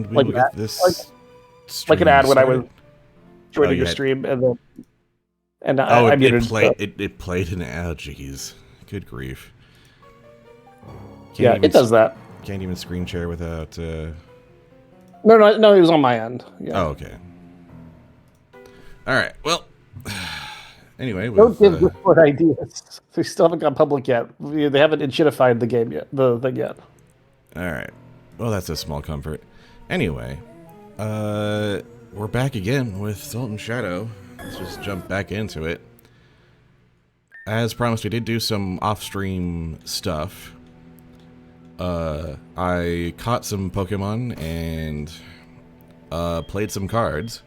and we like will that, get this like an ad when I was started. joining your stream, and Oh, I muted. It played an ad. Jeez, good grief. It does that. Can't even screen share without. No, it was on my end. Yeah. Oh, okay. All right. Well. Anyway, Don't give Discord ideas. They still haven't gone public yet. They haven't enshittified the game yet. The thing yet. All right. Well, that's a small comfort. Anyway, we're back again with Salt and Shadow. Let's just jump back into it. As promised, we did do some off-stream stuff. I caught some Pokemon and played some cards.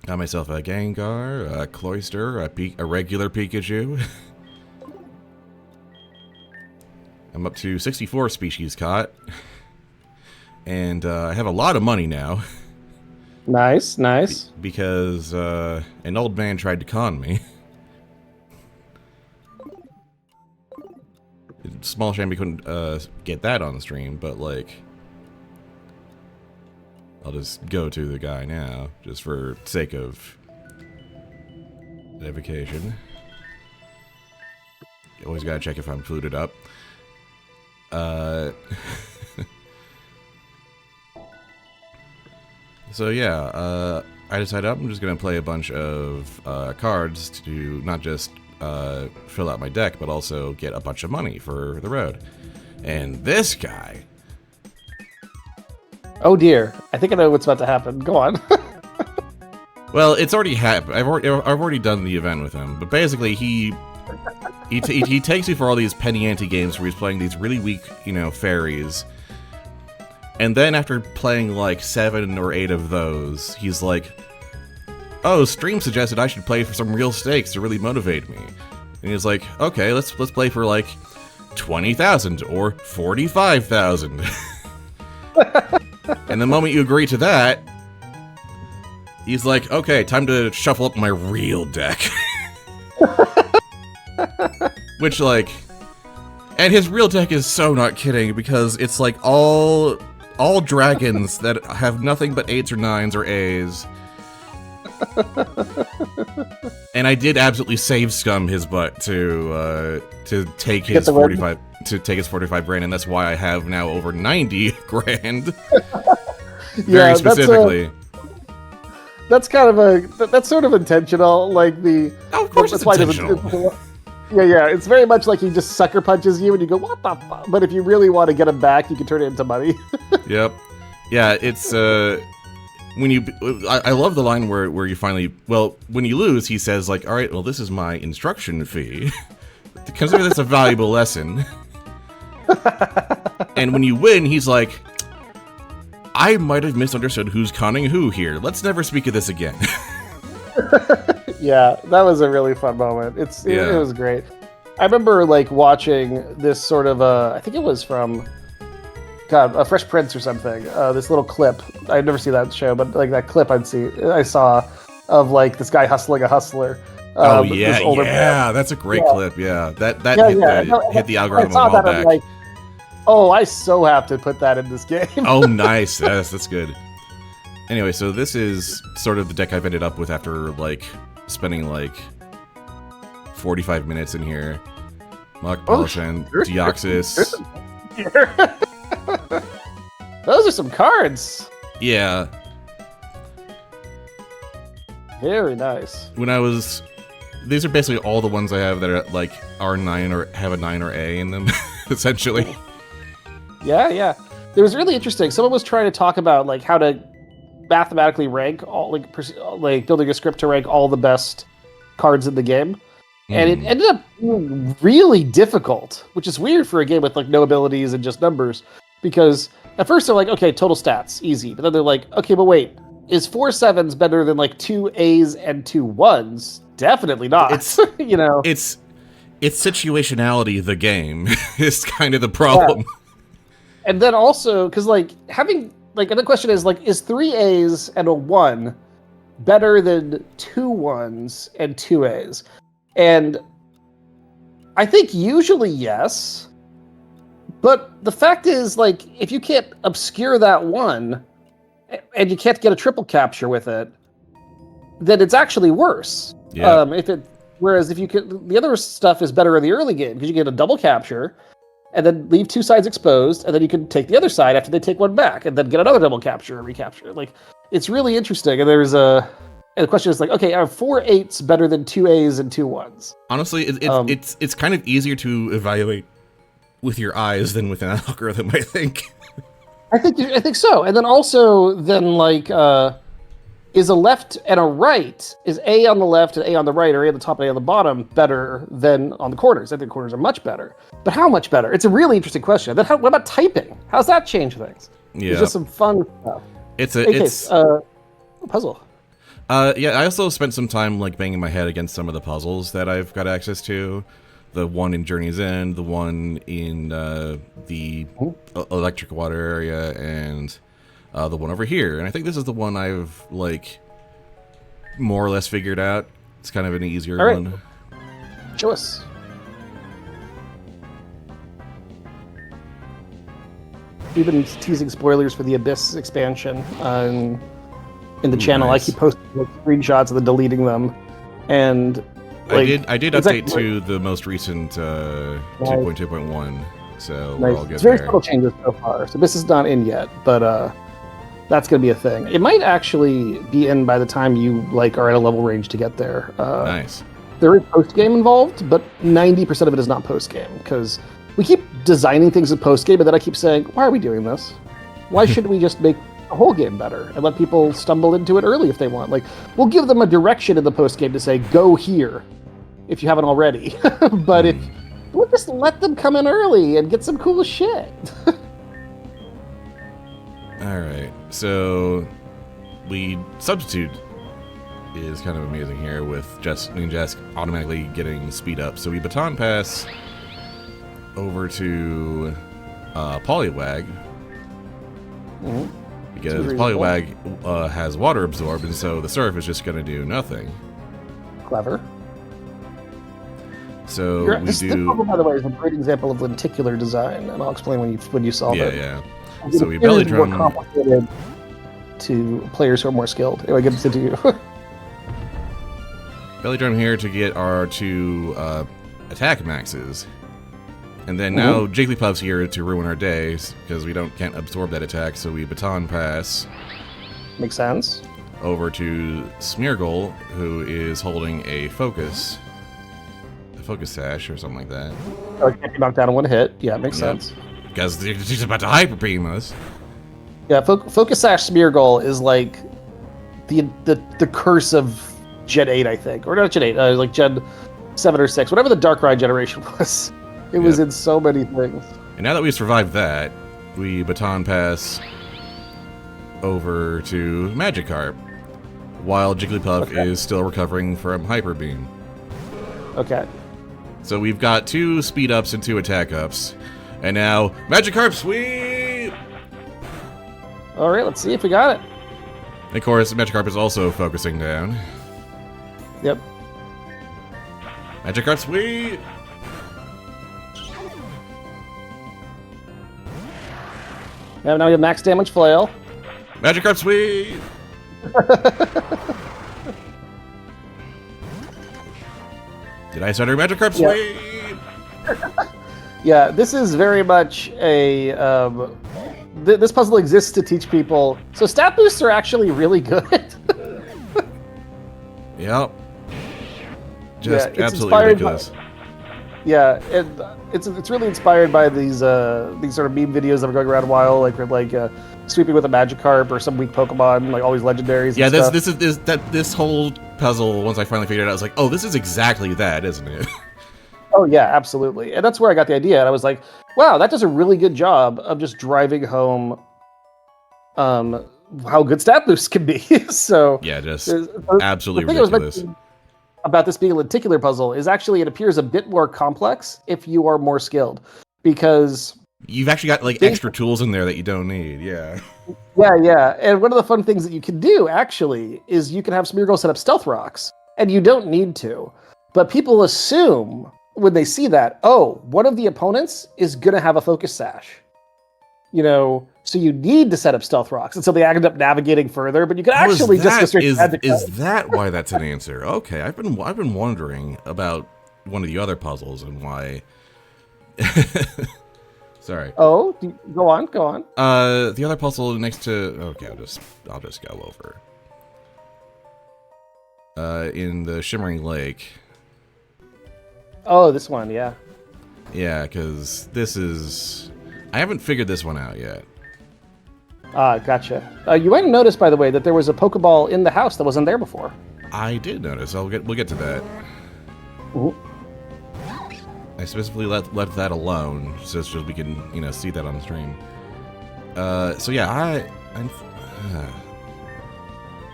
Got myself a Gengar, a Cloyster, a regular Pikachu. I'm up to 64 species caught. And I have a lot of money now. Nice. Because an old man tried to con me. Small shame we couldn't get that on the stream, but like... I'll just go to the guy now, just for sake of edification. You always gotta check if I'm fluted up. So yeah, I decided I'm just gonna play a bunch of cards to not just fill out my deck, but also get a bunch of money for the road. And this guy... Oh dear, I think I know what's about to happen. Go on. Well, it's already happened. I've already done the event with him, but basically he takes me for all these penny ante games where he's playing these really weak, fairies, and then after playing like 7 or 8 of those, he's like, "Oh, stream suggested I should play for some real stakes to really motivate me," and he's like, "Okay, let's play for like 20,000 or 45,000." And the moment you agree to that, he's like, "Okay, time to shuffle up my real deck." Which, like... And his real deck is so not kidding, because it's like all dragons that have nothing but 8s or 9s or A's. And I did absolutely save scum his butt to take his 45... to take his 45 grand, and that's why I have now over 90 grand. Very specifically. That's sort of intentional, like the... Oh, of course it's intentional. Yeah, it's very much like he just sucker punches you and you go, what the fuck? But if you really want to get him back, you can turn it into money. Yep. Yeah, it's, when you... I love the line where you finally... Well, when you lose, he says, like, "Alright, well, this is my instruction fee. Consider this a valuable lesson." And when you win, he's like, "I might have misunderstood who's conning who here. Let's never speak of this again." Yeah, that was a really fun moment. It was great. I remember like watching this sort of I think it was from a Fresh Prince or something. This little clip. I'd never seen that show, but like that clip I saw of like this guy hustling a hustler. Oh yeah, that's a great clip. Yeah, that hit the algorithm I saw a while that, back. I'm like, oh, I so have to put that in this game. Oh, nice. Yes, that's good. Anyway, so this is sort of the deck I've ended up with after like spending like 45 minutes in here. Mach Polishan, Deoxys. Those are some cards. Yeah. Very nice. These are basically all the ones I have that are like R9 or have a 9 or A in them, essentially. Yeah. It was really interesting. Someone was trying to talk about like how to mathematically rank all like building a script to rank all the best cards in the game, and it ended up being really difficult, which is weird for a game with like no abilities and just numbers. Because at first they're like, okay, total stats, easy, but then they're like, okay, but wait, is 4 7s better than like 2 A's and 2 1s? Definitely not. It's it's situationality. The game is kind of the problem. Yeah. And then also because like having like, and the question is like, is 3 A's and a 1 better than 2 1s and 2 A's? And I think usually yes, But the fact is, like, if you can't obscure that one, and you can't get a triple capture with it, then it's actually worse. Yeah. Whereas if you could, the other stuff is better in the early game because you get a double capture, and then leave two sides exposed, and then you can take the other side after they take one back, and then get another double capture or recapture. Like, it's really interesting. And and the question is like, okay, are 4 8s better than 2 A's and 2 1s? Honestly, it's kind of easier to evaluate with your eyes than with an algorithm, I think. I think so. And then also, is a left and a right, is A on the left and A on the right, or A on the top and A on the bottom, better than on the corners? I think corners are much better. But how much better? It's a really interesting question. Then what about typing? How's that change things? Yeah. It's just some fun stuff. It's a puzzle. Yeah, I also spent some time like banging my head against some of the puzzles that I've got access to. The one in Journey's End, the one in the electric water area, and the one over here. And I think this is the one I've like more or less figured out. It's kind of an easier one. Show us. We've been teasing spoilers for the Abyss expansion in the channel. Nice. I keep posting like, screenshots and then deleting them. And like, I did update to the most recent 2.2.1, so we're all good. It's very there. subtle changes so far. So this is not in yet, but that's going to be a thing. It might actually be in by the time you like are at a level range to get there. Nice. There is post game involved, but 90% of it is not post game because we keep designing things in post game, but then I keep saying, "Why are we doing this? Why shouldn't we just make the whole game better and let people stumble into it early if they want? Like, we'll give them a direction in the post game to say, go here, if you haven't already. But if we'll just let them come in early and get some cool shit." All right, so substitute is kind of amazing here with Ninjask automatically getting speed up. So we baton pass over to Poliwag. Because Poliwag has water absorbed, and so the surf is just going to do nothing. Clever. So this puzzle, by the way, is a great example of lenticular design, and I'll explain when you solve it. Yeah. So we belly drum. More complicated to players who are more skilled. Anyway, good to you. Belly drum here to get our two attack maxes. And then now Jigglypuff's here to ruin our days because we can't absorb that attack, so we baton pass. Makes sense. Over to Smeargle, who is holding a focus sash or something like that. Oh, it can't be knocked down in one hit. Yeah, it makes sense. Because she's about to hyper beam us. Yeah, focus sash Smeargle is like the curse of Gen 8, I think, or not Gen 8, like Gen 7 or 6, whatever the Darkrai generation was. It was in so many things. And now that we've survived that, we baton pass over to Magikarp, while Jigglypuff is still recovering from Hyper Beam. Okay. So we've got 2 speed ups and 2 attack ups. And now, Magikarp Sweep! Alright, let's see if we got it. And of course, Magikarp is also focusing down. Yep. Magikarp Sweep! Yeah, now we have max damage flail. Magikarp Sweep! Did I stutter? Magikarp Sweep! Yeah, this is very much a... this puzzle exists to teach people... So stat boosts are actually really good. Yep. Just absolutely ridiculous. It's really inspired by these sort of meme videos that were going around a while, like sweeping with a Magikarp or some weak Pokemon, like all these legendaries. Yeah, this whole puzzle. Once I finally figured it out, I was like, oh, this is exactly that, isn't it? Oh yeah, absolutely, and that's where I got the idea. And I was like, wow, that does a really good job of just driving home, how good stat boosts can be. So yeah, just absolutely ridiculous. About this being a lenticular puzzle is actually it appears a bit more complex if you are more skilled, because you've actually got like extra tools in there that you don't need. Yeah, and one of the fun things that you can do actually is you can have Smeargle set up stealth rocks, and you don't need to, but people assume when they see that, oh, one of the opponents is gonna have a focus sash. So you need to set up stealth rocks, and so they end up navigating further. But you can actually just go straight to Is that why that's an answer? Okay, I've been wondering about one of the other puzzles and why. Sorry. Oh, go on. The other puzzle next to. Okay, I'll just go over. In the Shimmering Lake. Oh, this one, yeah. Yeah, because this is. I haven't figured this one out yet. Ah, gotcha. You might have noticed, by the way, that there was a Pokeball in the house that wasn't there before. I did notice. We'll get to that. Ooh. I specifically let that alone, so we can see that on the stream. So yeah,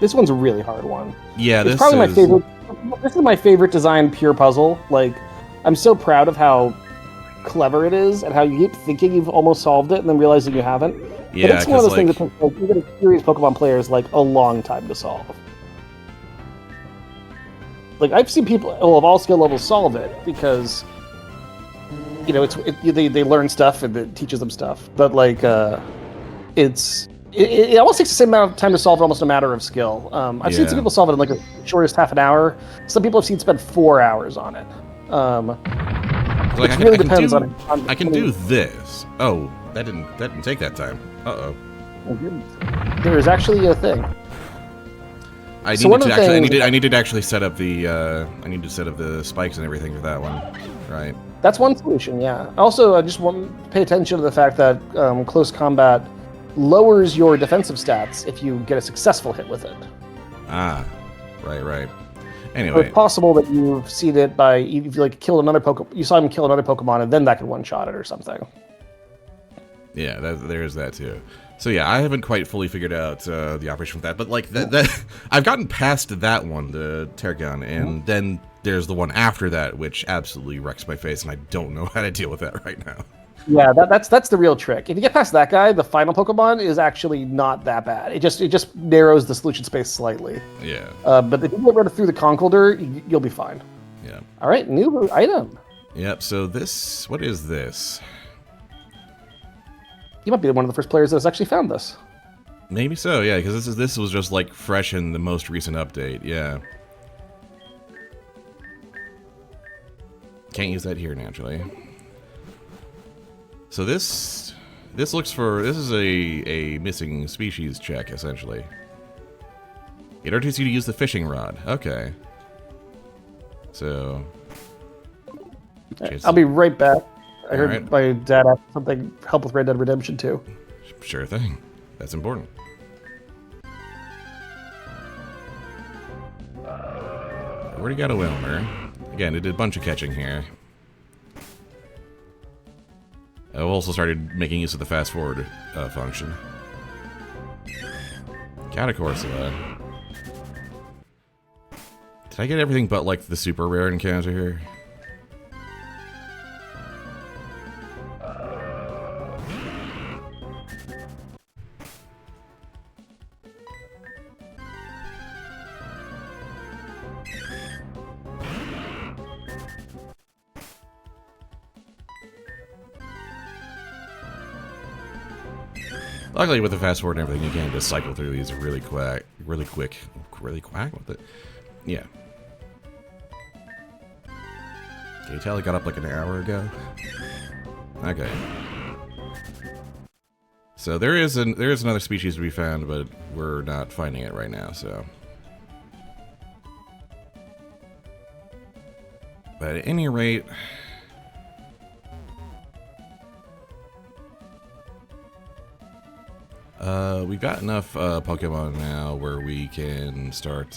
this one's a really hard one. Yeah, it's probably my favorite. This is my favorite design pure puzzle. Like, I'm so proud of how clever it is and how you keep thinking you've almost solved it and then realizing you haven't. Yeah, but it's one of those things that takes even experienced Pokemon players like a long time to solve. Like, I've seen people of all skill levels solve it because they learn stuff and it teaches them stuff. But like it almost takes the same amount of time to solve it, almost a matter of skill. I've seen some people solve it in like the shortest half an hour. Some people I've seen spend 4 hours on it. Like, it really depends on. I can do this. Oh, that didn't take that time. Uh-oh. There is actually a thing. I needed to actually set up the I need to set up the spikes and everything for that one. Right. That's one solution, yeah. Also, I just want to pay attention to the fact that close combat lowers your defensive stats if you get a successful hit with it. Ah, right. Anyway, so it's possible that you've seen it by if you killed another Pokemon. You saw him kill another Pokemon, and then that could one-shot it or something. Yeah, there's that too. So yeah, I haven't quite fully figured out the operation with that, but like that I've gotten past that one, the Terragon, and then there's the one after that, which absolutely wrecks my face, and I don't know how to deal with that right now. Yeah, that's the real trick. If you get past that guy, the final Pokemon is actually not that bad. It just narrows the solution space slightly. Yeah. But if you get right through the Conkeldurr, you'll be fine. Yeah. All right, new item. Yep. So what is this? You might be one of the first players that's actually found this. Maybe so. Yeah, because this was just like fresh in the most recent update. Yeah. Can't use that here naturally. So this is a missing species check essentially. It urges you to use the fishing rod. Okay. So I'll be right back. I heard my dad asked something help with Red Dead Redemption 2. Sure thing. That's important. Already got a Wilmer. Again, it did a bunch of catching here. I've also started making use of the fast forward function. Catacorsula. Did I get everything but like the super rare encounter here? Luckily, with the fast forward and everything, you can just cycle through these really quick. With it, yeah. Can you tell it got up like an hour ago? Okay. So there is another species to be found, but we're not finding it right now. So, but at any rate. We've got enough Pokemon now where we can start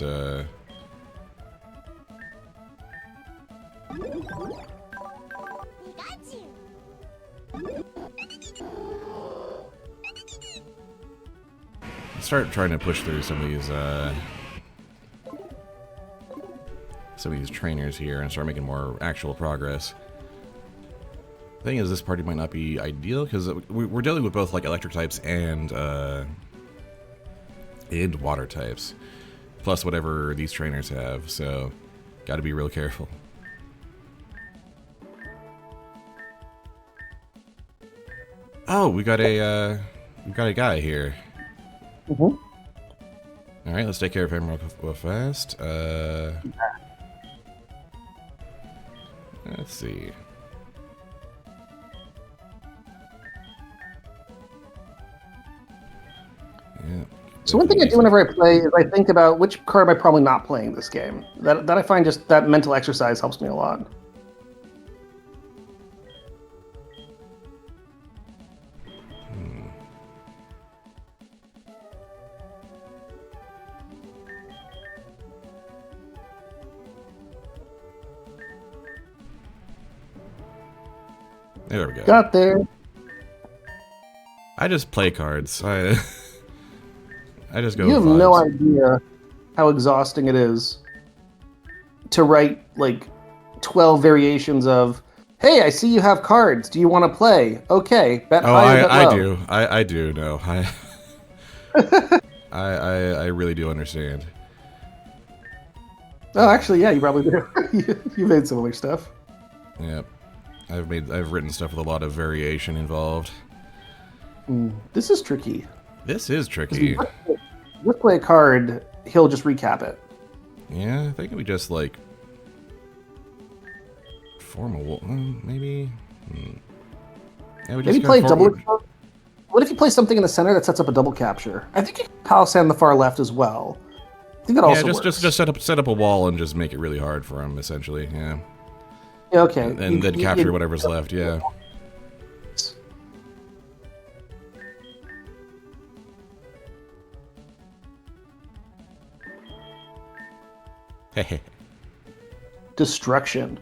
trying to push through some of these trainers here and start making more actual progress. The thing is, this party might not be ideal because we're dealing with both like electric types and water types, plus whatever these trainers have. So, got to be real careful. Oh, we got a guy here. Mm-hmm. All right, let's take care of him real fast. Let's see. Yeah. So one thing I do whenever I play is I think about which card am I probably not playing this game. That I find just that mental exercise helps me a lot. There we go. Got there. I just play cards. I just go. You have with no vibes. idea how exhausting it is to write like 12 variations of, "Hey, I see you have cards. Do you want to play? Okay, bet Oh, high or bet I low." do. I do know. I really do understand. Oh, actually, yeah, you probably do. You made similar stuff. Yep. I've written stuff with a lot of variation involved. This is tricky. This is tricky. Let's play a card. He'll just recap it. Yeah, I think we just like form a wall. Maybe. Yeah, we just Maybe go play forward. double. What if you play something in the center that sets up a double capture? I think you can palisade on the far left as well. I think that also Yeah, works. just set up a wall and just make it really hard for him, essentially. Yeah, Yeah, okay. and then capture whatever's left. Yeah. Destruction.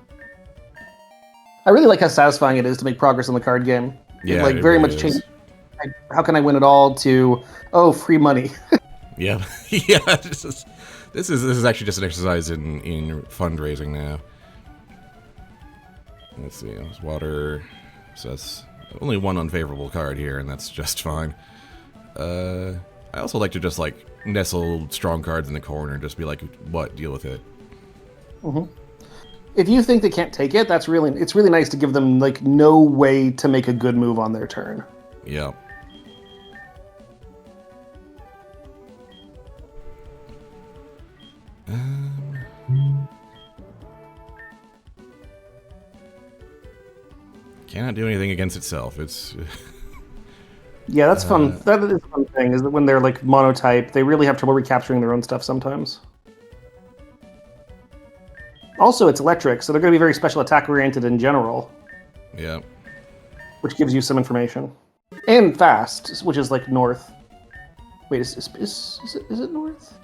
I really like how satisfying it is to make progress in the card game. Yeah, It, like it very really much is. changed. Like, how can I win it all? To free money. Yeah, yeah. This is actually just an exercise in fundraising now. Let's see. There's water. So that's only one unfavorable card here, and that's just fine. I also like to just like nestle strong cards in the corner and just be like, "What? Deal with it." If you think they can't take it, it's really nice to give them like no way to make a good move on their turn. Yeah. Cannot do anything against itself. It's Yeah, that's fun. That is a fun thing, is that when they're like monotype, they really have trouble recapturing their own stuff sometimes. Also, it's electric, so they're going to be very special attack oriented in general, yeah. which gives you some information. And fast, which is like north. Wait, is it north?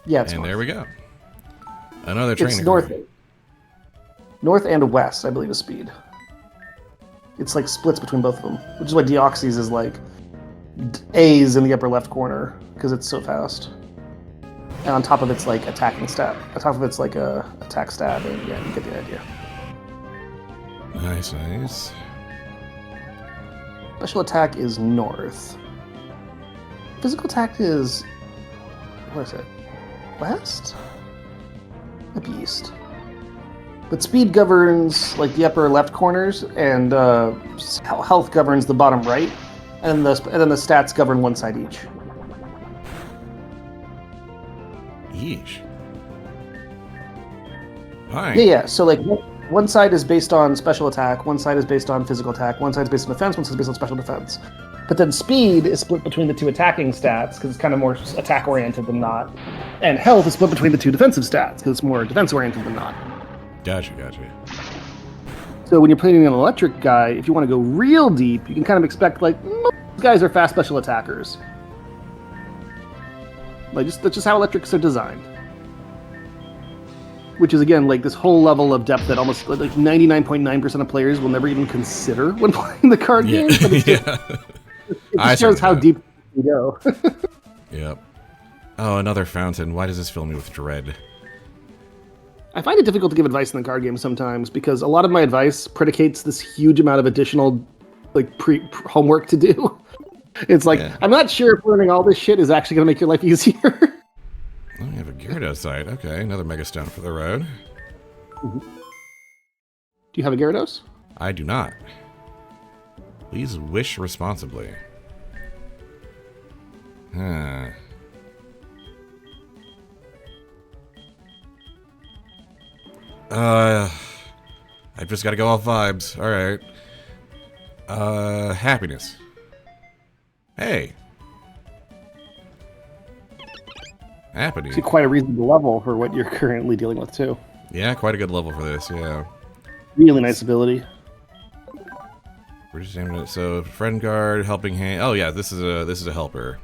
Yeah, it's And north. there we go. Another trainer. It's north. North and west, I believe, is speed. It's like splits between both of them, which is why Deoxys is like A's in the upper left corner, because it's so fast. And on top of it's like attacking stat. On top of it's like a attack stat, and yeah, you get the idea. Nice, nice. Special attack is north. Physical attack is... what is it? West? Might be east. But speed governs like the upper left corners, and health governs the bottom right, and then the stats govern one side each. Yeesh. Hi. Yeah. So like one side is based on special attack, one side is based on physical attack, one side is based on defense, one side is based on special defense. But then speed is split between the two attacking stats because it's kind of more attack oriented than not, and health is split between the two defensive stats because it's more defense oriented than not. Gotcha. So when you're playing an electric guy, if you want to go real deep, you can kind of expect like most guys are fast special attackers. Like that's just how electrics are designed. Which is again like this whole level of depth that almost like 99.9% of players will never even consider when playing the card Yeah. game. But it's just, Yeah. it I just shows how see. deep you go. Yep. Oh, another fountain. Why does this fill me with dread? I find it difficult to give advice in the card game sometimes because a lot of my advice predicates this huge amount of additional like homework to do. It's like, Yeah. I'm not sure if learning all this shit is actually going to make your life easier. Oh, we have a Gyarados site. Okay, another Mega Stone for the road. Do you have a Gyarados? I do not. Please wish responsibly. Huh. I've just got to go off vibes. All right. Happiness. Hey. Happiness. It's quite a reasonable level for what you're currently dealing with too. Yeah, quite a good level for this. Yeah. Really nice ability. We're just naming it. So, friend guard, helping hand. Oh yeah, this is a helper.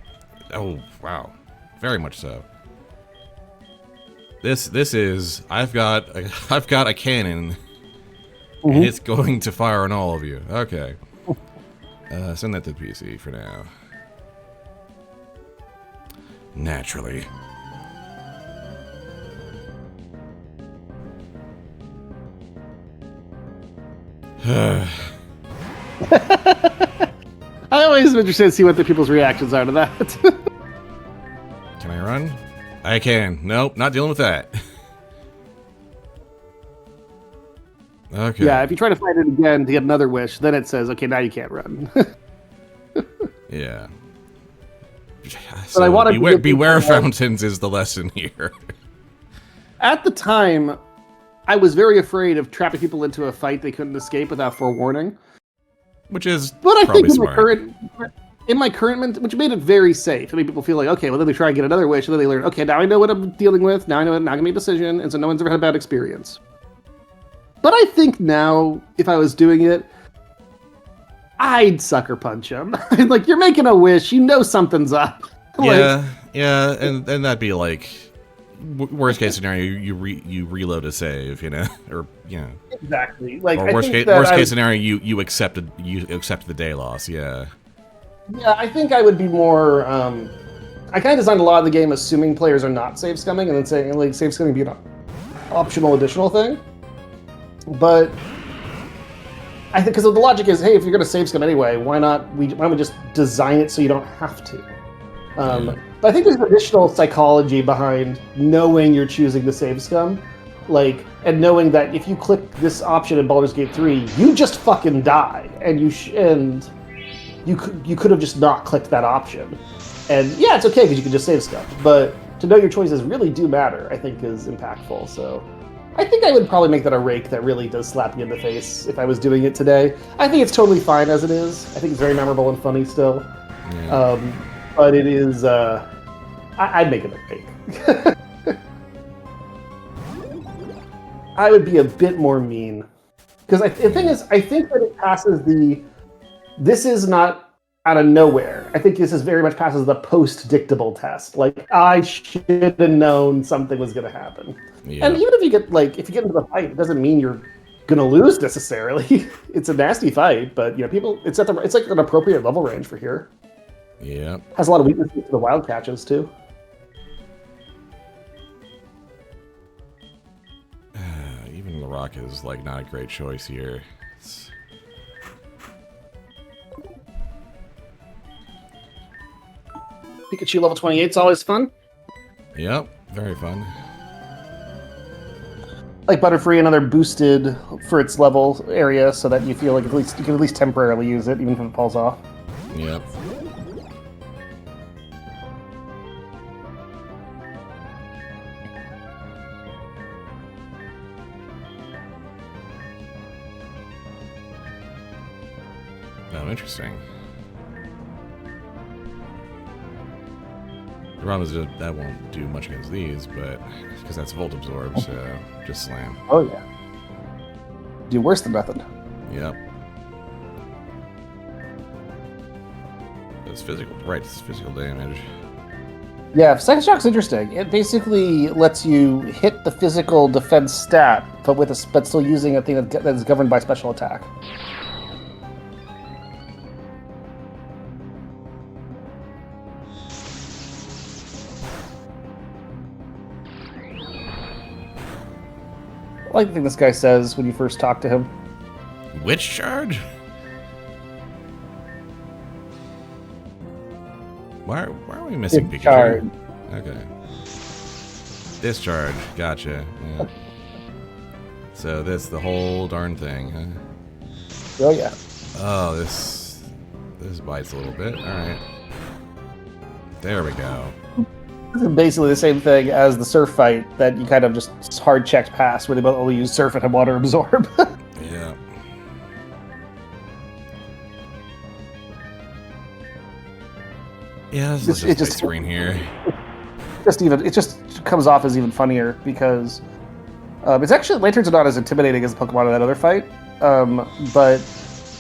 Oh wow, very much so. This is I've got a cannon, and it's going to fire on all of you. Okay. Send that to PC for now. Naturally. I always am interested to see what the people's reactions are to that. Can I run? I can. Nope, not dealing with that. Okay. Yeah, if you try to fight it again to get another wish, then it says, okay, now you can't run. Yeah. But I want to beware fountains is the lesson here. At the time, I was very afraid of trapping people into a fight they couldn't escape without forewarning. Which is but I probably think smart. in my current, which made it very safe. It made people feel like, okay, well then they try and get another wish, and then they learn, okay, now I know what I'm dealing with. Now I know I'm not gonna make a decision, and so no one's ever had a bad experience. But I think now, if I was doing it, I'd sucker punch him. Like, you're making a wish, you know something's up. Yeah, yeah, and that'd be like worst case scenario. You reload a save, you know, or you know, exactly. Like, or worst case scenario, you accept the day loss. Yeah. Yeah, I think I would be more. I kind of designed a lot of the game assuming players are not save scumming, and then saying like save scumming be an optional additional thing. But I think because the logic is, hey, if you're going to save scum anyway, why don't we just design it so you don't have to? But I think there's additional psychology behind knowing you're choosing to save scum, like, and knowing that if you click this option in Baldur's Gate 3, you just fucking die, and you could have just not clicked that option. And yeah, it's okay because you can just save scum, but to know your choices really do matter, I think, is impactful. So I think I would probably make that a rake that really does slap you in the face if I was doing it today. I think it's totally fine as it is. I think it's very memorable and funny still. Yeah. But it is, I'd make it a rake. I would be a bit more mean. Because the thing is, I think that it passes this is not out of nowhere. I think this is very much passes the post-dictable test. Like, I should have known something was going to happen. Yeah. And even if you get into the fight, it doesn't mean you're going to lose necessarily. It's a nasty fight, but you know, it's like an appropriate level range for here. Yeah. Has a lot of weaknesses to the wild catches too. Even the rock is like not a great choice here. Pikachu level 28 is always fun. Yep, very fun. Like Butterfree, another boosted for its level area, so that you feel like you can at least temporarily use it, even if it falls off. Yep. Oh, interesting. The problem is that won't do much against these, but because that's Volt Absorb, so just slam. Oh yeah. Do worse than nothing. Yep. It's physical, right? It's physical damage. Yeah, Second Shock's interesting. It basically lets you hit the physical defense stat, but still using a thing that is governed by special attack. I like the thing this guy says when you first talk to him. Witch charge? Why are we missing Pikachu? Okay. Discharge. Gotcha. Yeah. So that's the whole darn thing, huh? Oh yeah. Oh, this This bites a little bit. Alright. There we go. This is basically the same thing as the surf fight that you kind of just hard checked past, where they both only use surf and water absorb. Yeah. Yeah, this is just screen here. It just comes off as even funnier because it's actually lanterns are not as intimidating as the Pokemon in that other fight. But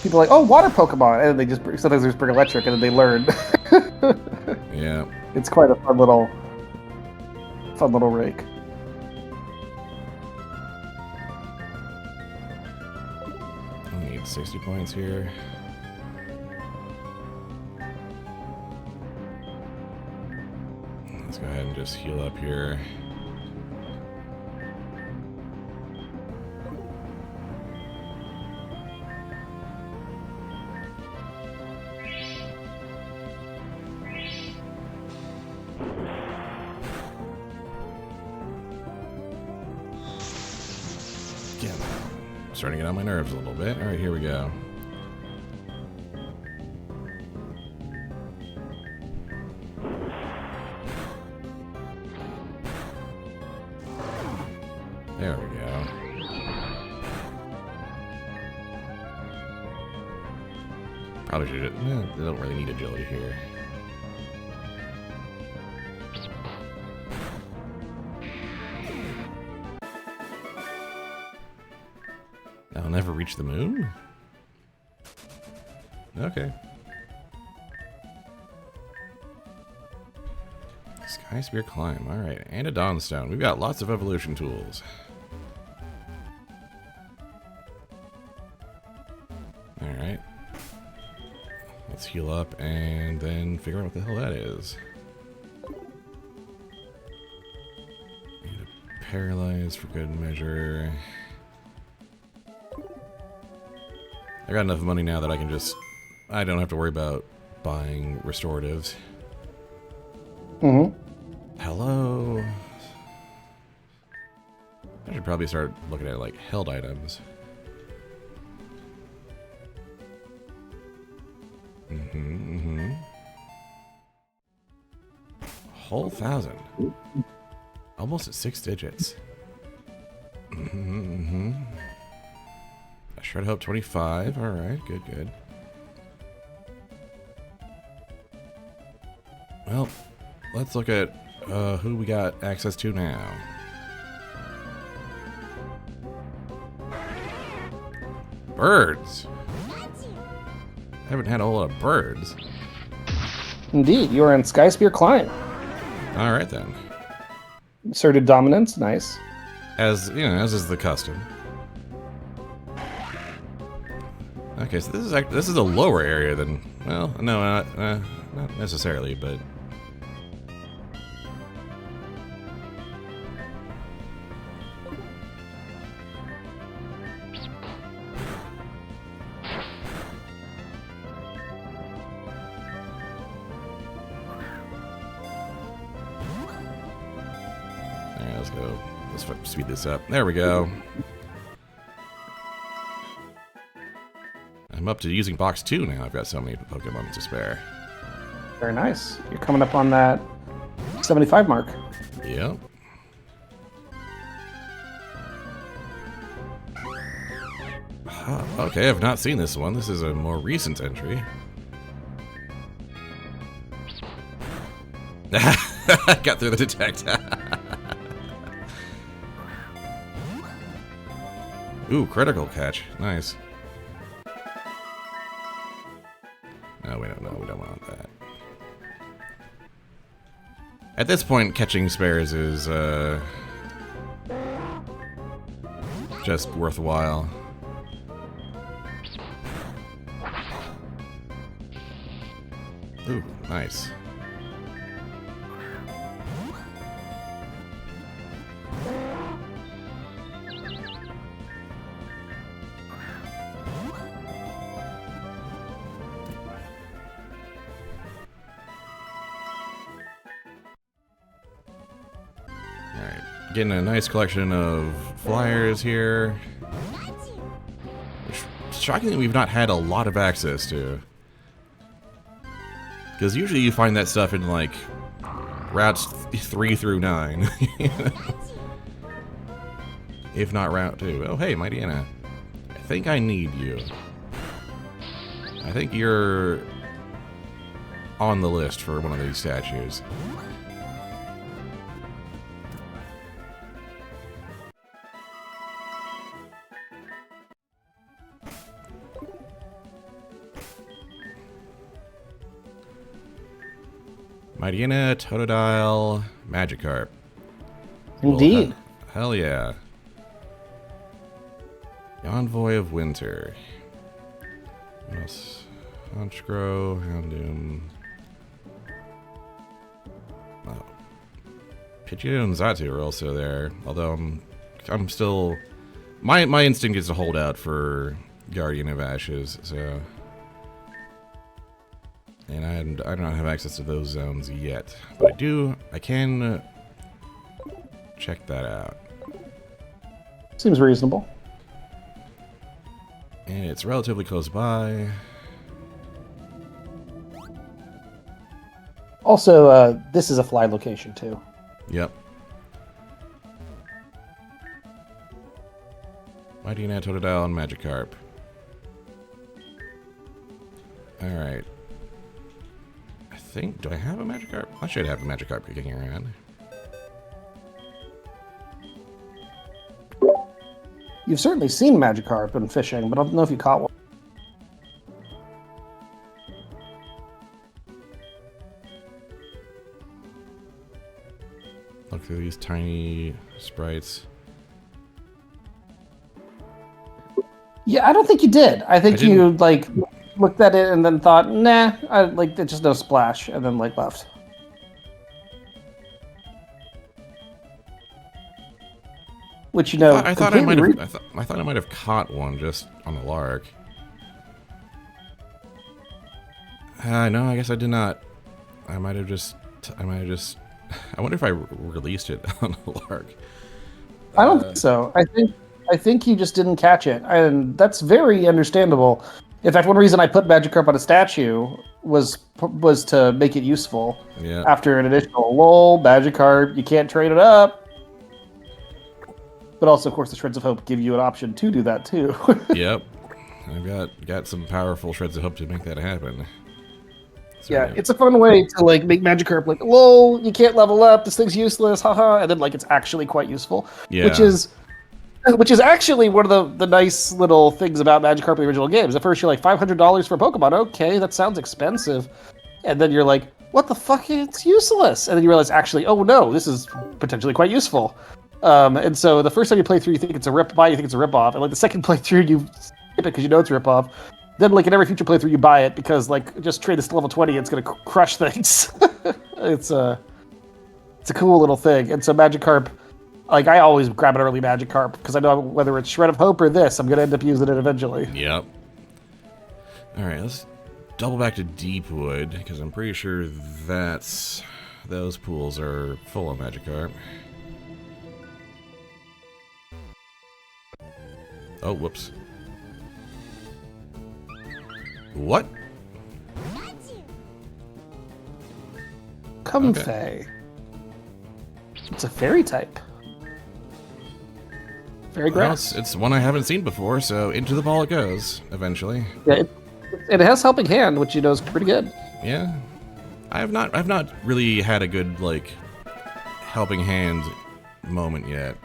people are like, oh, water Pokemon, and they just sometimes they just bring electric, and then they learn. Yeah. It's quite a fun little rake. I need 60 points here. Let's go ahead and just heal up here. Starting to get on my nerves a little bit. Alright, here we go. There we go. Probably should. They don't really need agility here. I'll never reach the moon? Okay. Sky Spear Climb. Alright, and a Dawnstone. We've got lots of evolution tools. Alright. Let's heal up and then figure out what the hell that is. Need to paralyze for good measure. I got enough money now that I can just... I don't have to worry about buying restoratives. Mm-hmm. Hello? I should probably start looking at, like, held items. Whole 1,000. Almost at 6 digits. Shred Hope 25. Alright, good. Well, let's look at who we got access to now. Birds! I haven't had a whole lot of birds. Indeed, you are in Sky Spear Climb. Alright then. Asserted dominance, nice. As, you know, as is the custom. Okay, so this is a lower area than, well, no, not necessarily, but alright, let's go. Let's speed this up. There we go. I'm up to using box 2 now. I've got so many Pokemon to spare. Very nice. You're coming up on that 75 mark. Yep. Okay, I've not seen this one. This is a more recent entry. Got through the detect. Ooh, critical catch. Nice. No, we don't want that. At this point, catching spares is just worthwhile. Ooh, nice. Getting a nice collection of flyers here. Which, shockingly, we've not had a lot of access to. Because usually you find that stuff in, like, routes 3 through 9. If not route 2. Oh, hey, Mighty Anna. I think I need you. I think you're on the list for one of these statues. Mighty Anna, Totodile, Magikarp. Indeed. Well, hell yeah. The Envoy of Winter. What else? Honchkrow, Houndoom. Oh. Pidgeotto and Xatu are also there. Although I'm still... My instinct is to hold out for Guardian of Ashes, so... And I don't have access to those zones yet. But I can check that out. Seems reasonable. And it's relatively close by. Also, this is a fly location, too. Yep. Mighty Anna, Totodile, and Magikarp. Alright. Do I have a Magikarp? I should have a Magikarp kicking around. You've certainly seen Magikarp in fishing, but I don't know if you caught one. Look through these tiny sprites. Yeah, I don't think you did. I think you, like, looked at it and then thought, nah, there's just no splash, and then, like, left. Which, you know, I thought I might have caught one just on the lark. No, I guess I did not. I might have just. I wonder if I released it on the lark. I don't think so. I think you just didn't catch it, and that's very understandable. In fact, one reason I put Magikarp on a statue was to make it useful. Yeah. After an additional lol, Magikarp, you can't trade it up. But also, of course, the Shreds of Hope give you an option to do that too. Yep, I've got some powerful Shreds of Hope to make that happen. So, yeah, it's a fun way to like make Magikarp like, lol, you can't level up, this thing's useless, haha, and then like it's actually quite useful. Yeah. Which is actually one of the nice little things about Magikarp the original games. At first you're like, $500 for Pokemon, okay, that sounds expensive. And then you're like, what the fuck, it's useless. And then you realize, actually, oh no, this is potentially quite useful. And so the first time you play through, you think it's a rip-buy, you think it's a rip-off. And like the second playthrough, you skip it because you know it's a rip-off. Then like in every future playthrough, you buy it because like just trade this to level 20, it's going to crush things. It's a cool little thing. And so Magikarp, like I always grab an early Magikarp because I know whether it's Shred of Hope or this, I'm going to end up using it eventually. Yep. All right, let's double back to Deepwood because I'm pretty sure those pools are full of Magikarp. Oh, whoops. What? Comfey. Okay. It's a fairy type. Fairy grass. Well, it's one I haven't seen before, so into the ball it goes, eventually. Yeah, it has Helping Hand, which you know is pretty good. Yeah. I've not really had a good, like, Helping Hand moment yet.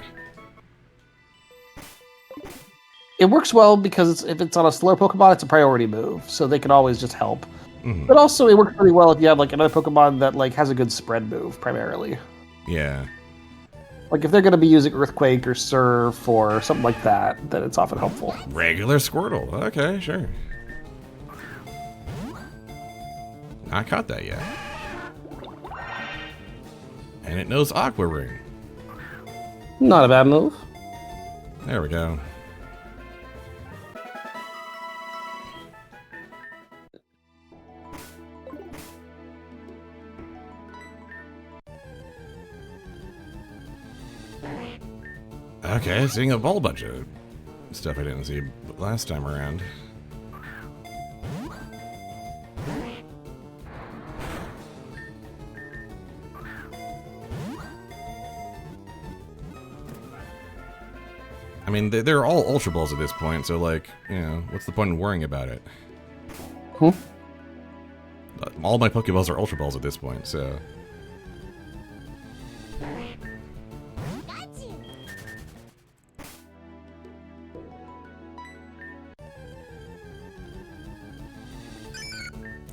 It works well because if it's on a slow Pokemon, it's a priority move, so they can always just help. Mm-hmm. But also, it works really well if you have like another Pokemon that like has a good spread move primarily. Yeah. Like if they're going to be using Earthquake or Surf or something like that, then it's often helpful. Regular Squirtle. Okay, sure. Not caught that yet. And it knows Aqua Ring. Not a bad move. There we go. Okay, seeing a whole bunch of stuff I didn't see last time around. I mean, they're all Ultra Balls at this point, so, like, you know, what's the point in worrying about it? Hmm? All my Pokeballs are Ultra Balls at this point, so...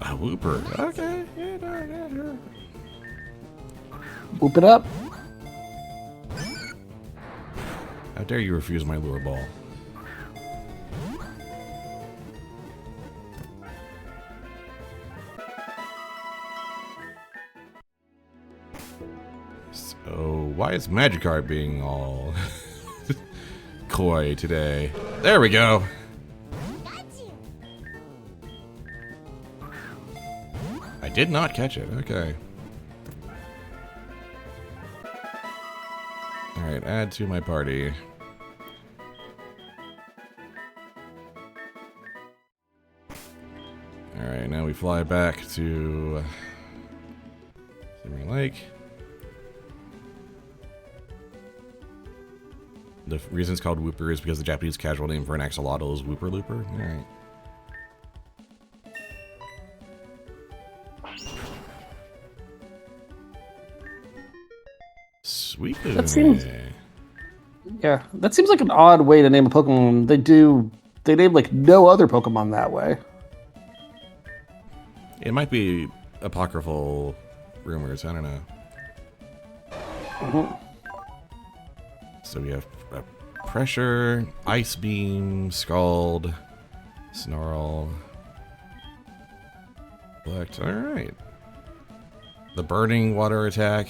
A Whooper. Okay. Yeah, sure. Whoop it up. How dare you refuse my lure ball? So, why is Magikarp being all coy today? There we go! I did not catch it, okay. Alright, add to my party. Alright, now we fly back to Simmering Lake. The reason it's called Whooper is because the Japanese casual name for an axolotl is Whooper Looper. Alright. Sweep. That seems... Yeah, that seems like an odd way to name a Pokemon. They name like no other Pokemon that way. It might be apocryphal rumors, I don't know. Mm-hmm. So we have Pressure, Ice Beam, Scald, Snarl, Collect. Alright. The Burning Water Attack,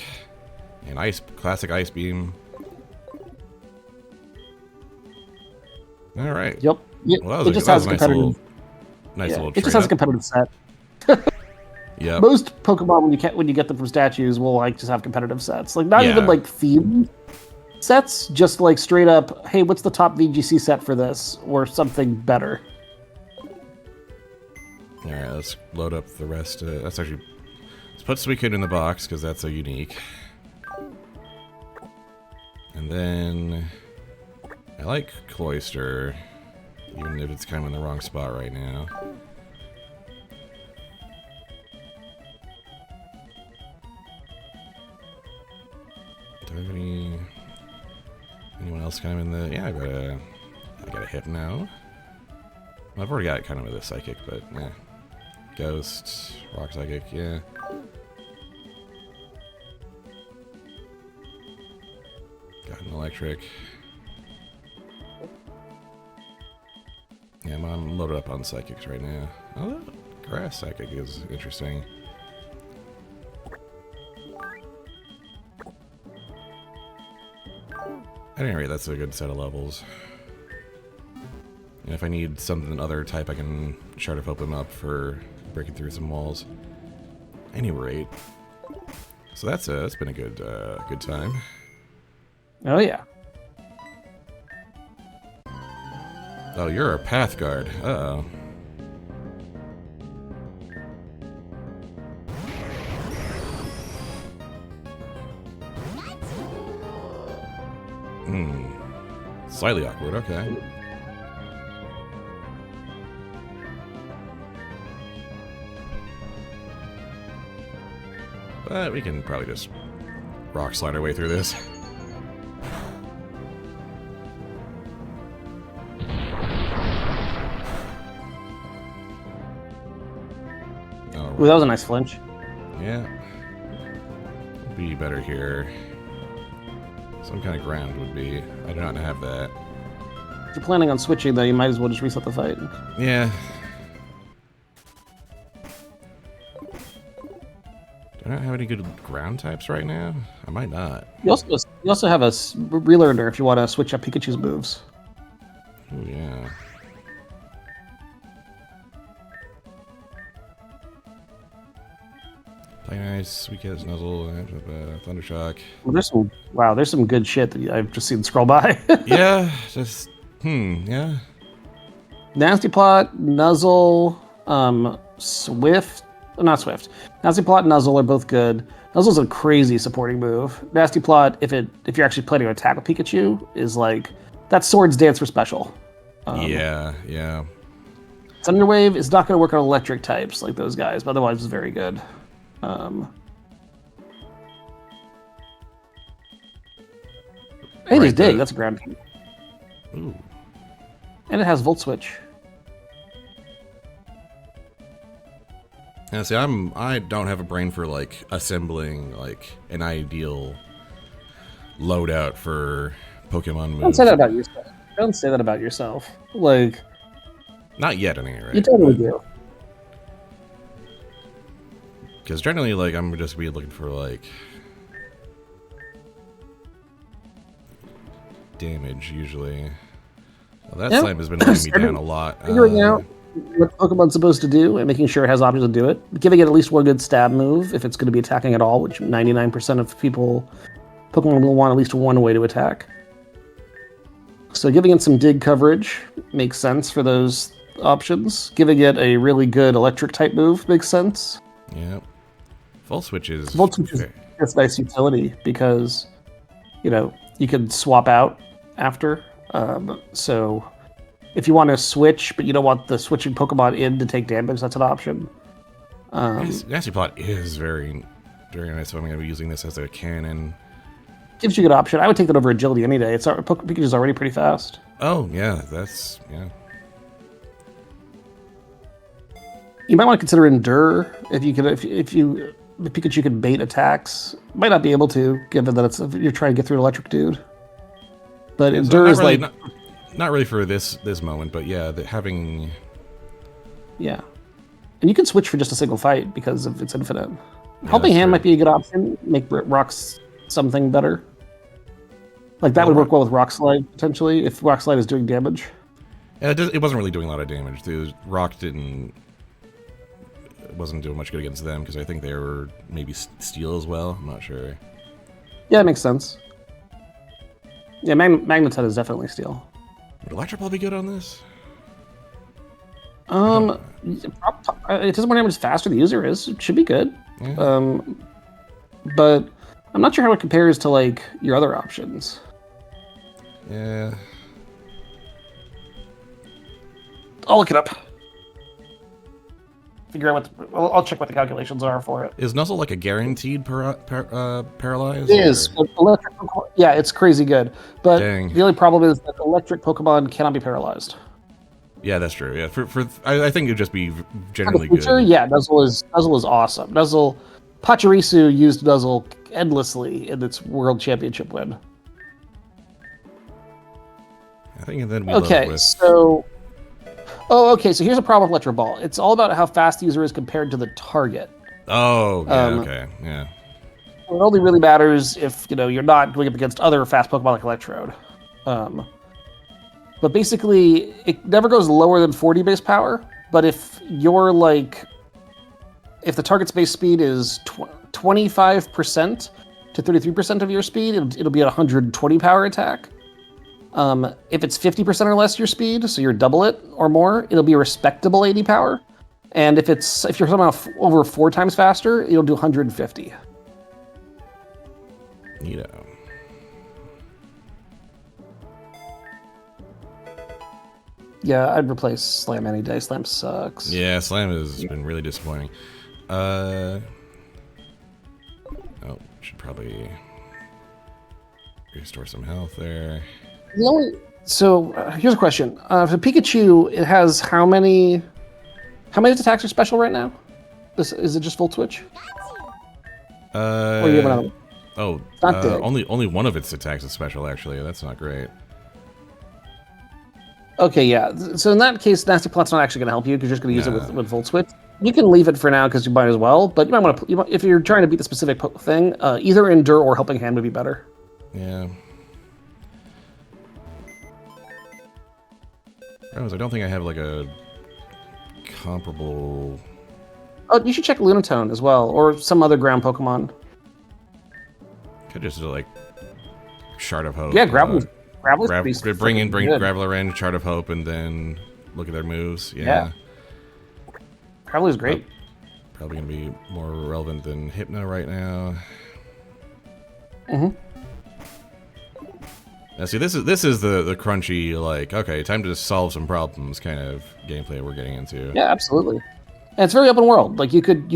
and Classic Ice Beam. Alright. Yep. Well, it just has a competitive. Nice little it just has a competitive set. Yeah. Most Pokemon when you get them from statues will like just have competitive sets. Like not even like themed sets, just like straight up, hey, what's the top VGC set for this? Or something better. Alright, let's load up the rest. Let's put Suicune in the box, because that's so unique. And then I like Cloyster, even if it's kind of in the wrong spot right now. Do I have anyone else kind of in the... Yeah, I got a Hypno. Well, I've already got kind of a Psychic, but yeah. Ghost, Rock Psychic, yeah. Got an Electric. Yeah, I'm loaded up on Psychics right now. Oh, Grass Psychic is interesting. At any rate, that's a good set of levels. And if I need something other type, I can try to open up for breaking through some walls. At any rate, so that's been a good time. Oh yeah. Oh, you're a Path Guard. Uh-oh. Slightly awkward, okay. But we can probably just rock slide our way through this. Ooh, that was a nice flinch. Yeah. Would be better here. Some kind of ground would be. I do not have that. If you're planning on switching, though, you might as well just reset the fight. Yeah. Do I not have any good ground types right now? I might not. You also have a relearner if you want to switch up Pikachu's moves. Oh yeah. Play nice, Weakhead, Nuzzle, Thundershock. Well, there's some good shit that I've just seen scroll by. Yeah, just yeah. Nasty Plot, Nuzzle, Swift. Not Swift. Nasty Plot and Nuzzle are both good. Nuzzle's a crazy supporting move. Nasty Plot, if you're actually planning to attack with Pikachu, is like That's Swords Dance for special. Yeah. Thunder Wave is not going to work on electric types like those guys, but otherwise it's very good. Hey, there's Dig. That's a ground key. Ooh. And it has Volt Switch. Yeah, see, I don't have a brain for like assembling like an ideal loadout for Pokemon moves. Don't say that about yourself. Don't say that about yourself. Like, not yet, anyway. You totally do. Because generally, like, I'm just be looking for like damage usually. Well, that slime has been letting me down a lot. Figuring out what Pokemon's supposed to do and making sure it has options to do it. Giving it at least one good stab move if it's going to be attacking at all, which 99% of Pokemon will want at least one way to attack. So giving it some dig coverage makes sense for those options. Giving it a really good electric type move makes sense. Yep. Volt Switch is just nice utility because, you can swap out after. So if you want to switch, but you don't want the switching Pokemon in to take damage, that's an option. Nasty Plot is very, very nice. So I'm going to be using this as a cannon. Gives you a good option. I would take that over Agility any day. Pikachu's already pretty fast. Oh, yeah. You might want to consider Endure if Pikachu can bait attacks. Might not be able to, given that you're trying to get through an electric dude. But Endure is like... Not really for this moment, but yeah, having... Yeah. And you can switch for just a single fight because of its infinite. Helping Hand might be a good option. Make Rocks something better. Like that would work well with Rock Slide, potentially, if Rock Slide is doing damage. Yeah, it wasn't really doing a lot of damage. The Rock wasn't doing much good against them because I think they were maybe Steel as well. I'm not sure. Yeah, it makes sense. Yeah, Magneton is definitely Steel. Would Electric Ball be good on this? It doesn't matter how much faster the user is. It should be good. Yeah. But I'm not sure how it compares to like your other options. Yeah. I'll look it up. Figure out I'll check what the calculations are for it. Is Nuzzle like a guaranteed paralyze? It is. Yeah, it's crazy good. But the only problem is that electric Pokemon cannot be paralyzed. Yeah, that's true. Yeah, I think it would just be generally good. Yeah, Nuzzle is awesome. Pachirisu used Nuzzle endlessly in its World Championship win. I think then so here's a problem with Electro Ball. It's all about how fast the user is compared to the target. Oh, yeah, okay, yeah. It only really matters if you're not going up against other fast Pokemon like Electrode. But basically, it never goes lower than 40 base power. But if the target's base speed is 25% to 33% of your speed, it'll be at 120 power attack. If it's 50% or less your speed, so you're double it or more, it'll be a respectable 80 power. And if you're somehow over 4 times faster, it'll do 150. Yeah, I'd replace Slam any day. Slam sucks. Yeah, Slam has been really disappointing. Should probably restore some health there. So here's a question. For Pikachu, it has how many attacks are special right now? Is it just Volt Switch? Or you have another one? Only one of its attacks is special, actually. That's not great. Okay, yeah. So in that case, Nasty Plot's not actually going to help you because you're just going to use it with Volt Switch. You can leave it for now because you might as well, but you might want to. If you're trying to beat the specific thing, either Endure or Helping Hand would be better. Yeah. I don't think I have like a comparable. Oh, you should check Lunatone as well, or some other ground Pokemon. Could just do like Shard of Hope. Yeah, Gravel's bring Graveler in, Shard of Hope, and then look at their moves. Yeah. Graveler's great. Probably gonna be more relevant than Hypno right now. Now, see, this is the crunchy, like, okay, time to solve some problems kind of gameplay we're getting into. Yeah, absolutely. And it's very open world. Like you could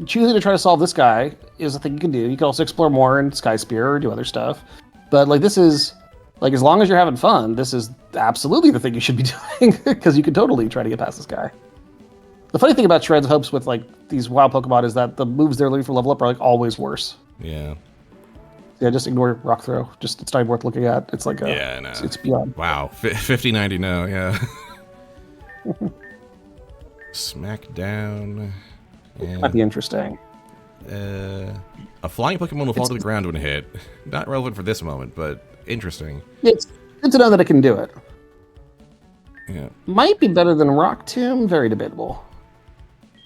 choosing to try to solve this guy is a thing you can do. You can also explore more in Sky Spear or do other stuff. But like this is like as long as you're having fun, this is absolutely the thing you should be doing because you could totally try to get past this guy. The funny thing about Shreds Hopes with like these wild Pokemon is that the moves they're learning for level up are like always worse. Yeah. Yeah, just ignore Rock Throw. Just it's not even worth looking at. It's like it's beyond. Wow, 50-90 no, yeah. Smackdown. Yeah. Might be interesting. A flying Pokemon will fall to the ground when hit. Not relevant for this moment, but interesting. It's good to know that it can do it. Yeah. Might be better than Rock Tomb. Very debatable.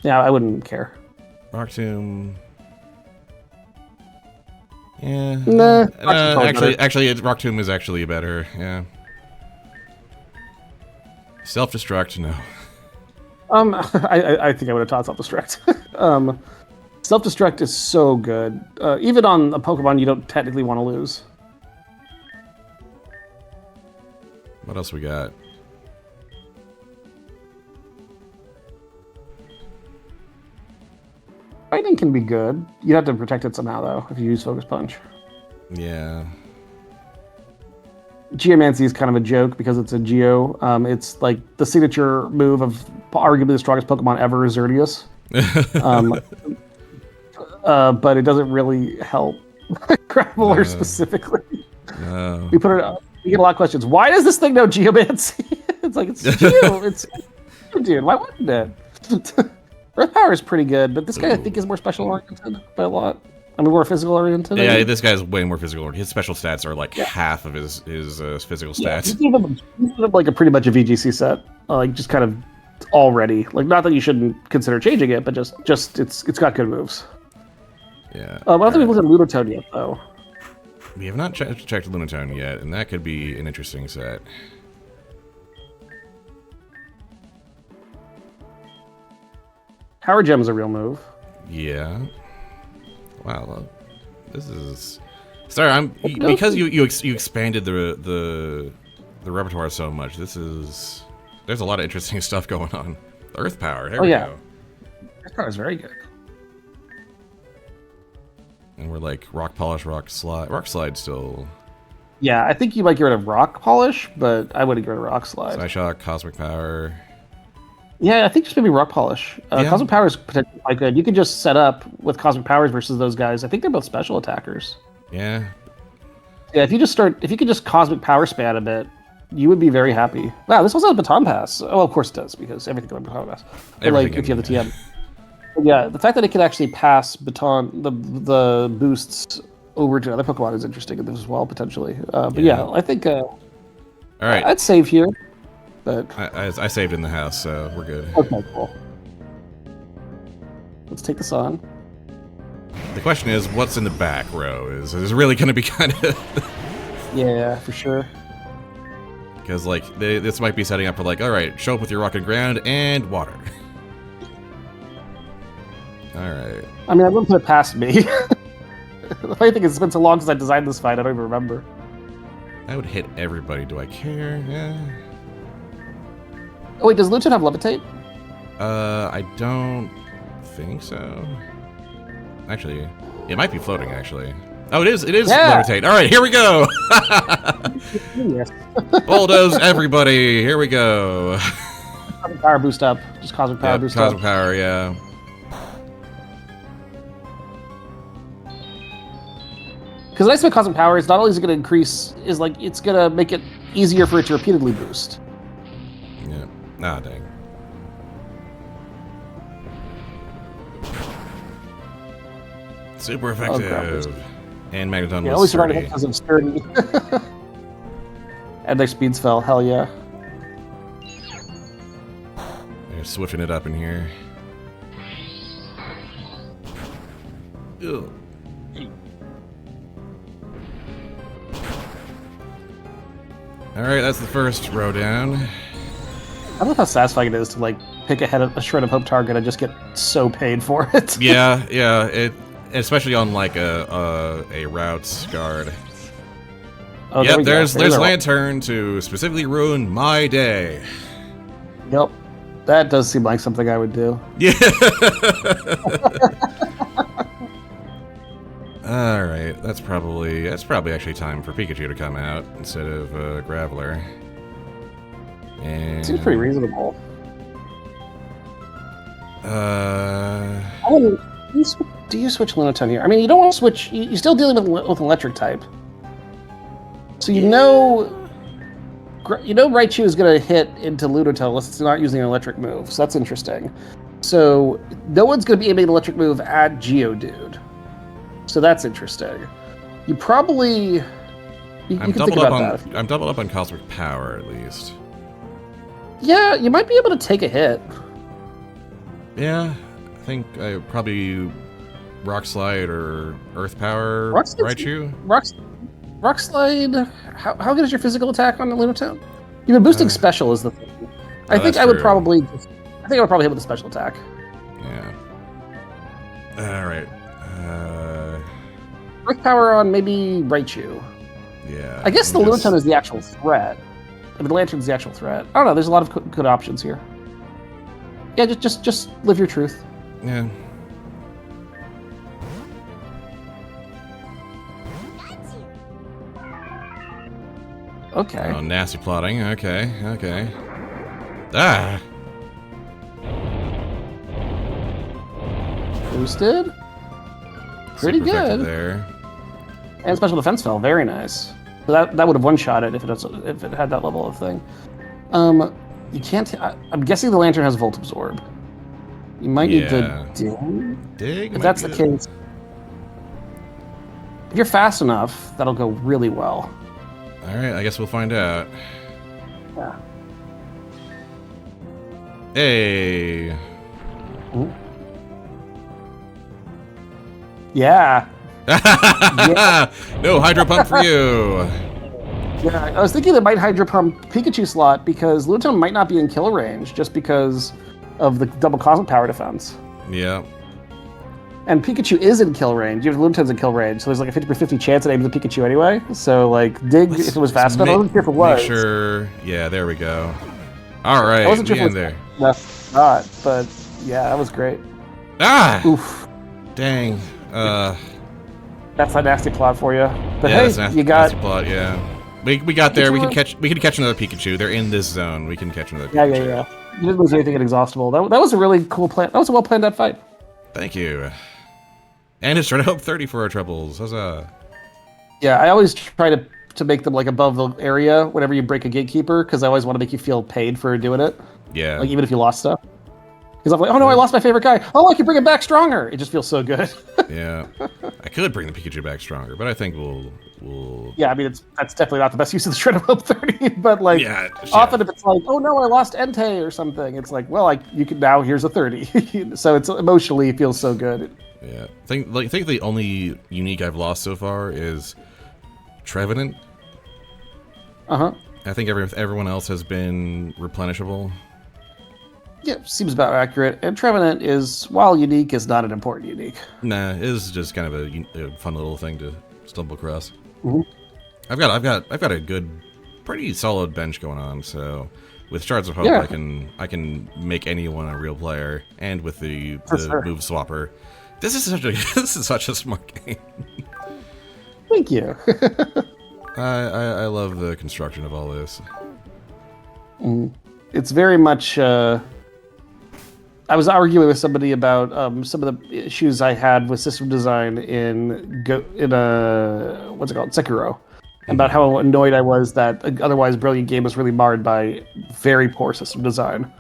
Yeah, I wouldn't care. Rock Tomb. Yeah. Nah. Actually, Rock Tomb is actually better. Yeah. Self-destruct, no. I think I would have taught self-destruct. Self-destruct is so good. Even on a Pokemon you don't technically want to lose. What else we got? Fighting can be good. You have to protect it somehow, though, if you use Focus Punch. Yeah. Geomancy is kind of a joke because it's a Geo. It's like the signature move of arguably the strongest Pokemon ever, Xerneas. But it doesn't really help Graveler specifically. No. We get a lot of questions. Why does this thing know Geomancy? It's like, it's Geo. It's dude, why wouldn't it? Earth Power is pretty good, but this guy I think is more special oriented by a lot. I mean, more physical oriented. Yeah, this guy's way more physical oriented. His special stats are like half of his physical stats. He's even like a pretty much a VGC set, like just kind of already. Like, not that you shouldn't consider changing it, but just it's got good moves. Yeah. I don't think we've looked at Lunatone yet, though. We have not checked Lunatone yet, and that could be an interesting set. Power Gem is a real move. Yeah. Wow. This is. Sorry, because you expanded the repertoire so much. There's a lot of interesting stuff going on. Earth Power. There we go. Earth Power is very good. And we're like Rock Polish, Rock Slide still. Yeah, I think you might get rid of Rock Polish, but I wouldn't get rid of Rock Slide. Psyshock, Cosmic Power. Yeah, I think just maybe Rock Polish. Cosmic Power is potentially quite good. You can just set up with Cosmic Powers versus those guys. I think they're both special attackers. Yeah. Yeah, if you could just Cosmic Power span a bit, you would be very happy. Wow, this also has Baton Pass. Oh, of course it does, because everything on Baton Pass. But like, if you have the TM. But yeah, the fact that it can actually pass Baton, the boosts over to other Pokemon is interesting as well, potentially. But yeah, I think... all right. I'd save here. But I saved in the house, so we're good. Okay, cool. Let's take this on. The question is, what's in the back row? Is really going to be kind of... Yeah, for sure. Because, like, this might be setting up for, like, all right, show up with your rock and ground and water. All right. I mean, I wouldn't put it past me. The funny thing is, it's been so long since I designed this fight, I don't even remember. I would hit everybody. Do I care? Yeah. Oh, wait, does Luton have Levitate? I don't think so. Actually, it might be floating, actually. Oh, it is Levitate. All right, here we go. Yes. Bulldoze everybody. Here we go. Cosmic Power boost up. Just Cosmic Power boost up. Cosmic Power, yeah. Because the nice thing with Cosmic Power is not only is it going to increase, it's going to make it easier for it to repeatedly boost. Yeah. Ah, dang. Super effective. And Magneton was sturdy. Because of sturdy. And their speeds fell. Hell yeah. They're swifting it up in here. Ugh. Alright, that's the first row down. I love how satisfying it is to like pick a Shred of Hope target and just get so paid for it. Yeah. It especially on like a routes guard. Oh, yep, there we there's go. Lantern to specifically ruin my day. Yep. That does seem like something I would do. Yeah. All right, that's probably actually time for Pikachu to come out instead of Graveler. And Seems pretty reasonable. Do you switch Lunatone here? I mean, you don't want to switch. You're still dealing with electric type, so you know Raichu is going to hit into Lunatone unless it's not using an electric move. So that's interesting. So no one's going to be aiming an electric move at Geodude. So that's interesting. You probably you can think about that. I'm doubled up on Cosmic Power at least. Yeah, you might be able to take a hit. Yeah, I think I probably Rock Slide or Earth Power Raichu. Rock Slide. How good is your physical attack on the Lunatone? You've been boosting special is the thing. I think I would probably hit with the special attack. Yeah. All right. Earth Power on maybe Raichu. Yeah. I guess the Lunatone is the actual threat. I mean, the Lantern's the actual threat. I don't know. There's a lot of good options here. Yeah, just live your truth. Yeah. Okay. Oh, nasty plotting. Okay. Ah. Boosted. Pretty Super effective good. there. And special defense fell. Very nice. So that would have one-shot it if it had that level of thing. You can't. I'm guessing the Lantern has Volt Absorb. You might need to dig. If that's the case, if you're fast enough, that'll go really well. All right, I guess we'll find out. Yeah. Hey. Ooh. Yeah. No Hydro Pump for you. Yeah, I was thinking it might Hydro Pump Pikachu slot because Lunatone might not be in kill range just because of the double Cosmic Power defense. Yeah. And Pikachu is in kill range. You have Lunatone's in kill range, so there's like a 50/50 chance it aims at Pikachu anyway. So like, dig if it was fast enough. I wasn't sure if it was. Make sure. Yeah, there we go. All right, I wasn't sure if it was there. Not, but yeah, that was great. Ah! Oof. Dang. That's a nasty plot for you. But yeah, hey, you got nasty plot. Yeah. We got there. We can catch another Pikachu. They're in this zone. We can catch another Pikachu. Yeah. You didn't lose anything inexhaustible. That was a really cool plan. That was a well planned out fight. Thank you. And it's trying to hope 30 for our troubles. Huzzah. Yeah, I always try to make them like above the area whenever you break a gatekeeper because I always want to make you feel paid for doing it. Yeah. Like even if you lost stuff. Because I'm like, oh no, I lost my favorite guy. Oh, I can bring him back stronger. It just feels so good. Yeah. I could bring the Pikachu back stronger, but I think we'll... Yeah, I mean, that's definitely not the best use of the Shred of Hope 30, but like, often if it's like, oh no, I lost Entei or something, it's like, well, you can now, here's a 30. So it's emotionally, it feels so good. Yeah. I think the only unique I've lost so far is Trevenant. Uh-huh. I think everyone else has been replenishable. Yeah, seems about accurate. And Trevenant is, while unique, is not an important unique. Nah, it is just kind of a fun little thing to stumble across. Mm-hmm. I've got a good, pretty solid bench going on. So with Shards of Hope, Yeah. I can make anyone a real player, and with the sure. move swapper, this is such a smart game. Thank you. I love the construction of all this. It's very much. I was arguing with somebody about some of the issues I had with system design in what's it called, Sekiro, about how annoyed I was that an otherwise brilliant game was really marred by very poor system design.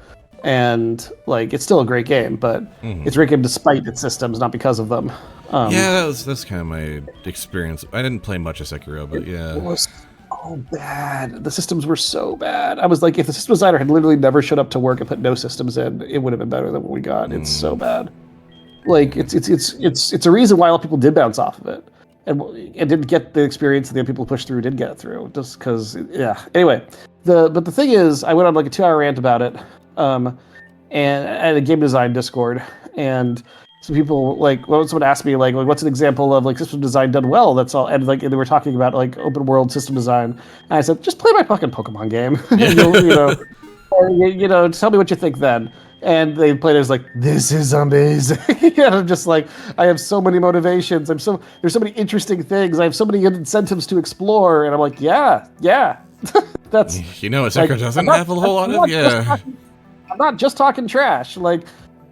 And like, it's still a great game, but it's a great game despite its systems, not because of them. Yeah, that's kind of my experience. I didn't play much of Sekiro, but yeah. It was so bad. The systems were so bad. I was like, if the system designer had literally never showed up to work and put no systems in, it would have been better than what we got. It's so bad. Like, it's a reason why a lot of people did bounce off of it. And didn't get the experience that the people who pushed through did get it through. Just because, yeah. Anyway, but the thing is, I went on like a 2-hour rant about it, and at a game design Discord, and some people like when someone asked me like what's an example of like system design done well, that's all, and like and they were talking about like open world system design, and I said just play my fucking Pokemon game. And you'll, or, tell me what you think then. And they played it as like, this is amazing. And I'm just like, I have so many motivations. There's so many interesting things. I have so many incentives to explore. And I'm like, yeah. That's Sekiro doesn't have a whole lot of I'm not just talking trash. Like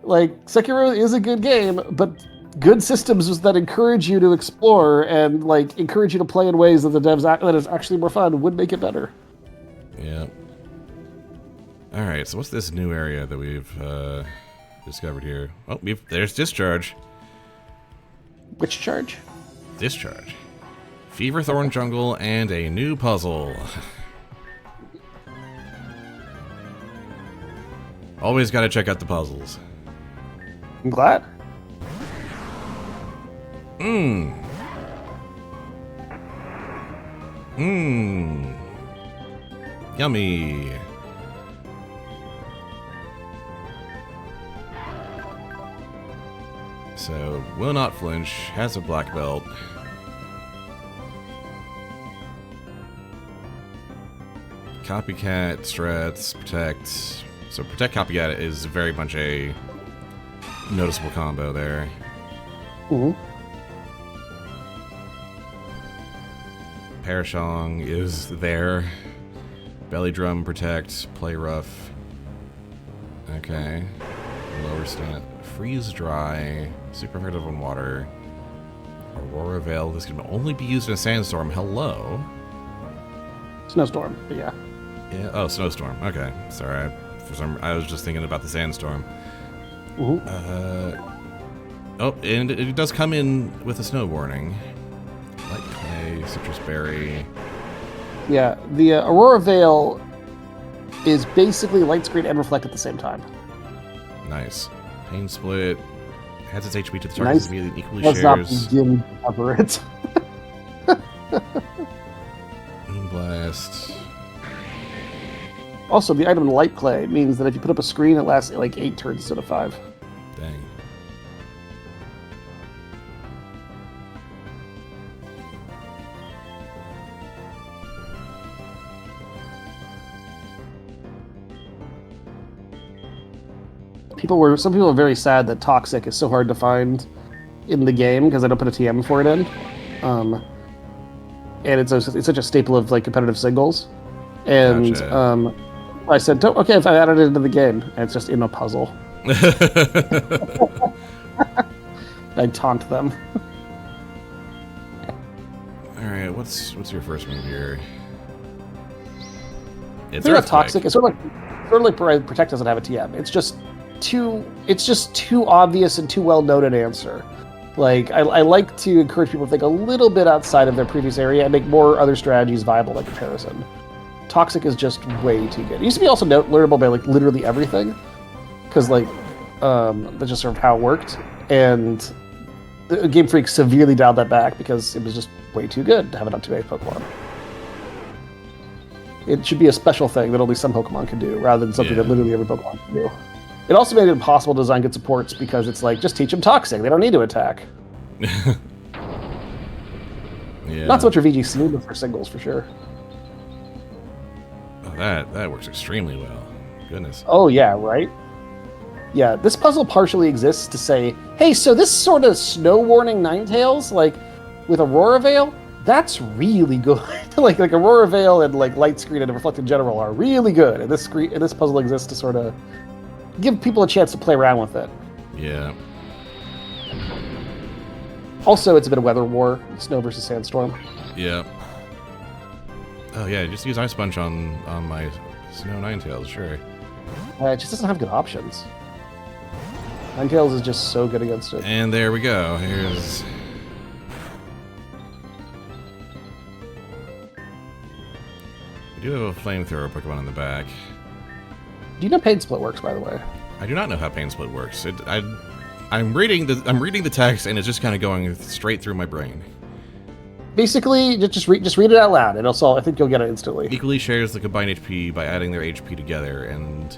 Sekiro is a good game, but good systems that encourage you to explore and like encourage you to play in ways that that is actually more fun would make it better. Yeah. All right, so what's this new area that we've discovered here? Oh, there's Discharge. Which charge? Discharge. Feverthorn Jungle and a new puzzle. Always got to check out the puzzles. I'm glad. Yummy. So, will not flinch, has a black belt. Copycat, strats, protect. So protect copycat is very much a noticeable combo there. Parashong is there. Belly drum, protect, play rough. Okay. Lower stat. Freeze dry. Super effective on water. Aurora Veil. This can only be used in a sandstorm. Hello. Snowstorm, but yeah. Yeah. Oh, snowstorm. Okay. Sorry. I was just thinking about the sandstorm. Oh, and it does come in with a snow warning. Light clay, citrus berry. Yeah, the Aurora Veil is basically light screen and reflect at the same time. Nice. Pain split. Adds its HP to the target's immediately equally shares. Does not begin to cover it. Moonblast. Also, the item Light Clay means that if you put up a screen, it lasts like 8 turns instead of 5. Dang. Some people are very sad that Toxic is so hard to find in the game because I don't put a TM for it in. And it's such a staple of like competitive singles. And gotcha. I said, okay, if I added it into the game, and it's just in a puzzle. I taunt them. All right, what's your first move here? It's Toxic. It's sort of like Protect doesn't have a TM. It's just too obvious and too well known an answer. Like I like to encourage people to think a little bit outside of their previous area and make more other strategies viable by comparison. Toxic is just way too good. It used to be also learnable by like literally everything, because like that's just sort of how it worked. And the Game Freak severely dialed that back because it was just way too good to have it on 2A Pokemon. It should be a special thing that only some Pokemon can do, rather than something that literally every Pokemon can do. It also made it impossible to design good supports because it's like, just teach them Toxic. They don't need to attack. Not so much for VGC, but for singles for sure. Oh, that works extremely well. Goodness. Oh yeah, right? Yeah, this puzzle partially exists to say, hey, so this sort of snow warning Ninetales, like with Aurora Veil, that's really good. like Aurora Veil and like Light Screen and Reflect in general are really good. And this puzzle exists to sort of give people a chance to play around with it. Yeah. Also, it's a bit of weather war, snow versus sandstorm. Yeah. Oh yeah, just use Ice Punch on my Snow Ninetales, sure. It just doesn't have good options. Ninetales is just so good against it. And there we go. Here's... We do have a flamethrower Pokemon in the back. Do you know Pain Split works, by the way? I do not know how Pain Split works. I'm reading the text, and it's just kind of going straight through my brain. Basically, just read it out loud, and I think you'll get it instantly. Equally shares the combined HP by adding their HP together, and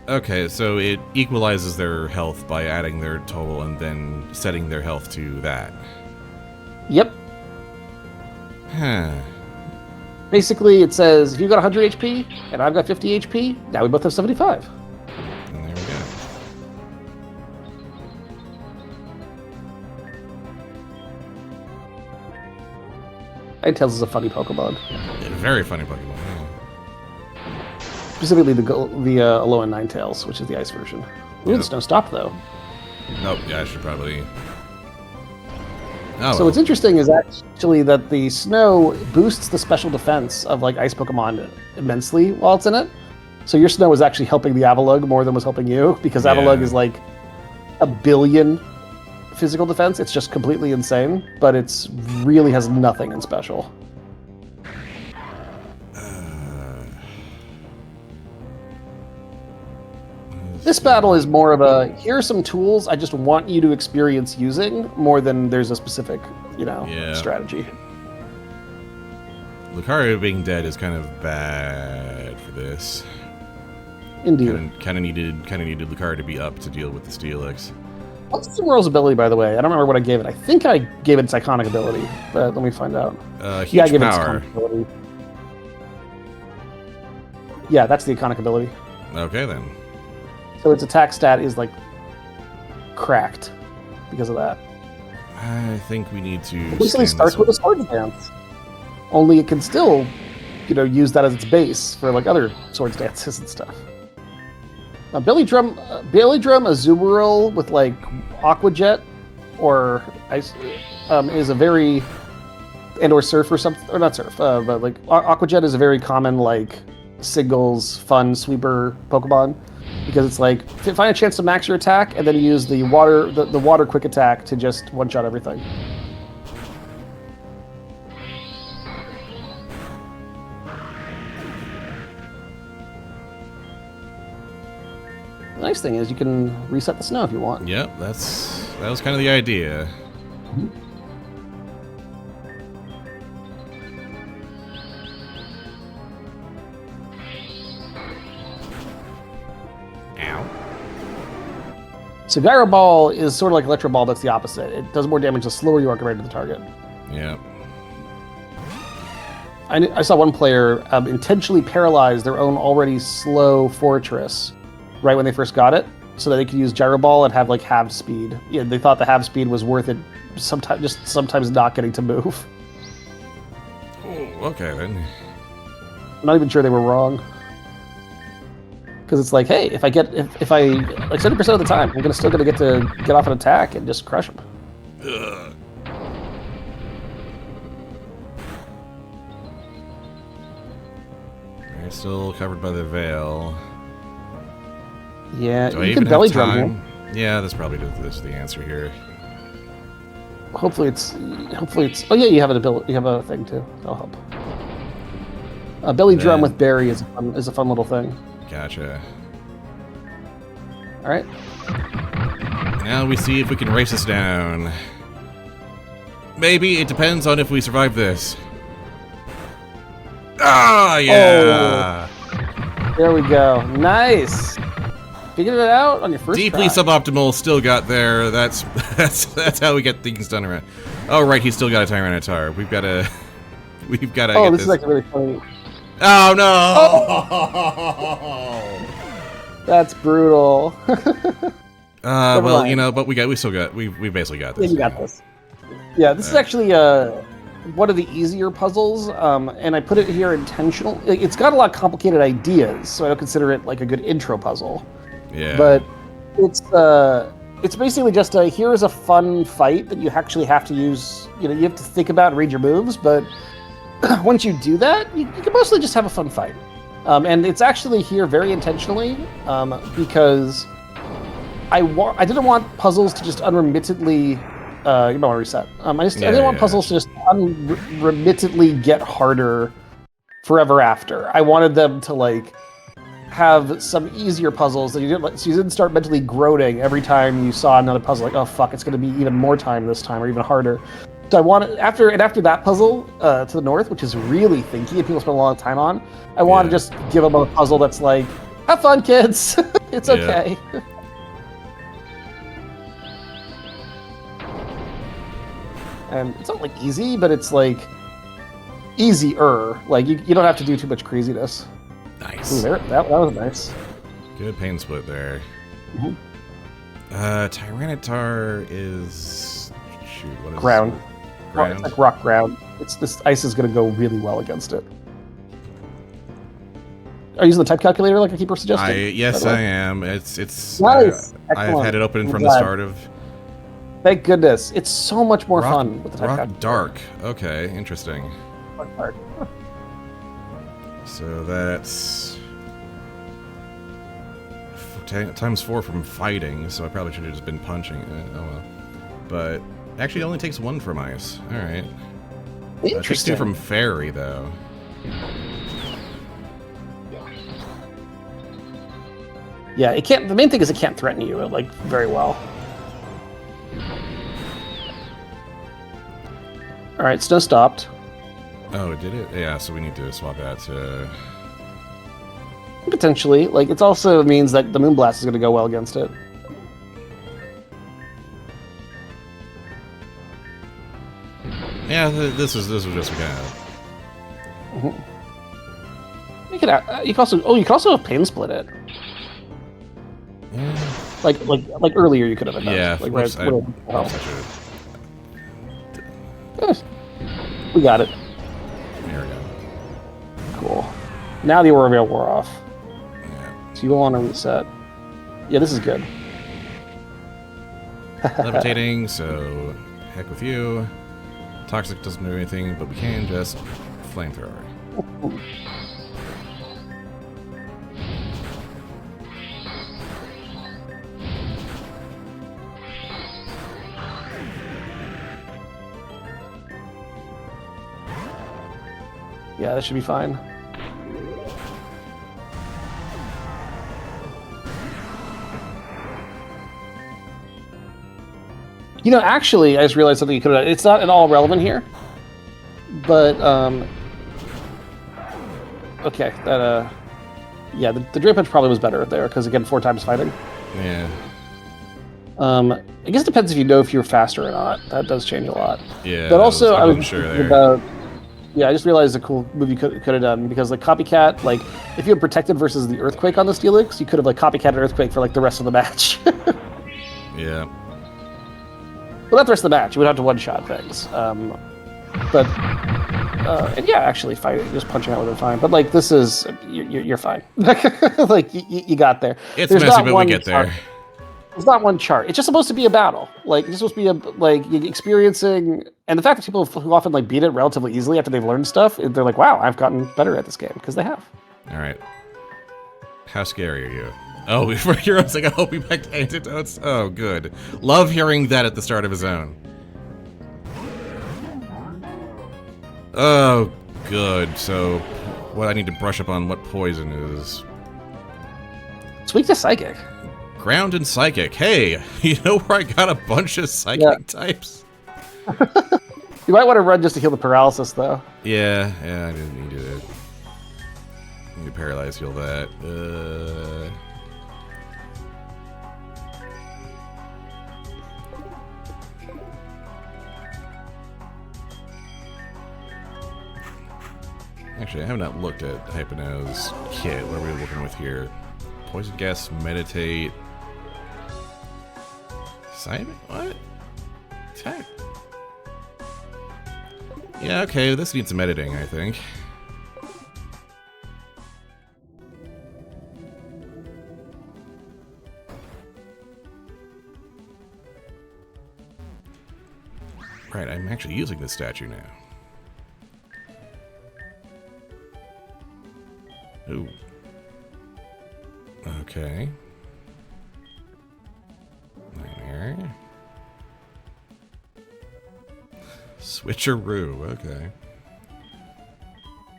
Okay, so it equalizes their health by adding their total and then setting their health to that. Yep. Huh. Basically, it says if you've got 100 HP and I've got 50 HP, now we both have 75. And there we go. Ninetales is a funny Pokemon. Yeah, very funny Pokemon. Yeah. Specifically the Alolan Ninetales, which is the ice version. Ooh, the snow stopped though. Nope, yeah, I should probably... Oh, So what's interesting is actually that the snow boosts the special defense of like ice Pokemon immensely while it's in it. So your snow is actually helping the Avalugg more than was helping you, because Avalugg is like 1 billion physical defense. It's just completely insane, but it's really has nothing in special. This battle is more of a, here are some tools I just want you to experience using, more than there's a specific, strategy. Lucario being dead is kind of bad for this. Indeed. Kind of needed Lucario to be up to deal with the Steelix. What's Zumurl's ability, by the way? I don't remember what I gave it. I think I gave it its iconic ability, but let me find out. Huge I gave power. it its iconic ability. Yeah, that's the iconic ability. Okay, then. So its attack stat is like cracked because of that. I think we need to. It basically starts with a sword dance. Only it can still, use that as its base for like other sword dances and stuff. Billy Drum, Azumarill with like Aqua Jet or ice is a very, or Surf or something, or not Surf, but like Aqua Jet is a very common like singles fun sweeper Pokemon. Because it's like, find a chance to max your attack, and then use the water quick attack to just one-shot everything. The nice thing is you can reset the snow if you want. Yep, that was kind of the idea. So Gyro Ball is sort of like Electro Ball, but it's the opposite. It does more damage the slower you are compared to the target. Yeah. I saw one player intentionally paralyze their own already slow Fortress right when they first got it, so that they could use Gyro Ball and have like half speed. Yeah, they thought the half speed was worth it. Sometimes not getting to move. Oh, okay then. I'm not even sure they were wrong. Because it's like, hey, if I like 70% of the time, I'm still gonna get to get off an attack and just crush them. Ugh. They're still covered by the veil. Yeah, Do I you even can belly have drum time? him. Yeah, that's probably the answer here. Hopefully it's. Oh yeah, you have an ability. You have a thing too. That'll help. Belly drum with berry is a fun little thing. Gotcha. All right. Now we see if we can race us down. Maybe it depends on if we survive this. Ah, yeah. Oh, there we go. Nice. Figured it out on your first Deeply try. suboptimal, still got there. That's how we get things done around. Oh right, he's still got a Tyranitar. We've got to get Oh, this. this is actually really funny. Oh no! Oh. That's brutal. Well, mind. but we basically got this. Yeah, you got this. Yeah, this is actually one of the easier puzzles, and I put it here intentional. It's got a lot of complicated ideas, so I don't consider it like a good intro puzzle. Yeah. But it's basically just here is a fun fight that you actually have to use. You have to think about and read your moves, but once you do that, you can mostly just have a fun fight. And it's actually here very intentionally because I didn't want puzzles to just unremittedly. You might want to reset. I didn't want puzzles to just unremittedly get harder forever after. I wanted them to like have some easier puzzles that you didn't so you didn't start mentally groaning every time you saw another puzzle. Like, oh fuck, it's going to be even more time this time, or even harder. So I wanted after that puzzle to the north, which is really thinky and people spend a long time on. I want to just give them a puzzle that's like, Have fun, kids. It's Yeah. okay. And it's not like easy, but it's like easier. Like you don't have to do too much craziness. Nice. Ooh, that was nice. Good pain split there. Mhm. Tyranitar is shoot. What is Ground. Ground. It's like rock ground. This ice is going to go really well against it. Are you using the type calculator like I keep suggesting? Yes, I am. It's nice. I've had it open I'm from glad. the start of. Thank goodness. It's so much more fun with the type calculator. Dark. Okay, interesting. Dark. So that's times 4 from fighting. So I probably should have just been punching. Oh well. But actually, it only takes 1 from ice. All right. It takes 2 from fairy though. Yeah, it can't. The main thing is it can't threaten you like very well. All right, snow stopped. Oh, did it? Yeah. So we need to swap that to. Potentially, like it also means that the Moonblast is going to go well against it. Yeah, this was just kind of. Make it out. You can also pain split it. Yeah. Like earlier you could have done. Yeah. Like we got it. There we go. Cool. Now the Aurora Veil wore off. Yeah. So you will want to reset. Yeah, this is good. Levitating, so heck with you. Toxic doesn't do anything, but we can just flamethrower. Yeah, that should be fine. You know, actually, I just realized something you could have done. It's not at all relevant here, but okay, that yeah, the Drain Punch probably was better there because again, 4 times fighting. Yeah. I guess it depends if you know if you're faster or not. That does change a lot. Yeah. But also, I was sure thinking about. Yeah, I just realized a cool move you could have done because like Copycat, like if you had protected versus the Earthquake on the Steelix, you could have like Copycat Earthquake for like the rest of the match. Yeah. Well, not the rest of the match. You would have to one-shot things. But and yeah, actually, fighting just punching out would have been fine. But like this is you're fine. Like you got there. It's There's messy, not but one we get there. chart. It's not one chart. It's just supposed to be a battle. Like it's supposed to be a like experiencing, and the fact that people who often like beat it relatively easily after they've learned stuff, they're like, "Wow, I've gotten better at this game," because they have. All right. How scary are you? Oh, before Heroes, like, I hope we back to antidotes. Oh, good. Love hearing that at the start of his own. Oh, good. So, what I need to brush up on what poison is. It's weak to psychic. Ground and psychic. Hey, you know where I got a bunch of psychic types? You might want to run just to heal the paralysis, though. Yeah, I didn't need to. Need to paralyze heal that. Actually, I have not looked at Hypno's kit. What are we looking with here? Poison gas, meditate. Simon? What? Attack. Yeah, okay, this needs some editing, I think. Right, I'm actually using this statue now. Ooh. Okay. Nightmare. Switcheroo, okay.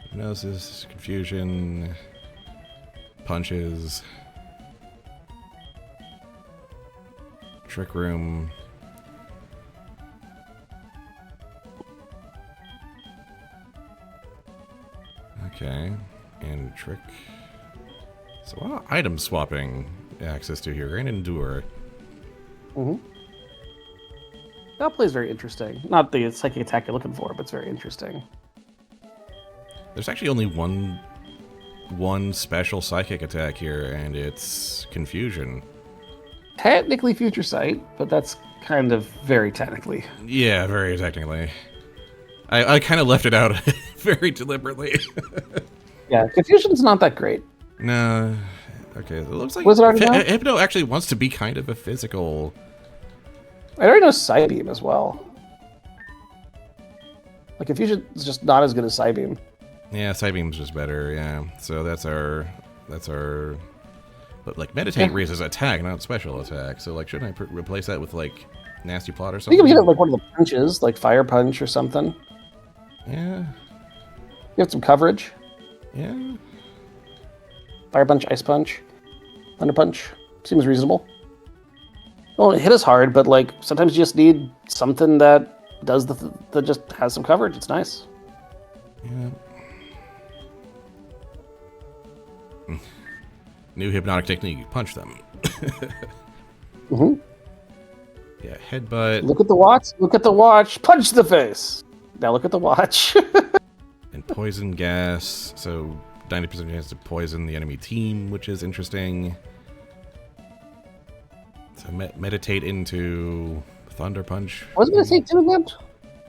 Hypnosis, confusion, punches, trick room. Okay, and trick So a lot of item swapping access to here, and endure. Mm-hmm. That play is very interesting. Not the psychic attack you're looking for, but it's very interesting. There's actually only one special psychic attack here, and it's Confusion. Technically Future Sight, but that's kind of very technically. Yeah, very technically. I kind of left it out very deliberately. Yeah, Confusion's not that great. No. Okay, it looks like Was it already out? Hypno actually wants to be kind of a physical. I already know Psybeam as well. Like Confusion's just not as good as Psybeam. Yeah, Psybeam's just better. Yeah, so that's our. But like Meditate raises attack, not special attack. So like, shouldn't I replace that with like Nasty Plot or I something? think we hit like one of the punches, like Fire Punch or something. Yeah. You have some coverage. Yeah. Fire Punch, Ice Punch, Thunder Punch. Seems reasonable. Well, it hit us hard, but like sometimes you just need something that does that just has some coverage. It's nice. Yeah. New hypnotic technique. Punch them. Mm-hmm. Yeah, headbutt. Look at the watch. Look at the watch. Punch the face. Now look at the watch. And poison gas. So 90% chance to poison the enemy team, which is interesting. So meditate into Thunder Punch. What was I going to say too again?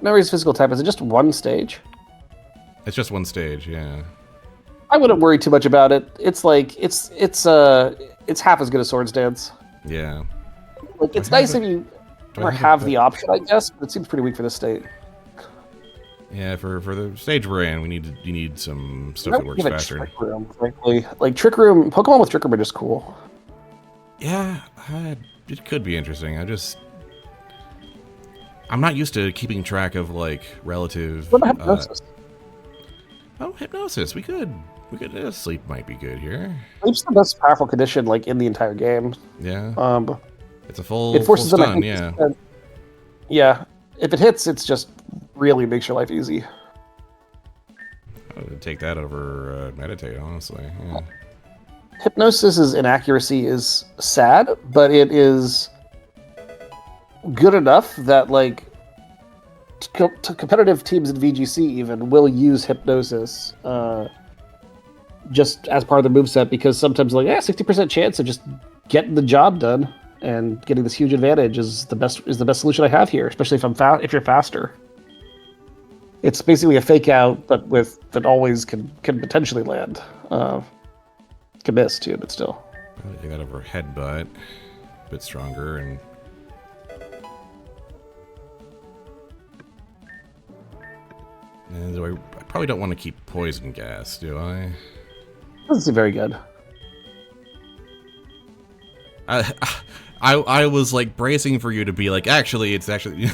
Memory's physical type. Is it just one stage? It's just one stage, yeah. I wouldn't worry too much about it. It's like it's half as good as Swords Dance. Yeah. Like it's nice if you ever have the option, I guess, but it seems pretty weak for this state. Yeah, for the stage we're in, you need some stuff that works faster. Trick Room, frankly. Like Trick Room, Pokemon with Trick Room are just cool. Yeah, it could be interesting. I'm not used to keeping track of like relative. What about Hypnosis? Hypnosis. We could sleep might be good here. Sleep's the most powerful condition like in the entire game. Yeah. It's a it forces full them stun, yeah. Yeah. If it hits, it's just really makes your life easy. I would take that over meditate, honestly. Yeah. Hypnosis's inaccuracy is sad, but it is good enough that like competitive teams in VGC even will use Hypnosis just as part of their moveset because sometimes like 60% chance of just getting the job done and getting this huge advantage is the best solution I have here, especially if you're faster. It's basically a fake out, but that always can potentially land. Can miss too, but still. Probably take that over headbutt, a bit stronger and. And I probably don't want to keep poison gas, do I? Doesn't seem very good. I was like bracing for you to be like, it's actually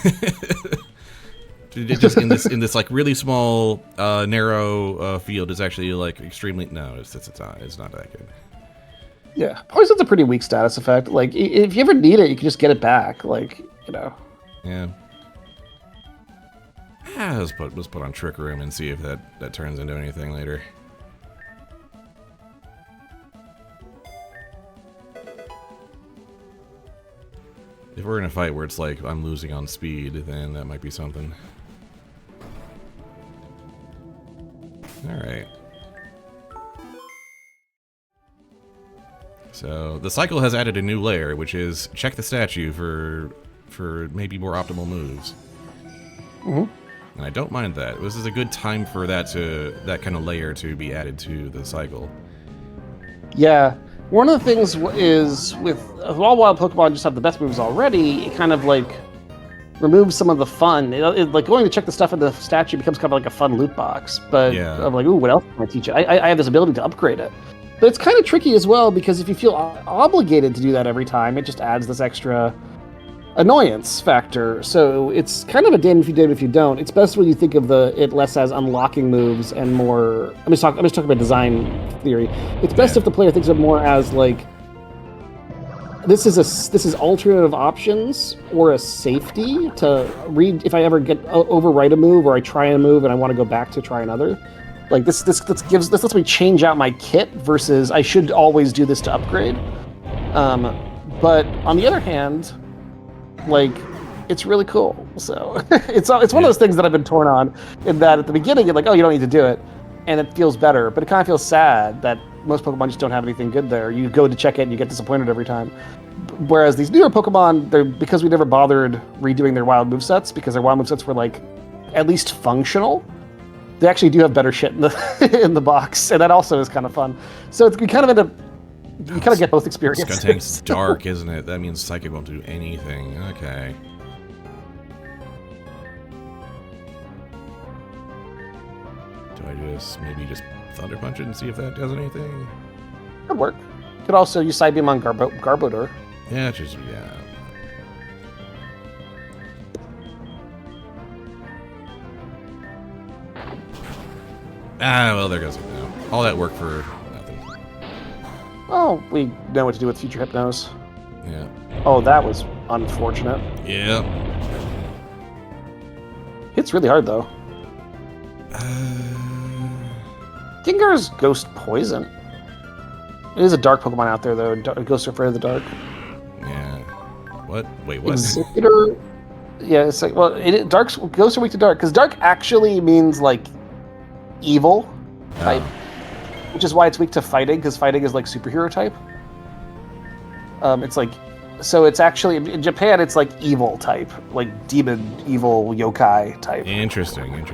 just in this like really small narrow field is actually like extremely it's not that good. Yeah, poison's a pretty weak status effect. Like if you ever need it, you can just get it back. Like Yeah. Let's put on Trick Room and see if that turns into anything later. If we're in a fight where it's like I'm losing on speed, then that might be something. Alright. So the cycle has added a new layer, which is check the statue for maybe more optimal moves. Mm-hmm. And I don't mind that. This is a good time for that kind of layer to be added to the cycle. Yeah. One of the things is with all wild Pokemon just have the best moves already, it kind of like removes some of the fun. It like going to check the stuff in the statue becomes kind of like a fun loot box. But yeah. I'm like, ooh, what else can I teach it? I have this ability to upgrade it. But it's kind of tricky as well because if you feel obligated to do that every time, it just adds this extra annoyance factor. So it's kind of a damn if you do, if you don't. It's best when you think of it less as unlocking moves and more. I'm just talking about design theory. It's best if the player thinks of it more as like this is alternative options or a safety to read if I ever get overwrite a move or I try a move and I want to go back to try another. Like this lets me change out my kit versus I should always do this to upgrade. But on the other hand, like it's really cool. So it's one of those things that I've been torn on. In that at the beginning you're like, oh, you don't need to do it, and it feels better. But it kind of feels sad that most Pokemon just don't have anything good there. You go to check it and you get disappointed every time. Whereas these newer Pokemon, because we never bothered redoing their wild movesets, because their wild movesets were like at least functional. They actually do have better shit in the in the box, and that also is kind of fun. So we kind of end up, you kind of get both experiences. Skuntank's dark, isn't it? That means Psychic won't do anything. Okay. Do I maybe just Thunder Punch it and see if that does anything? Could work. Could also use Side Beam on Garbodor. Yeah, just, yeah. Ah, well, there goes it now. All that work for nothing. Oh, we know what to do with Future Hypnos. Yeah. Oh, that was unfortunate. Yeah. Hits really hard, though. Gengar's Ghost Poison. It is a dark Pokemon out there, though. Ghosts are afraid of the dark. Yeah. What? Wait, what? Executor. Yeah, it's like, well, ghosts are weak to dark, because dark actually means, like, evil type, which is why it's weak to fighting, because fighting is like superhero type. It's like, so it's actually, in Japan, it's like evil type, like demon, evil, yokai type. Interesting.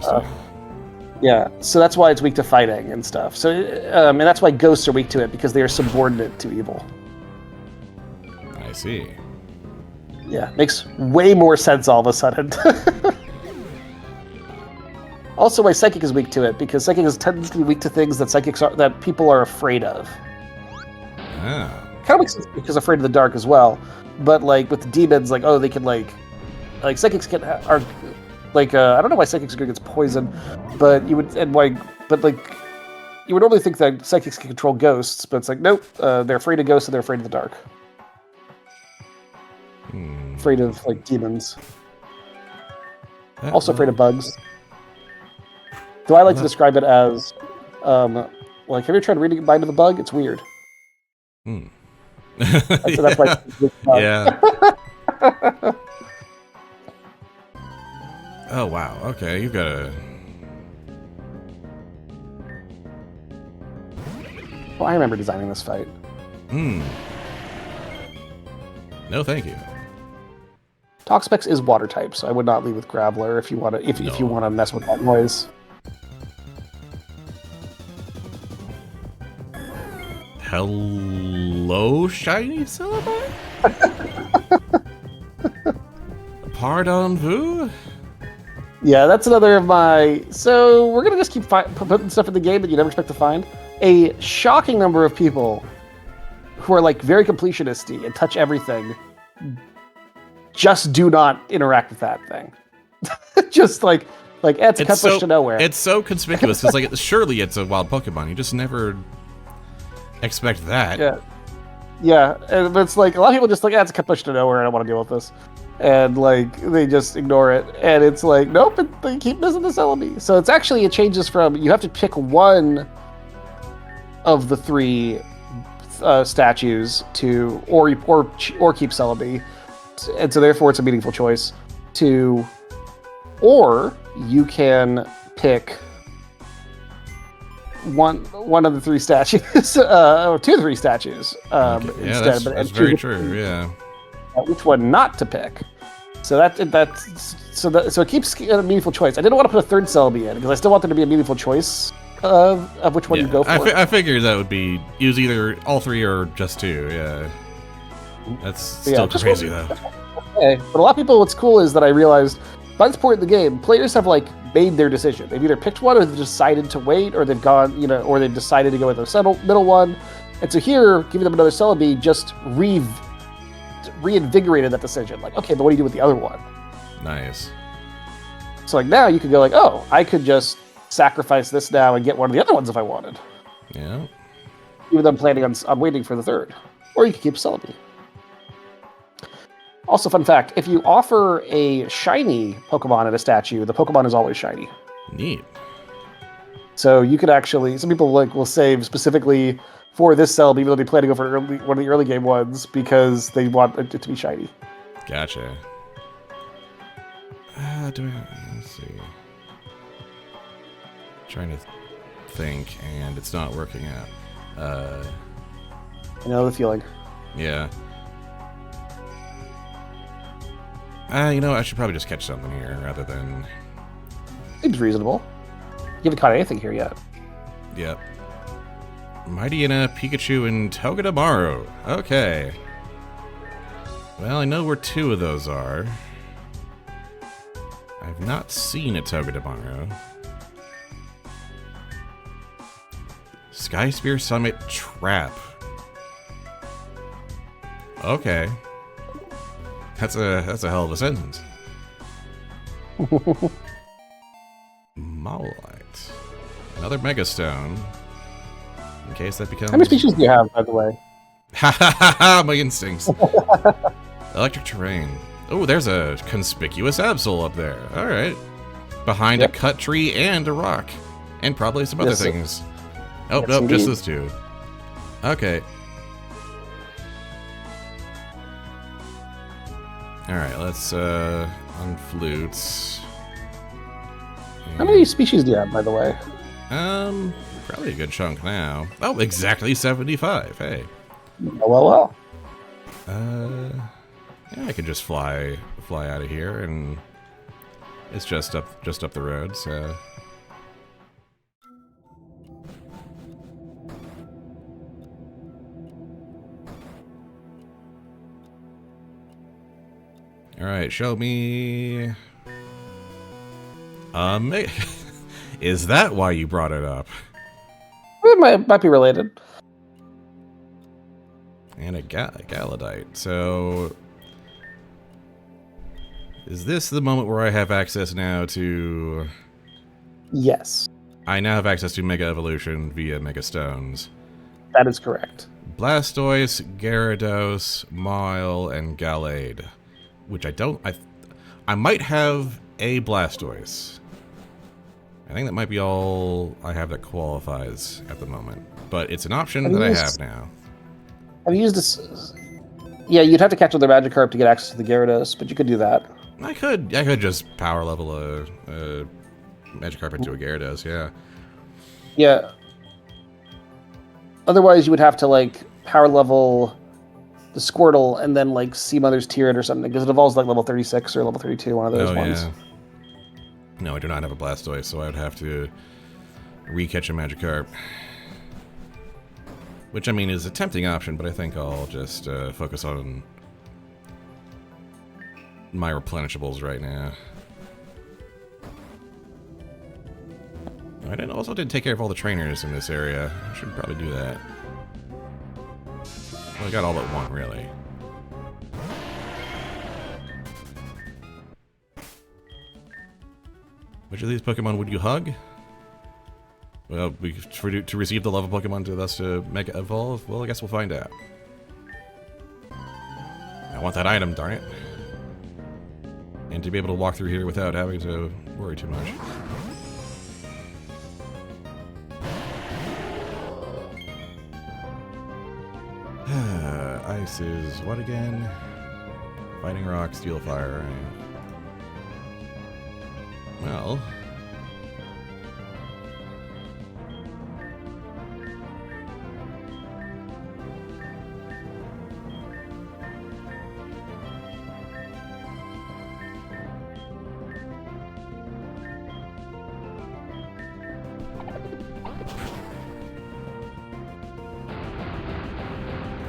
Yeah, so that's why it's weak to fighting and stuff. So, and that's why ghosts are weak to it, because they are subordinate to evil. I see. Yeah, makes way more sense all of a sudden. Also, why Psychic is weak to it, because Psychic is technically weak to things that people are afraid of. Ah. Kind of makes sense because afraid of the dark as well. But like with the demons, like they can like Psychics are like I don't know why Psychics are good against poison, but you would normally think that Psychics can control ghosts, but it's like nope, they're afraid of ghosts and they're afraid of the dark. Afraid of like demons. Also afraid of bugs. Though I like to describe it as, like, have you tried reading Mind of the Bug? It's weird. So that's why. Yeah. Oh wow. Okay, you've got a. Well, I remember designing this fight. No, thank you. Toxapex is water type, so I would not lead with Graveler if you want to. If you want to mess with that noise. Hello, shiny Celebi? Pardon-vous? Yeah, that's another of my... So, we're going to just keep putting stuff in the game that you never expect to find. A shocking number of people who are, like, very completionist-y and touch everything just do not interact with that thing. Just, like it's a cut push to nowhere. It's so conspicuous, because, like, surely it's a wild Pokemon. You just never... expect that. Yeah, and it's like a lot of people just like, it's a cut push to nowhere. I don't want to deal with this, and like they just ignore it. And it's like, nope, they keep missing the Celebi. So it's actually, it changes from you have to pick one of the three statues to or keep Celebi, and so therefore it's a meaningful choice. Or you can pick one of the three statues, or two of the three statues. Okay. Yeah, instead, that's very true. Yeah. Which one not to pick? So so it keeps a meaningful choice. I didn't want to put a third Celebi in because I still want there to be a meaningful choice of which one you go for. I figured that would be use either all three or just two. Yeah. That's still crazy though. Okay. But a lot of people, what's cool is that I realized by this point in the game, players have like made their decision. They've either picked one, or they've decided to wait, or they've gone, or they've decided to go with a middle one. And so here, giving them another Celebi just reinvigorated that decision. Like, okay, but what do you do with the other one? Nice. So like now you could go like, oh, I could just sacrifice this now and get one of the other ones if I wanted. Yeah. Even though I'm planning on waiting for the third. Or you could keep Celebi. Also, fun fact, if you offer a shiny Pokemon at a statue, the Pokemon is always shiny. Neat. So you could actually, some people like will save specifically for this cell, even though they plan to go for one of the early game ones because they want it to be shiny. Gotcha. Let's see. Trying to think, and it's not working out. I know the feeling. Yeah. You know, I should probably just catch something here rather than... Seems reasonable. You haven't caught anything here yet. Yep. Mightyena, Pikachu, and Togedemaru. Okay. Well, I know where 2 of those are. I've not seen a Togedemaru. Sky Spear Summit Trap. Okay. That's a hell of a sentence. Mawlite. Another Mega Stone. In case that becomes... How many species do you have, by the way? Ha ha ha ha! My instincts. Electric terrain. Oh, there's a conspicuous Absol up there. Alright. Behind a cut tree and a rock. And probably some other things. Oh, yes, nope, indeed. just those 2. Okay. Alright, let's, on flutes. How many species do you have, by the way? Probably a good chunk now. Oh, exactly 75. Hey. Well. Yeah, I could just fly out of here, and it's just up the road. So. All right, show me. Is that why you brought it up? It might be related. And a Galadite. So, is this the moment where I have access now to... Yes. I now have access to Mega Evolution via Mega Stones. That is correct. Blastoise, Gyarados, Mile, and Gallade. Which I don't... I might have a Blastoise. I think that might be all I have that qualifies at the moment. But it's an option that I have now. Have you used this? Yeah, you'd have to catch another Magikarp to get access to the Gyarados, but you could do that. I could just power level a Magikarp into a Gyarados, yeah. Yeah. Otherwise, you would have to, like, power level the Squirtle and then, like, Sea Mother's Tyrant or something, because it evolves, like, level 36 or level 32, one of those ones. Yeah. No, I do not have a Blastoise, so I would have to re-catch a Magikarp. Which, I mean, is a tempting option, but I think I'll just focus on my replenishables right now. I also did take care of all the trainers in this area. I should probably do that. Well, I got all but one, really. Which of these Pokemon would you hug? Well, to receive the level Pokemon to Mega Evolve? Well, I guess we'll find out. I want that item, darn it. And to be able to walk through here without having to worry too much. Ice is what again? Fighting Rock, Steel Fire, right? Well...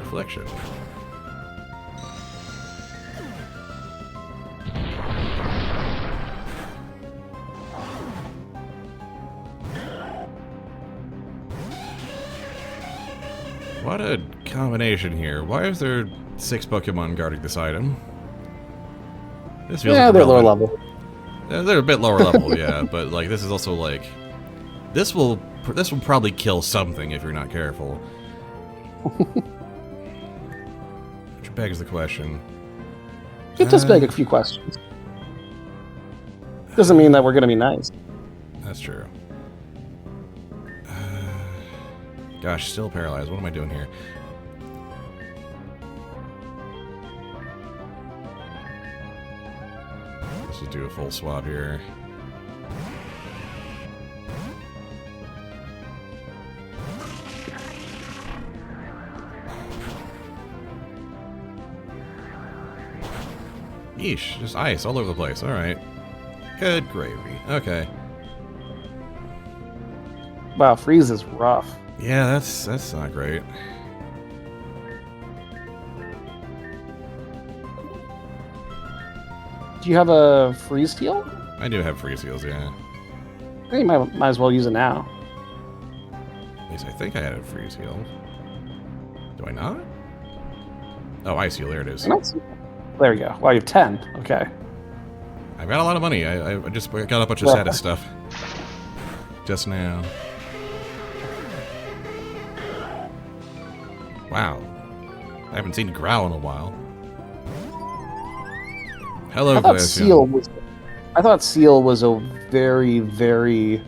Reflection. What a combination here. Why is there 6 Pokemon guarding this item? This feels Yeah, like they're lower level. They're a bit lower level, yeah, but like this is also like this will probably kill something if you're not careful. Which begs the question. It does beg a few questions. Doesn't mean that we're going to be nice. That's true. Gosh, still paralyzed. What am I doing here? Let's just do a full swap here. Yeesh, just ice all over the place. Alright. Good gravy. Okay. Wow, freeze is rough. Yeah, that's not great. Do you have a freeze heal? I do have freeze heals, yeah. I think you might as well use it now. At least I think I had a freeze heal. Do I not? Oh, ice heal, there it is. There we go. Wow, you have 10. Okay. I've got a lot of money. I just got a bunch of status stuff. Just now. Wow. I haven't seen Growl in a while. Hello, I thought Glaceon. I thought Seal was a very, very...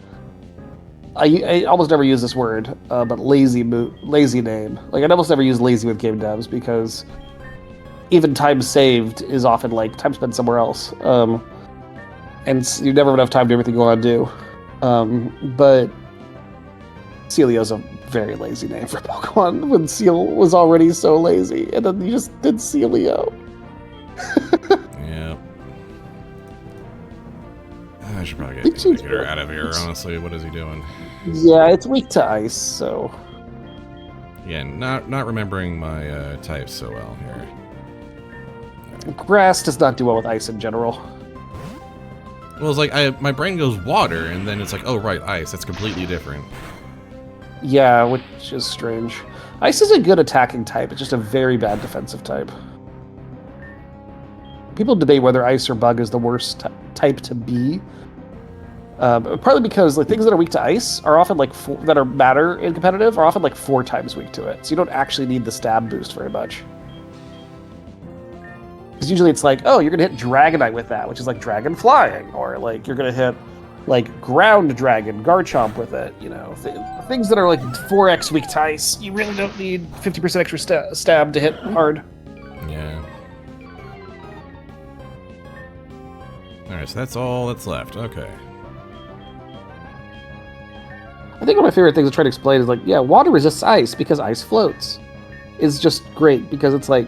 I almost never use this word, but lazy name. Like, I almost never use lazy with game devs because even time saved is often like time spent somewhere else. And you never have enough time to do everything you want to do. But Celio's a very lazy name for Pokemon when Seal was already so lazy, and then you just did Celio. Yeah. I should probably get her out of here, honestly. What is he doing? Yeah, it's weak to ice, so... Again, not remembering my types so well here. Grass does not do well with ice in general. Well, it's like my brain goes water, and then it's like, oh, right, ice. That's completely different. Yeah, which is strange. Ice is a good attacking type. It's just a very bad defensive type. People debate whether ice or bug is the worst type to be. Partly because like things that are weak to ice are often like that are matter in competitive are often like 4 times weak to it. So you don't actually need the stab boost very much. Because usually it's like, oh, you're gonna hit Dragonite with that, which is like dragon flying, or like you're gonna hit like ground dragon Garchomp with it. You know, things that are like 4x weak to ice. You really don't need 50% extra stab to hit hard. Yeah. All right, so that's all that's left. Okay. I think one of my favorite things to try to explain is like, yeah, water resists ice because ice floats. Is just great because it's like,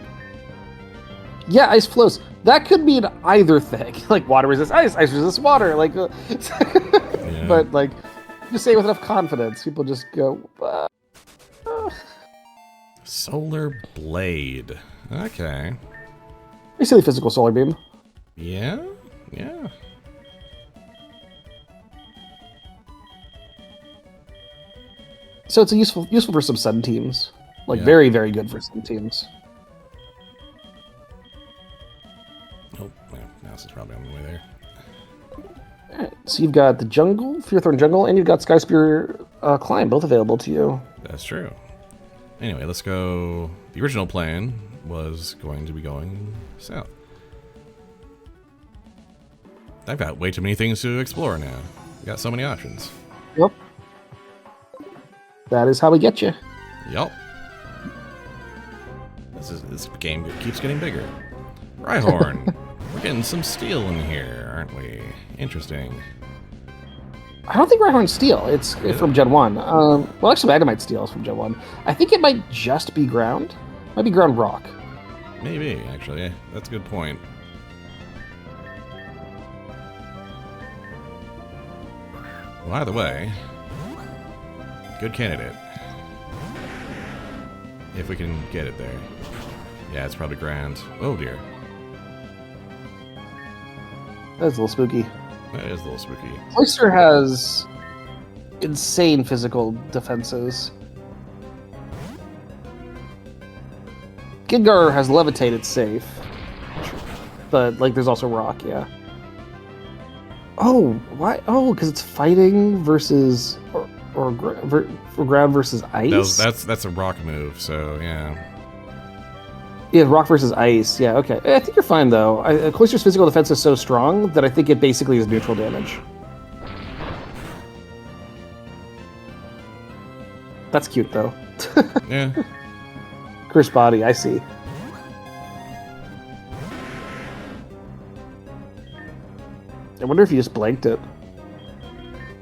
yeah, ice floats. That could mean either thing. Like water resists ice, ice resists water. Like, Yeah. But like, you say it with enough confidence, people just go. Solar Blade. Okay. Basically, physical solar beam. Yeah. Yeah. So it's a useful for some sun teams. Like Yeah. very, very good for some teams. Oh, well, now this is probably on the way there. Alright, so you've got the jungle, Fearthorn Jungle, and you've got Sky Spear Climb, both available to you. That's true. Anyway, let's go. The original plan was going to be going south. I've got way too many things to explore now. We got so many options. Yep. That is how we get you. Yup. This game keeps getting bigger. Rhyhorn. We're getting some steel in here, aren't we? Interesting. I don't think Rhyhorn's steel. It's from Gen 1. Well, actually, Magnemite steel is from Gen 1. I think it might just be ground. Might be ground rock. Maybe, actually. Yeah, that's a good point. Well, either way, good candidate. If we can get it there. Yeah, it's probably ground. Oh, dear. That's a little spooky. That is a little spooky. Oyster has insane physical defenses. Gengar has levitate, it's safe. But, like, there's also rock, yeah. Oh, why? Oh, because it's fighting versus... Or ground versus ice? That's a rock move, so, yeah. Yeah, rock versus ice. Yeah, okay. I think you're fine, though. Cloyster's physical defense is so strong that I think it basically is neutral damage. That's cute though. Yeah. Cursed body, I see. I wonder if you just blanked it.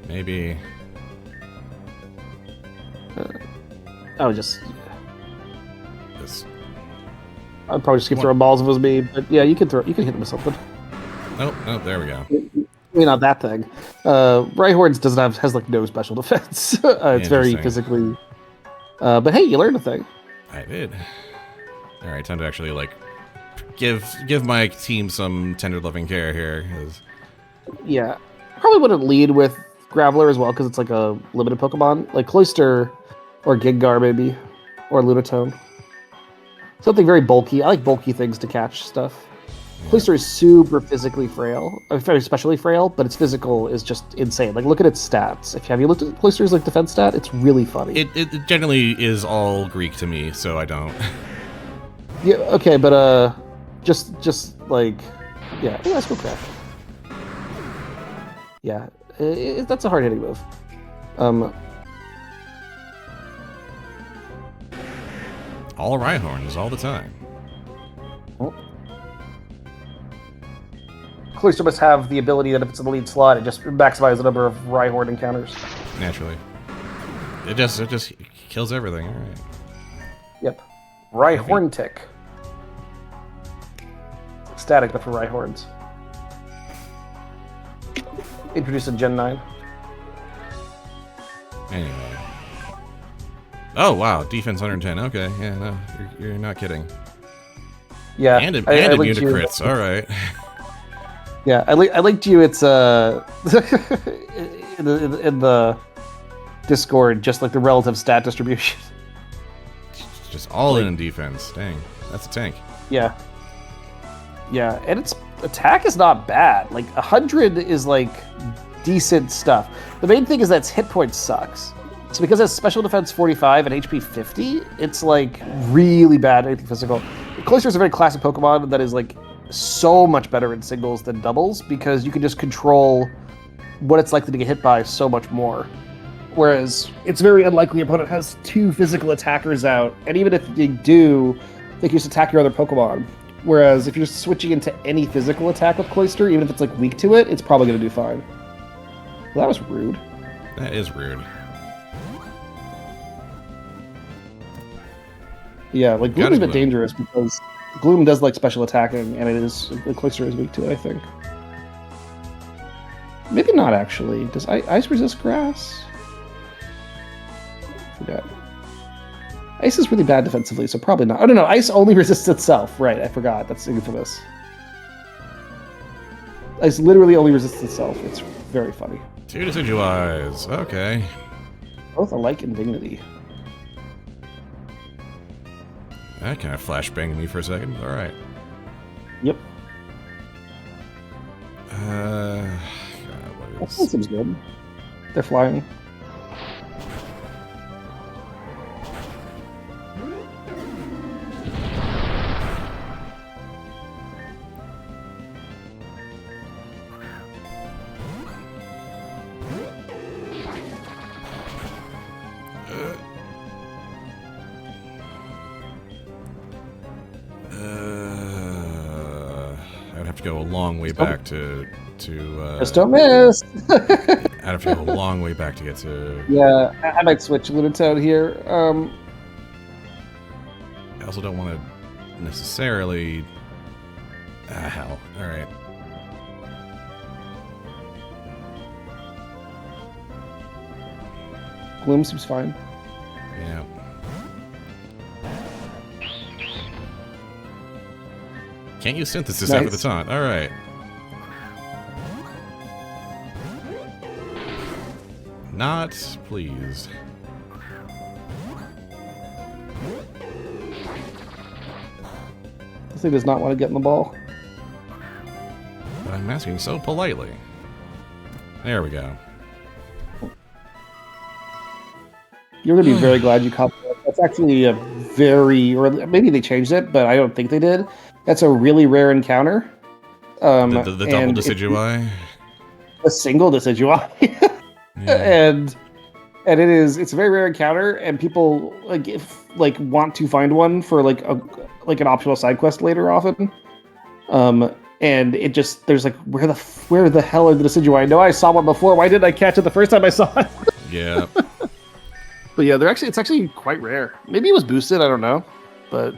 Maybe. I would just. This. I'd probably just keep throwing balls if it was me, but yeah, you can hit him with something. Nope. There we go. Maybe not that thing. Rhyhorns has like no special defense. It's very physically. But hey, you learned a thing. I did. All right, time to actually like give my team some tender loving care here. Yeah, probably wouldn't lead with Graveler as well because it's like a limited Pokemon, like Cloyster or Gengar maybe, or Lunatone. Something very bulky. I like bulky things to catch stuff. Yeah. Cloyster is super physically frail, very especially frail, but its physical is just insane. Like, look at its stats. Have you looked at Cloyster's like defense stat? It's really funny. It generally is all Greek to me, so I don't. Yeah. Okay, but just like, yeah. Let's go crash. Yeah, that's a hard hitting move. All Rhyhorns all the time. Oh. Cloyster must have the ability that if it's in the lead slot, it just maximizes the number of Rhyhorn encounters. Naturally. It just kills everything, alright. Yep. Rhyhorn tick. Static, but for Rhyhorns. Introduced in Gen 9. Anyway. Oh, wow. Defense 110. Okay. Yeah, no. You're not kidding. Yeah. And immune to crits. All right. Yeah, I linked you. It's in the Discord, just like the relative stat distribution. Just all in defense. Dang. That's a tank. Yeah. Yeah, and its attack is not bad. Like 100 is like decent stuff. The main thing is that its hit point sucks. So because it has special defense 45 and HP 50, it's like really bad at anything physical. Cloyster is a very classic Pokemon that is like so much better in singles than doubles because you can just control what it's likely to get hit by so much more. Whereas it's very unlikely your opponent has two physical attackers out, and even if they do, they can just attack your other Pokemon. Whereas if you're switching into any physical attack with Cloyster, even if it's like weak to it, it's probably going to do fine. Well, that was rude. That is rude. Yeah, like Gloom is a bit dangerous because Gloom does like special attacking, and Cloyster is weak to it, I think. Maybe not actually. Does Ice resist Grass? I forgot. Ice is really bad defensively, so probably not. Oh, no, Ice only resists itself. Right, I forgot. That's infamous. Ice literally only resists itself. It's very funny. Two Decidueyes. Okay. Both alike in dignity. That kind of flashbanged me for a second. All right. Yep. That seems good. They're flying. I'd have to go a long way back to just don't miss. I'd have to go a long way back to get to. Yeah, I might switch Lunatone here. I also don't want to necessarily. Hell. All right. Gloom seems fine. Yeah. Can't use synthesis after the taunt. All right. Not pleased. This thing does not want to get in the ball. But I'm asking so politely. There we go. You're going to be very glad you caught that. That's actually a very, or maybe they changed it, but I don't think they did. That's a really rare encounter. The double Decidueye? A single Decidueye. Yeah. And it's a very rare encounter, and people want to find one for like an optional side quest later often. And it just there's like where the hell are the Decidueye? I know I saw one before. Why didn't I catch it the first time I saw it? Yeah. But yeah, it's actually quite rare. Maybe it was boosted, I don't know, but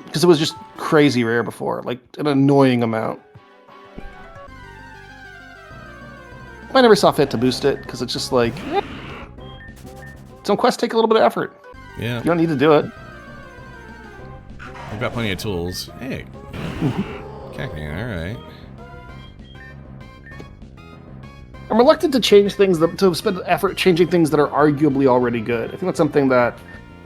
because it was just crazy rare before, like an annoying amount. I never saw fit to boost it because it's just like some quests take a little bit of effort. Yeah. You don't need to do it. I've got plenty of tools. Hey. Cacti, alright. I'm reluctant to change things, to spend effort changing things that are arguably already good. I think that's something that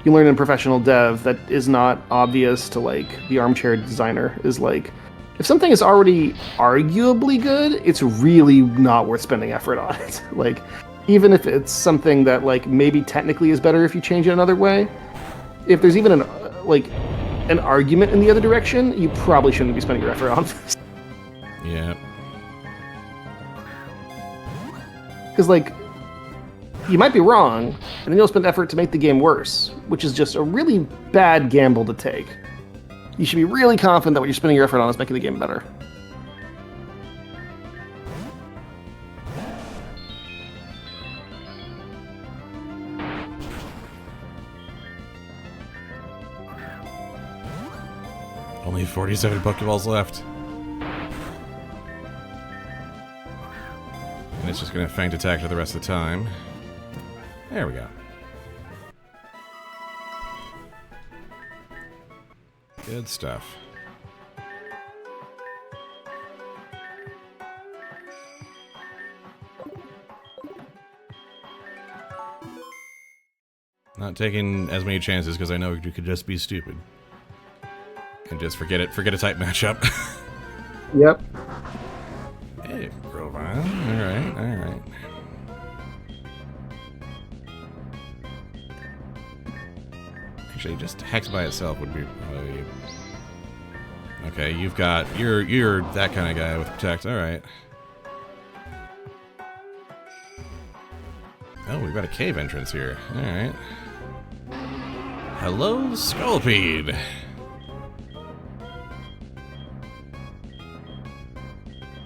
you learn in professional dev that is not obvious to like the armchair designer, is like, if something is already arguably good, it's really not worth spending effort on it. Like, even if it's something that like maybe technically is better if you change it another way, if there's even an argument in the other direction, you probably shouldn't be spending your effort on this. Yeah. Because like, you might be wrong, and then you'll spend effort to make the game worse, which is just a really bad gamble to take. You should be really confident that what you're spending your effort on is making the game better. Only 47 Pokeballs left. And it's just going to feint attack for the rest of the time. There we go. Good stuff. Not taking as many chances because I know you could just be stupid. And just forget a type matchup. Yep. Hey, Grovine. Alright. Actually, just Hex by itself would be probably... Okay, you're that kind of guy with Protect, alright. Oh, we've got a cave entrance here. Alright. Hello, Scolipede!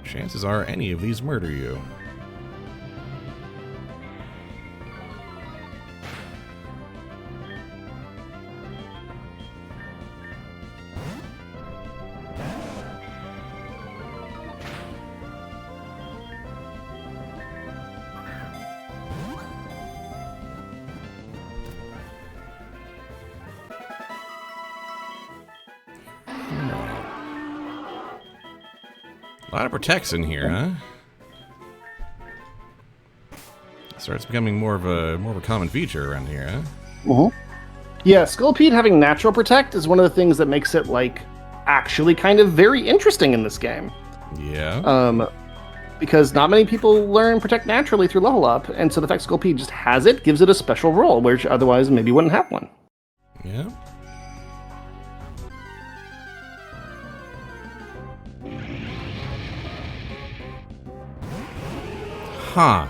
Chances are any of these murder you. A lot of protects in here, huh? Starts becoming more of a common feature around here, huh? Mm-hmm. Yeah, Scolipede having natural protect is one of the things that makes it like actually kind of very interesting in this game. Yeah. Because not many people learn protect naturally through level up, and so the fact Scolipede just has it gives it a special role, which otherwise maybe wouldn't have one. Yeah. Huh.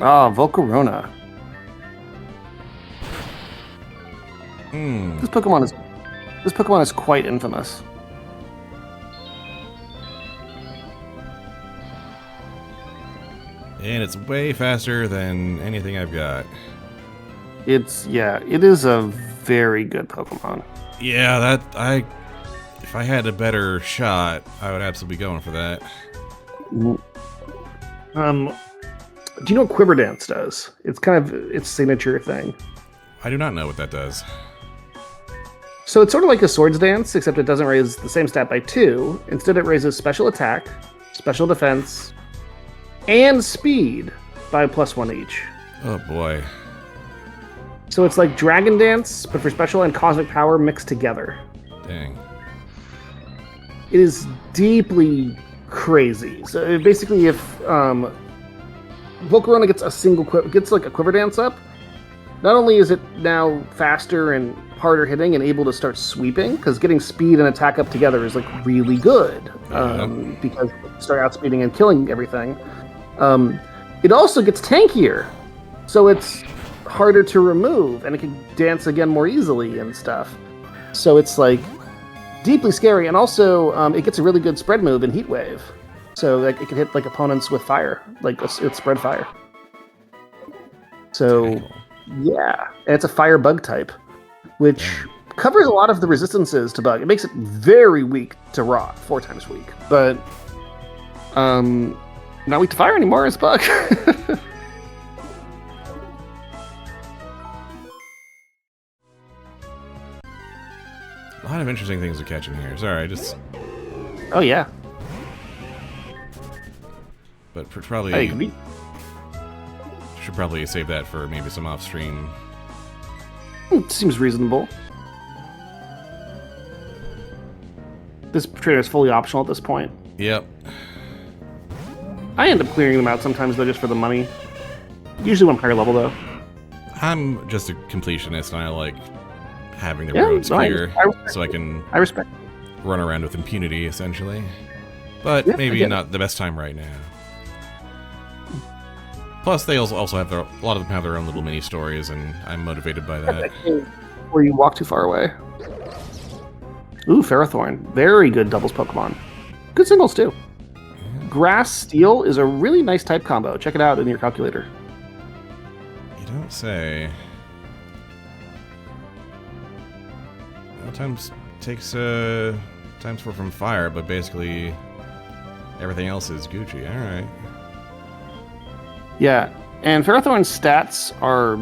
Ah, Volcarona. Hmm. This Pokemon is quite infamous. And it's way faster than anything I've got. It is a very good Pokemon. Yeah, if I had a better shot, I would absolutely be going for that. Do you know what Quiver Dance does? It's kind of its signature thing. I do not know what that does. So it's sort of like a Swords Dance, except it doesn't raise the same stat by 2. Instead, it raises special attack, special defense, and speed by +1 each. Oh boy. So it's like Dragon Dance, but for special and cosmic power mixed together. Dang. It is deeply crazy. So basically, if Volcarona gets a Quiver Dance up, not only is it now faster and harder hitting and able to start sweeping, because getting speed and attack up together is like really good, because you start outspeeding and killing everything. It also gets tankier, so it's harder to remove, and it can dance again more easily and stuff. So it's like deeply scary, and also it gets a really good spread move in Heat Wave. So like it can hit like opponents with fire, like it's spread fire. So yeah, and it's a fire bug type, which covers a lot of the resistances to bug. It makes it very weak to rot, 4 times weak, but not weak to fire anymore as bug. A lot of interesting things to catch in here. Sorry, Oh yeah. But probably I agree. should probably save that for maybe some off-stream. Seems reasonable. This trainer is fully optional at this point. Yep. I end up clearing them out sometimes though, just for the money. Usually when I'm higher level though. I'm just a completionist, and I like having the Yeah, roads no, clear I so I can I respect. run around with impunity, essentially. But Yeah, I maybe get it. not the best time right now. Plus, they also have a lot of them have their own little mini stories, and I'm motivated by that. Or you walk too far away. Ooh, Ferrothorn. Very good doubles Pokemon. Good singles too. Grass Steel is a really nice type combo. Check it out in your calculator. You don't say. Well, times takes times 4 from fire, but basically everything else is Gucci. All right. Yeah, and Ferrothorn's stats are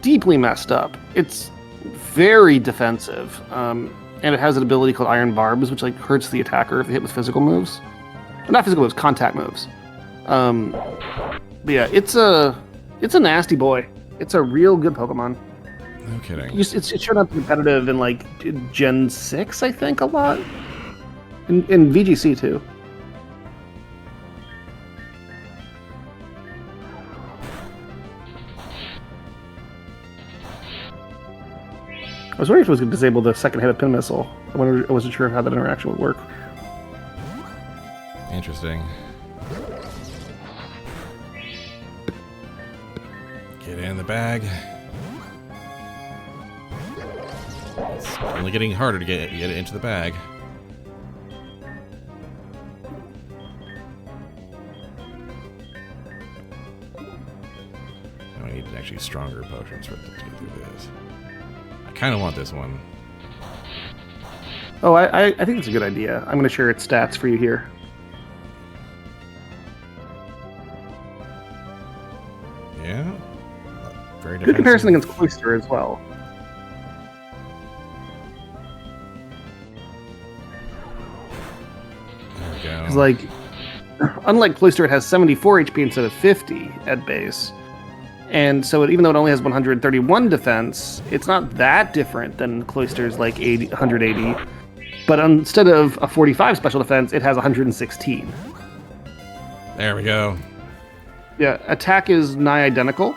deeply messed up. It's very defensive, and it has an ability called Iron Barbs, which like hurts the attacker if they hit with physical moves. Not physical moves, contact moves. But yeah, it's a nasty boy. It's a real good Pokemon. No kidding. It's shown up competitive in like Gen 6, I think, a lot. In VGC too. I was wondering if it was going to disable the second hit of Pin Missile. I wasn't sure how that interaction would work. Interesting. Get in the bag. It's only getting harder to get it into the bag. Now I need actually stronger potions for it to get through this. I kind of want this one. Oh, I think that's a good idea. I'm going to share its stats for you here. Yeah? Very Good defensive. comparison against Cloyster as well. There we go. Because, like, unlike Cloyster, it has 74 HP instead of 50 at base. And so even though it only has 131 defense, it's not that different than Cloyster's, like, 180. But instead of a 45 special defense, it has 116. There we go. Yeah, attack is nigh identical.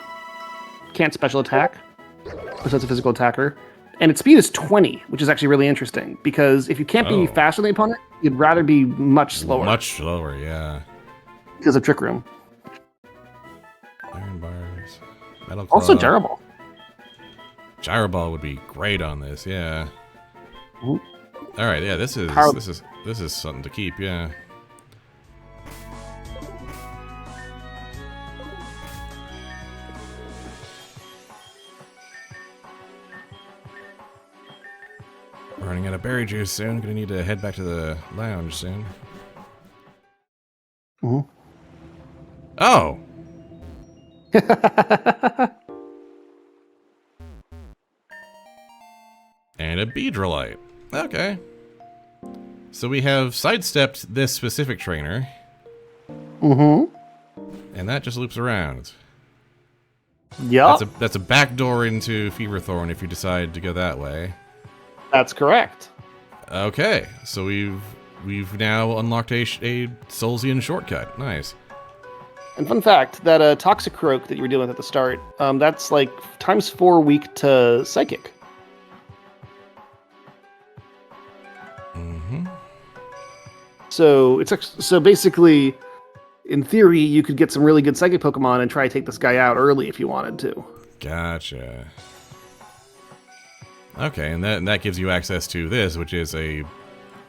Can't special attack, because that's a physical attacker. And its speed is 20, which is actually really interesting, because if you can't be faster than the opponent, you'd rather be much slower. Much slower, yeah. Because of Trick Room. Iron bars. Metal Also Claw. Gyro Ball. Gyro Ball would be great on this, yeah. Mhm. All right, yeah, this is Power- this is something to keep, yeah. Running out of berry juice soon. Gonna need to head back to the lounge soon. Mhm. Oh, and a Beedrillite. Okay. So we have sidestepped this specific trainer, Mm-hmm. and that just loops around. Yup, That's a backdoor into Feverthorn if you decide to go that way. that's correct. Okay, so we've now unlocked a Soulsian shortcut. Nice. And fun fact, that Toxicroak that you were dealing with at the start, that's like ×4 weak to Psychic. Mm-hmm. So so basically, in theory, you could get some really good Psychic Pokemon and try to take this guy out early if you wanted to. Gotcha. Okay, and that gives you access to this, which is a,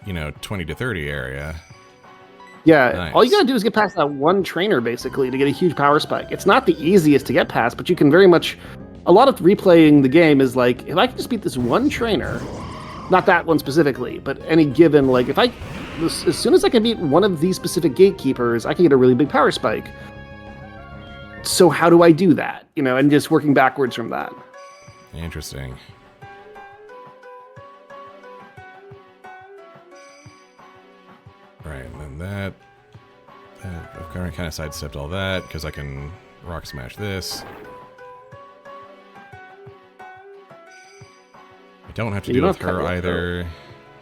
20 to 30 area. Yeah, Nice. All you gotta do is get past that one trainer, basically, to get a huge power spike. It's not the easiest to get past, but you can very much... A lot of replaying the game is like, if I can just beat this one trainer, not that one specifically, but any given, like, as soon as I can beat one of these specific gatekeepers, I can get a really big power spike. So how do I do that? And just working backwards from that. Interesting. Right, and then I've kind of sidestepped all that because I can rock smash this. I don't have to deal with her either.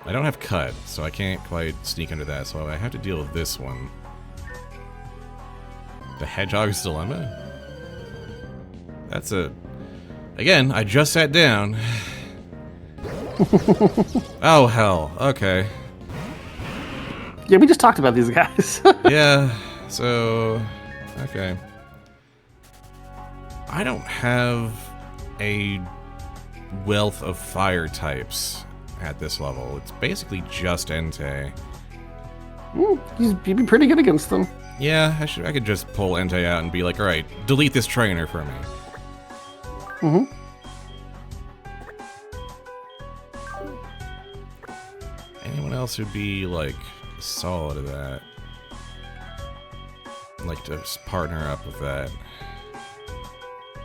I don't have cut, so I can't quite sneak under that, so I have to deal with this one. The Hedgehog's Dilemma? That's Again, I just sat down. Oh, hell. Okay. Yeah, we just talked about these guys. Yeah, so... Okay. I don't have a wealth of fire types at this level. It's basically just Entei. You'd be pretty good against them. Yeah, I could just pull Entei out and be like, alright, delete this trainer for me. Mm-hmm. Anyone else who'd be, like, solid at that? Like to partner up with that?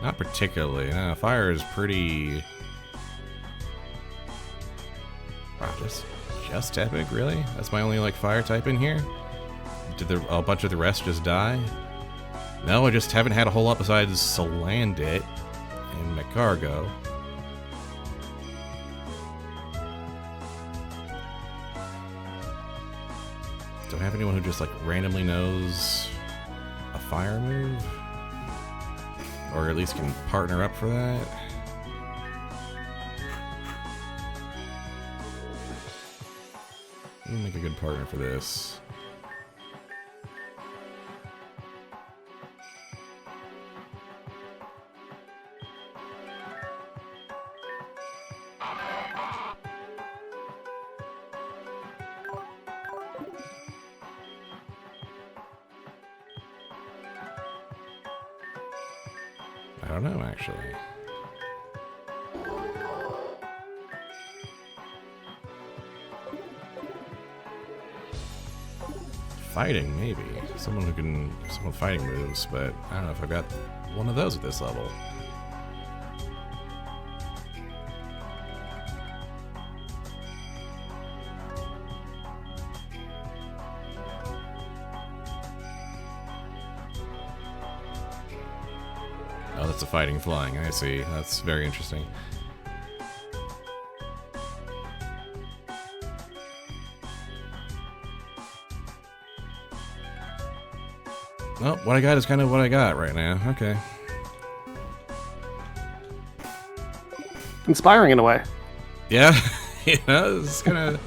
Not particularly. No, fire is pretty... Wow, just epic, really? That's my only, like, fire type in here? Did a bunch of the rest just die? No, I just haven't had a whole lot besides Salandit and Magikarp. Do I have anyone who just, like, randomly knows a fire move? Or at least can partner up for that? Let me make a good partner for this. I don't know, actually. Fighting, maybe. Someone with fighting moves, but I don't know if I've got one of those at this level. Oh, that's a fighting flying. I see. That's very interesting. Well, what I got is kind of what I got right now. Okay. Inspiring in a way. Yeah. Yeah, it's kind of...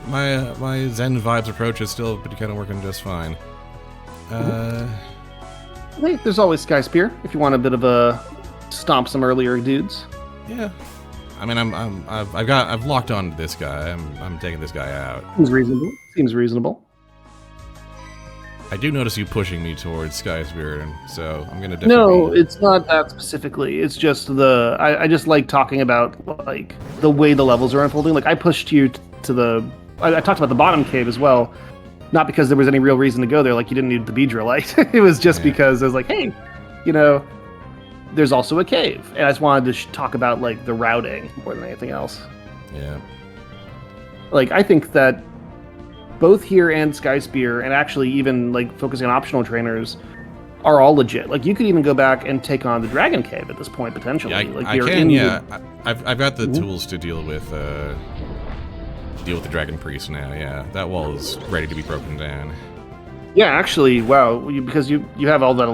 My Zen vibes approach is still kind of working just fine. Hey, there's always Sky Spear if you want a bit of a stomp some earlier dudes. Yeah. I mean, I've locked on to this guy. I'm taking this guy out. Seems reasonable. Seems reasonable. I do notice you pushing me towards Sky Spirit, and so I'm gonna definitely... No, it's not that specifically. It's just I just like talking about like the way the levels are unfolding. Like I pushed you to the... I talked about the bottom cave as well. Not because there was any real reason to go there. Like you didn't need the Beedrillite. It was just because I was like, hey, there's also a cave, and I just wanted to talk about like the routing more than anything else. Yeah. Like I think that both here and Sky Spear, and actually even like focusing on optional trainers, are all legit. Like you could even go back and take on the Dragon Cave at this point potentially. Yeah, like I can. Yeah, I've got the tools to deal with the Dragon Priest now. Yeah, that wall is ready to be broken down. Yeah, actually, wow, because you have all that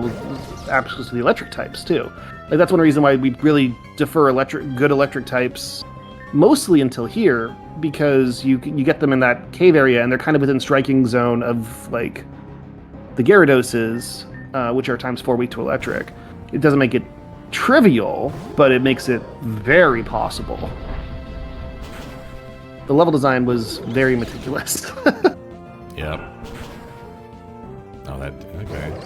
access to the electric types too. Like that's one reason why we really defer good electric types mostly until here, because you get them in that cave area and they're kind of within striking zone of like the Gyarados, which are times 4 weak to electric. It doesn't make it trivial, but it makes it very possible. The level design was very meticulous. Yep. Oh, that... Okay.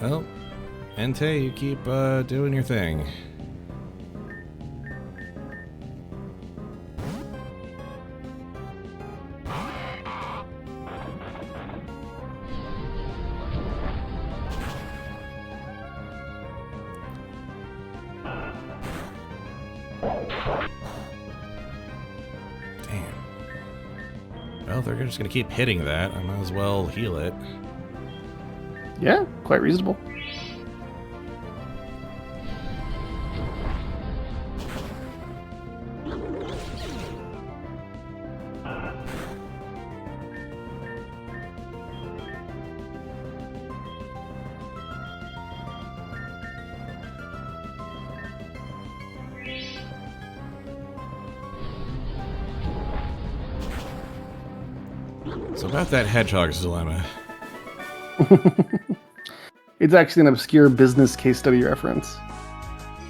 Well, Entei, you keep doing your thing. Well, if they're just going to keep hitting that, I might as well heal it. Yeah, quite reasonable. So about that hedgehog's dilemma. It's actually an obscure business case study reference.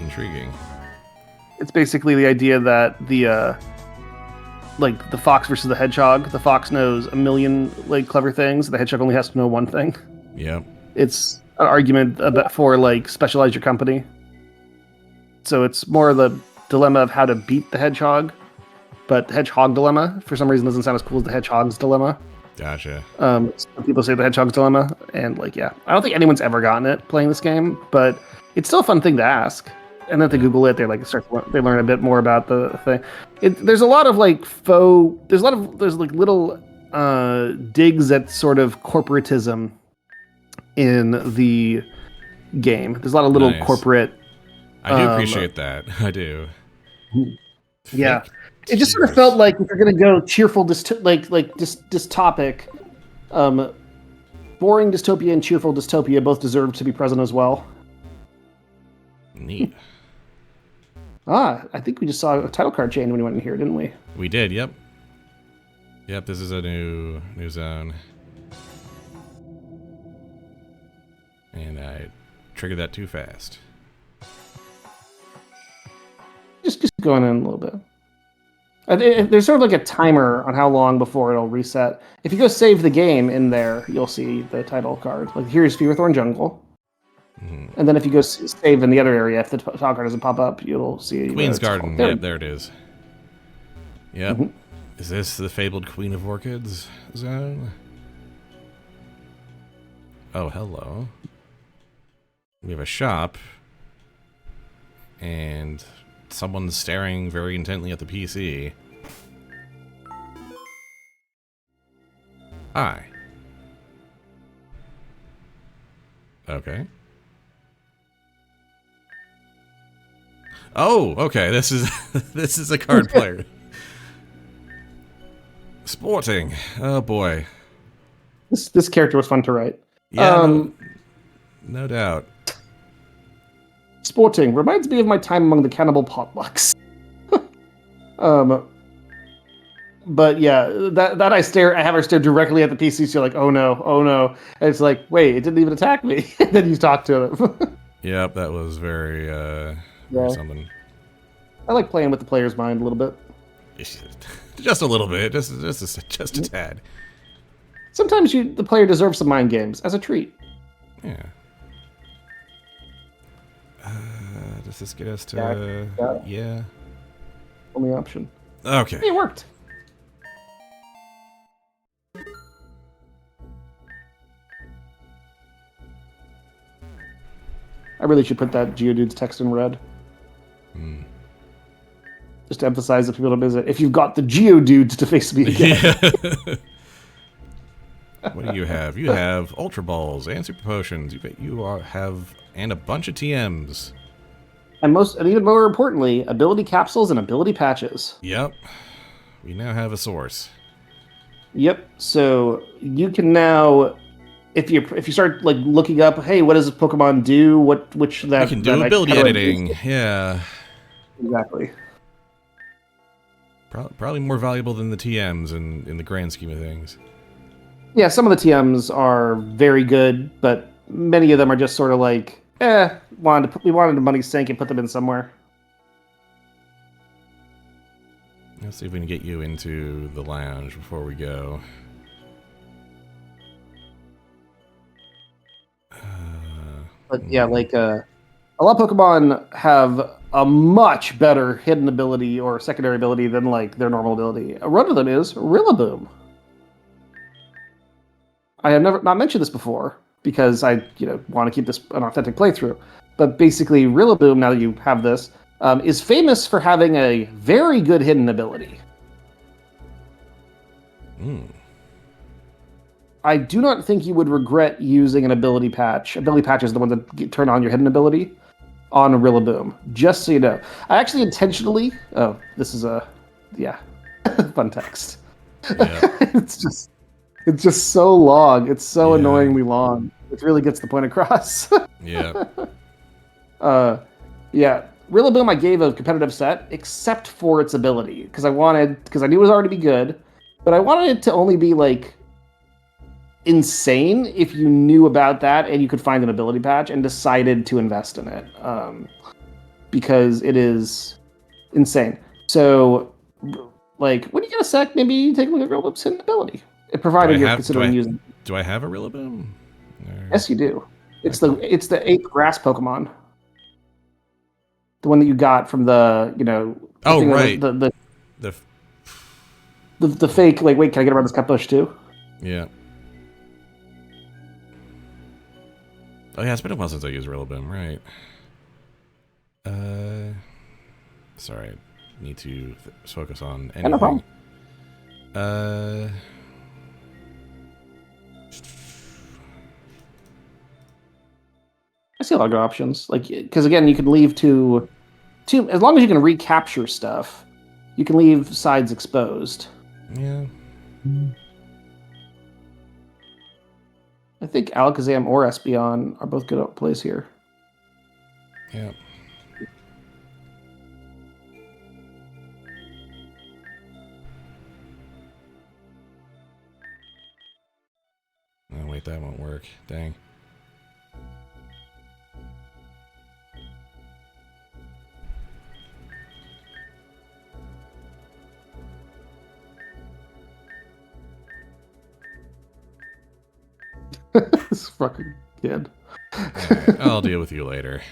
Intriguing. It's basically the idea that the fox versus the hedgehog. The fox knows a million like clever things. The hedgehog only has to know one thing. Yep. It's an argument for like specialize your company. So it's more the dilemma of how to beat the hedgehog, but hedgehog dilemma for some reason doesn't sound as cool as the hedgehog's dilemma. Gotcha. Some people say the hedgehog's dilemma, and like, yeah, I don't think anyone's ever gotten it playing this game, but it's still a fun thing to ask. And then they Google it, they like they learn a bit more about the thing. There's a lot of like there's like little digs at sort of corporatism in the game. There's a lot of little corporate. I do appreciate that. I do. Yeah. It just sort of felt like if you're going to go cheerful, dystopic, boring dystopia and cheerful dystopia both deserve to be present as well. Neat. I think we just saw a title card chain when we went in here, didn't we? We did, yep. Yep, this is a new zone. And I triggered that too fast. Just going in a little bit. There's sort of like a timer on how long before it'll reset. If you go save the game in there, you'll see the title card. Like here's Feverthorn Jungle. And then if you go save in the other area, if the title card doesn't pop up, you'll see Queen's Garden. Yep, there it is. Yep. Is this the fabled Queen of Orchids zone? Oh, hello. We have a shop. And someone's staring very intently at the PC. Hi. Okay. Oh, okay. This is this is a card player. Sporting. Oh boy. This character was fun to write. Yeah, no doubt. Sporting reminds me of my time among the cannibal potlucks. But yeah, that I have her stare directly at the PC. So you're like, oh no, and it's like, wait, it didn't even attack me. And then you talk to him. Yep, that was very something. I like playing with the player's mind a little bit. Just a little bit, just a tad. Sometimes the player deserves some mind games as a treat. Yeah. Does this get us to... Yeah. Only option. Okay. Hey, it worked. I really should put that Geodude's text in red. Just to emphasize that people don't visit. If you've got the Geodudes to face me again. Yeah. What do you have? You have Ultra Balls and Super Potions. You have... And a bunch of TMs. And even more importantly, ability capsules and ability patches. Yep. We now have a source. Yep. So you can now, if you start like looking up, hey, what does this Pokemon do? Which We that can that do I, how ability do I use editing. it? Yeah. Exactly. Probably more valuable than the TMs in the grand scheme of things. Yeah, some of the TMs are very good, but many of them are just sort of like, we wanted the money sink and put them in somewhere. Let's see if we can get you into the lounge before we go. But yeah, like a lot of Pokemon have a much better hidden ability or secondary ability than like their normal ability. One of them is Rillaboom. I have never not mentioned this before because I want to keep this an authentic playthrough. But basically, Rillaboom, now that you have this, is famous for having a very good hidden ability. I do not think you would regret using an ability patch. Ability patch is the one that turn on your hidden ability on a Rillaboom. Just so you know, I actually intentionally. Oh, this is fun text. Yeah. It's just so long. It's so Yeah. annoyingly long. It really gets the point across. Yeah. Yeah. Rillaboom I gave a competitive set, except for its ability, because I knew it was already be good, but I wanted it to only be like insane if you knew about that and you could find an ability patch and decided to invest in it, because it is insane. So, like, when you get a sec, maybe take a look at Rillaboom's hidden ability, provided you're considering using. Do I have a Rillaboom? Yes, you do. It's the 8th grass Pokemon. The one that you got from the right. The fake, like, wait, can I get around this cut bush too? Yeah. Oh yeah, it's been a while since I used Rillaboom, right? Sorry, I need to focus on anything. No problem. I see a lot of good options, like, because again, you can leave two, as long as you can recapture stuff, you can leave sides exposed. Yeah. I think Alakazam or Espeon are both good plays here. Yeah. Oh wait, that won't work. Dang. This fucking kid. Right, I'll deal with you later.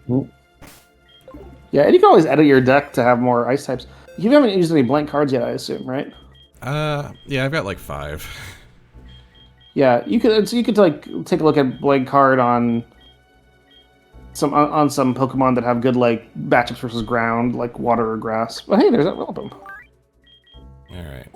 Yeah, and you can always edit your deck to have more ice types. You haven't used any blank cards yet, I assume, right? Yeah, I've got like 5. Yeah, you could. So you could like take a look at blank card on some Pokemon that have good like matchups versus ground, like water or grass. But hey, there's that Rillaboom. All right.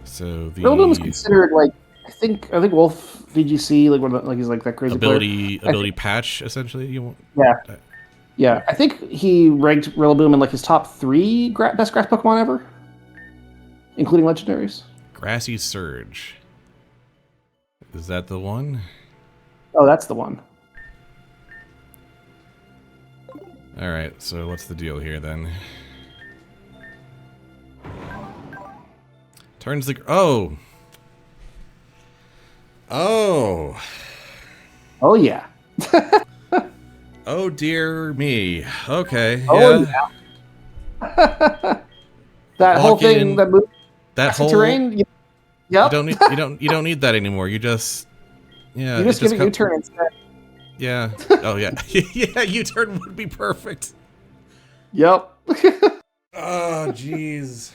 So the Rillaboom is considered like I think Wolf VGC like one of the, like he's like that crazy ability patch essentially. You want? Yeah. I think he ranked Rillaboom in like his top 3 best grass Pokemon ever, including legendaries. Grassy Surge. Is that the one? Oh, that's the one. All right. So what's the deal here then? Turns the oh yeah. Oh dear me. Okay. Oh, yeah. That whole thing that moved that whole terrain. Yep. You don't need that anymore. You just You just give a U-turn instead. Yeah. Oh yeah. Yeah. U-turn would be perfect. Yep. Oh jeez.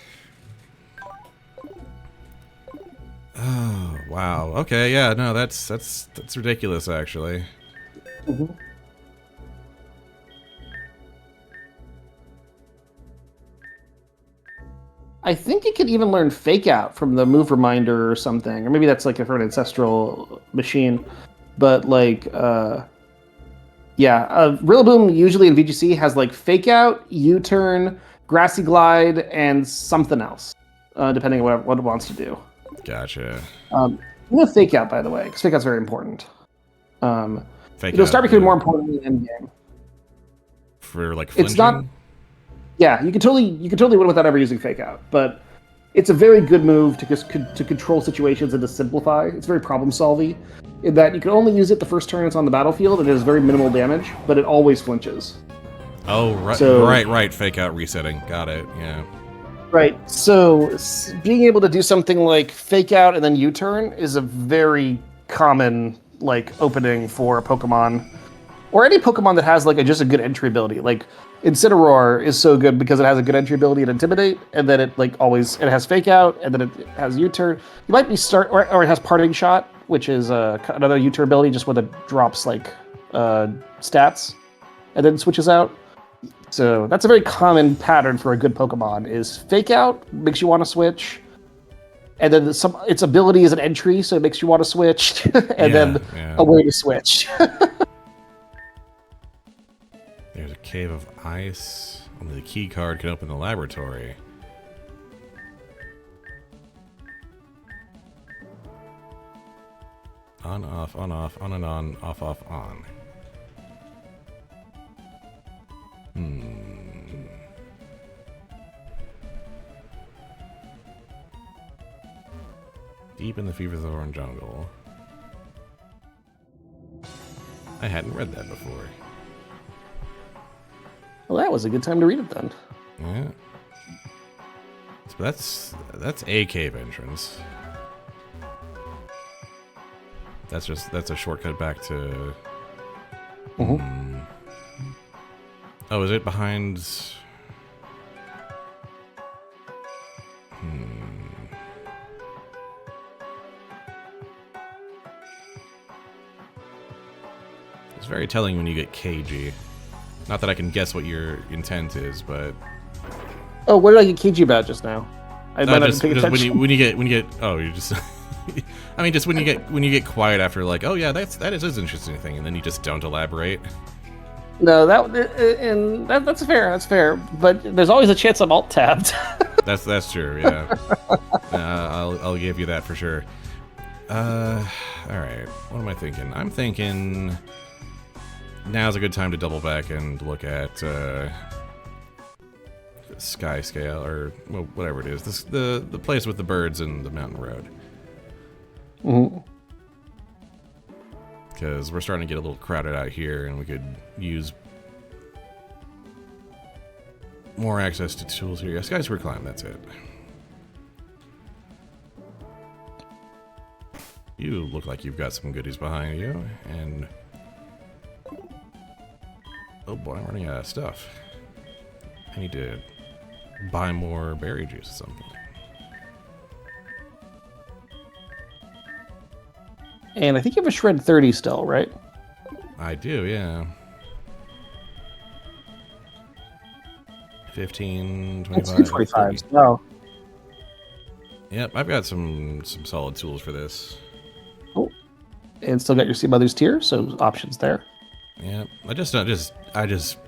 Oh wow. Okay. Yeah. No. That's ridiculous. Actually. Mm-hmm. I think it could even learn Fake Out from the Move Reminder or something, or maybe that's like for an ancestral machine. But like, Yeah, Rillaboom usually in VGC has like Fake Out, U-Turn, Grassy Glide, and something else, depending on what it wants to do. Gotcha. Fake Out, by the way, because Fake Out's very important. Fake It'll out start becoming more important in the end game. for like flinching? It's not. Yeah, you can totally win without ever using Fake Out, but it's a very good move to control situations and to simplify. It's very problem-solving, in that you can only use it the first turn it's on the battlefield, and it has very minimal damage, but it always flinches. Oh, right, So- right. Fake out resetting. Got it. Yeah. Right. So being able to do something like Fake Out and then U-Turn is a very common like opening for a Pokemon, or any Pokemon that has like just a good entry ability. Like Incineroar is so good because it has a good entry ability and Intimidate, and then it has Fake Out, and then it has U-Turn. You might be or it has Parting Shot, which is another U-Turn ability, just when it drops like stats, and then switches out. So that's a very common pattern for a good Pokemon, is Fake Out, makes you want to switch, and then its ability is an entry, so it makes you want to switch, and then a way to switch. There's a cave of ice. Only the key card can open the laboratory. On, off, on, off, on and on, off, on. Deep in the Feverthorn jungle. I hadn't read that before. Well, that was a good time to read it then. Yeah. So that's a cave entrance. That's a shortcut back to. Oh, is it behind? It's very telling when you get KG. Not that I can guess what your intent is, but. Oh, what did I get KG about just now? I might not just pay attention. when you get oh, you just. I mean, just when you get quiet after like, oh yeah, that is an interesting thing, and then you just don't elaborate. No, that's fair. That's fair. But there's always a chance I'm alt tabbed. That's true. Yeah, I'll give you that for sure. All right. What am I thinking? I'm thinking now's a good time to double back and look at Sky Scale, or whatever it is. The place with the birds and the mountain road. Because we're starting to get a little crowded out here, and we could use more access to tools here. Yeah, Skyscraper Climb, that's it. You look like you've got some goodies behind you, and... Oh boy, I'm running out of stuff. I need to buy more berry juice at some point. And I think you have a Shred 30 still, right? I do, yeah. 15, 25, 45. No. Yep, I've got some solid tools for this. Oh. And still got your Sea Mother's Tear, so options there. Yep, I just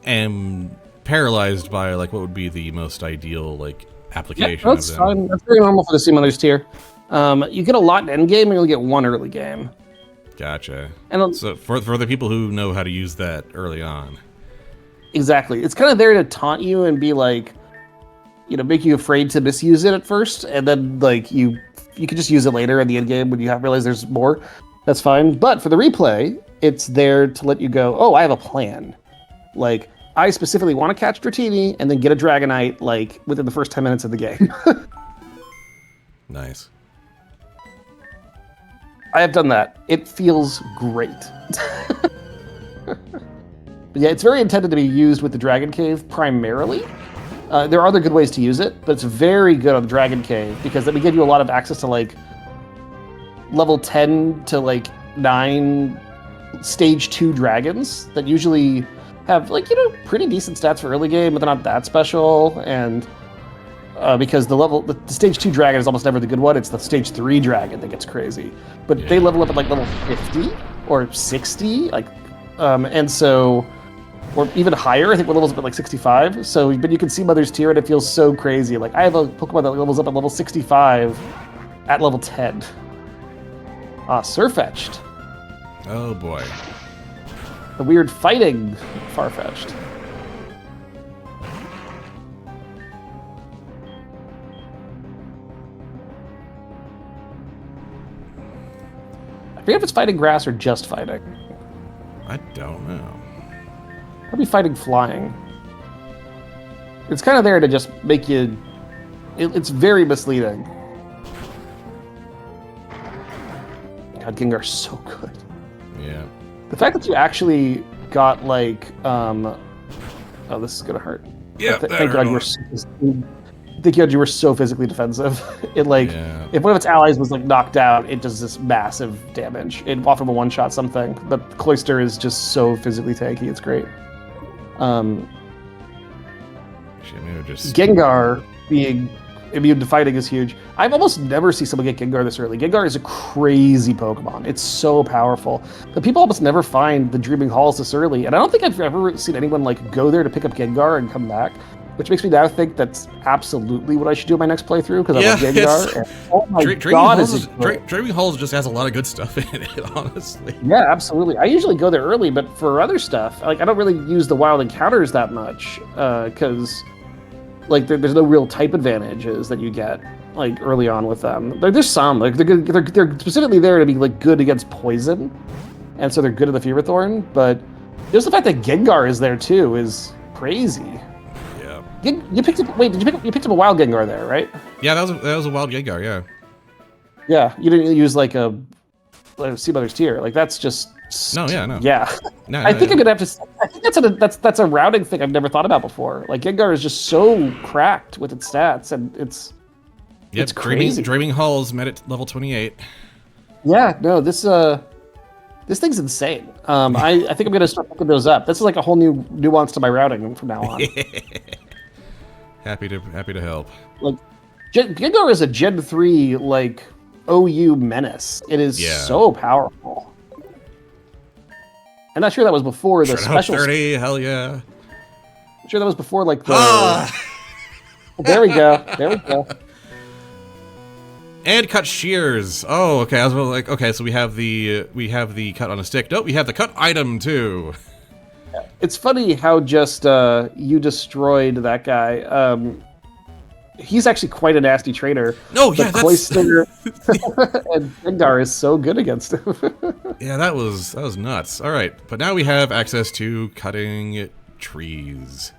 am paralyzed by like what would be the most ideal like application. Yeah, that's of them. fine. That's very normal for the Sea Mother's Tear. You get a lot in end game, and you'll get one early game. Gotcha. And so for the people who know how to use that early on. Exactly. It's kind of there to taunt you and be like, make you afraid to misuse it at first, and then like you can just use it later in the end game when you realize there's more. That's fine. But for the replay, it's there to let you go, oh, I have a plan. Like, I specifically want to catch Dratini and then get a Dragonite like within the first 10 minutes of the game. Nice. I have done that. It feels great. But yeah, it's very intended to be used with the Dragon Cave primarily. There are other good ways to use it, but it's very good on the Dragon Cave because then we give you a lot of access to like level 10 to like 9 stage 2 dragons that usually have like, pretty decent stats for early game, but they're not that special. And because the stage 2 dragon is almost never the good one, it's the stage 3 dragon that gets crazy. But they level up at like level 50 or 60, like And so, or even higher. I think one levels up at like 65. So, but you can see Mother's Tear, and it feels so crazy. Like I have a Pokemon that levels up at level 65 at level 10. Surfetched. Oh boy. The weird fighting Farfetch'd. I forget if it's fighting grass or just fighting. I don't know. Probably fighting flying. It's kind of there to just make you... It's very misleading. God, Gengar's so good. Yeah. The fact that you actually got like... oh, this is gonna hurt. Yeah, Thank God you were so... Thank God you were so physically defensive. It like... Yeah. If one of its allies was like knocked out, it does this massive damage. It often will one-shot something, but Cloyster is just so physically tanky, it's great. Gengar being immune to fighting is huge. I've almost never seen someone get Gengar this early. Gengar is a crazy Pokemon. It's so powerful. But people almost never find the Dreaming Halls this early, and I don't think I've ever seen anyone like go there to pick up Gengar and come back, which makes me now think that's absolutely what I should do in my next playthrough, because I love Gengar. And, oh my God, is it good. Dreaming Halls just has a lot of good stuff in it, honestly. Yeah, absolutely. I usually go there early, but for other stuff, like I don't really use the wild encounters that much, because like there's no real type advantages that you get like early on with them. There's some like they're good, they're specifically there to be like good against poison, and so they're good at the Fever Thorn. But just the fact that Gengar is there too is crazy. Yeah. You picked up. Wait, you picked up a wild Gengar there, right? Yeah, that was a wild Gengar. Yeah. Yeah, you didn't use like a Sea Mother's Tear. Like that's just. No. Yeah. No, I think I'm gonna have to. I think that's a routing thing I've never thought about before. Like Gengar is just so cracked with its stats, and it's crazy. Dreaming Halls met at level 28. Yeah, no, this thing's insane. I think I'm gonna start picking those up. This is like a whole new nuance to my routing from now on. Happy to help. Like Gengar is a Gen 3 like OU menace. It is so powerful. I'm not sure that was before the special. 30, hell yeah. I'm sure that was before like the. Well, there we go. And cut shears. Oh, okay. I was like, okay, so we have the cut on a stick. Nope, we have the cut item too. It's funny how just you destroyed that guy. He's actually quite a nasty trainer. No, yeah, that's... Cloyster and Gengar is so good against him. Yeah, that was nuts. All right, but now we have access to cutting trees.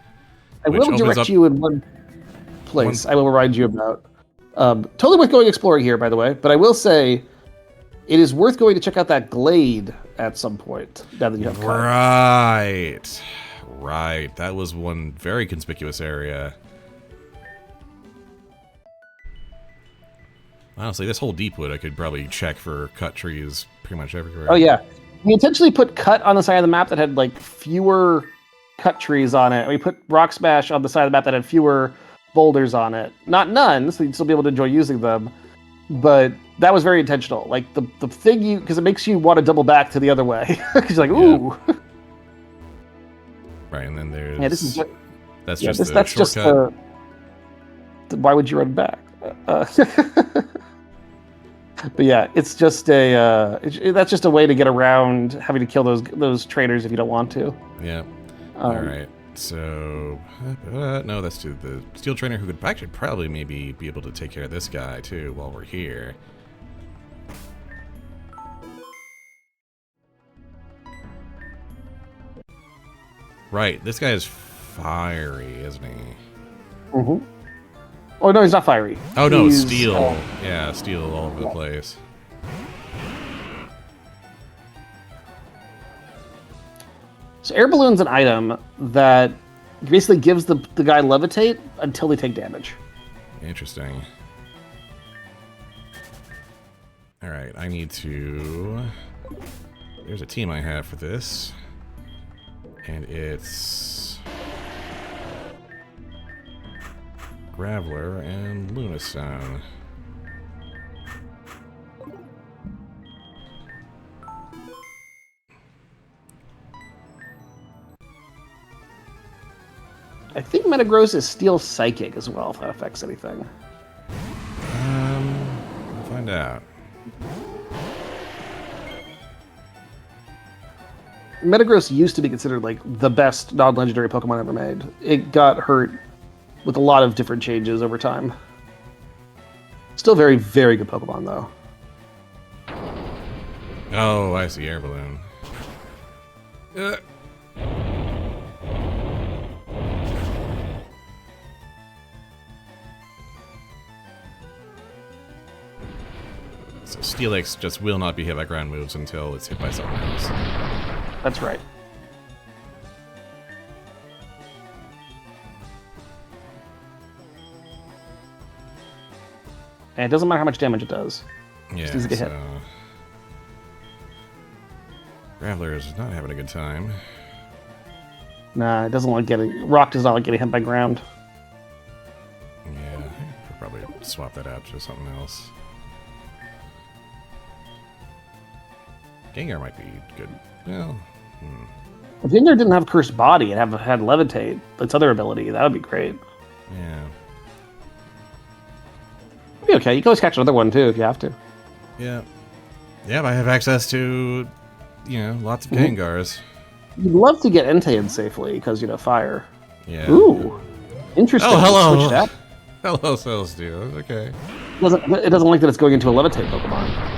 I will direct you in one place. I will remind you about. Totally worth going exploring here, by the way. But I will say, it is worth going to check out that glade at some point. Now that you have right. That was one very conspicuous area. Honestly, this whole Deepwood I could probably check for cut trees pretty much everywhere. Oh yeah, we intentionally put cut on the side of the map that had like fewer cut trees on it. We put rock smash on the side of the map that had fewer boulders on it. Not none, so you'd still be able to enjoy using them. But that was very intentional. Like the thing because it makes you want to double back to the other way. Because you're like, ooh. Yeah. Right, and then there's. Yeah, this is. That's yeah, just that's shortcut. Just. Why would you run back? But yeah, it's just that's just a way to get around having to kill those trainers if you don't want to. Yeah. All right. So no, that's to the steel trainer who could actually probably maybe be able to take care of this guy too while we're here. Right, this guy is fiery, isn't he? Mm-hmm. Oh no, he's not fiery. Oh no, steel. Yeah, steel all over the place. So air balloon's an item that basically gives the guy levitate until they take damage. Interesting. All right, I need to. There's a team I have for this, and it's Graveler and Lunastone. I think Metagross is Steel Psychic as well, if that affects anything. We'll find out. Metagross used to be considered like the best non-legendary Pokemon ever made. It got hurt with a lot of different changes over time. Still very, very good Pokemon, though. Oh, I see. Air balloon. So Steelix just will not be hit by ground moves until it's hit by something else. That's right. And it doesn't matter how much damage it does. Yeah, Just needs to get hit. Graveler is not having a good time. Nah, it doesn't like getting... Rock does not like getting hit by ground. Yeah, I could probably swap that out to something else. Gengar might be good. Well, If Gengar didn't have Cursed Body and had Levitate, its other ability, that would be great. yeah. It'd be okay. You can always catch another one, too, if you have to. Yeah. Yeah, but I have access to, lots of Gengars. You'd love to get Entei in safely, because, fire. Yeah. Ooh. Interesting. Oh, hello. Switch that. Hello, Celesteal. Okay. It doesn't like that it's going into a Levitate Pokemon.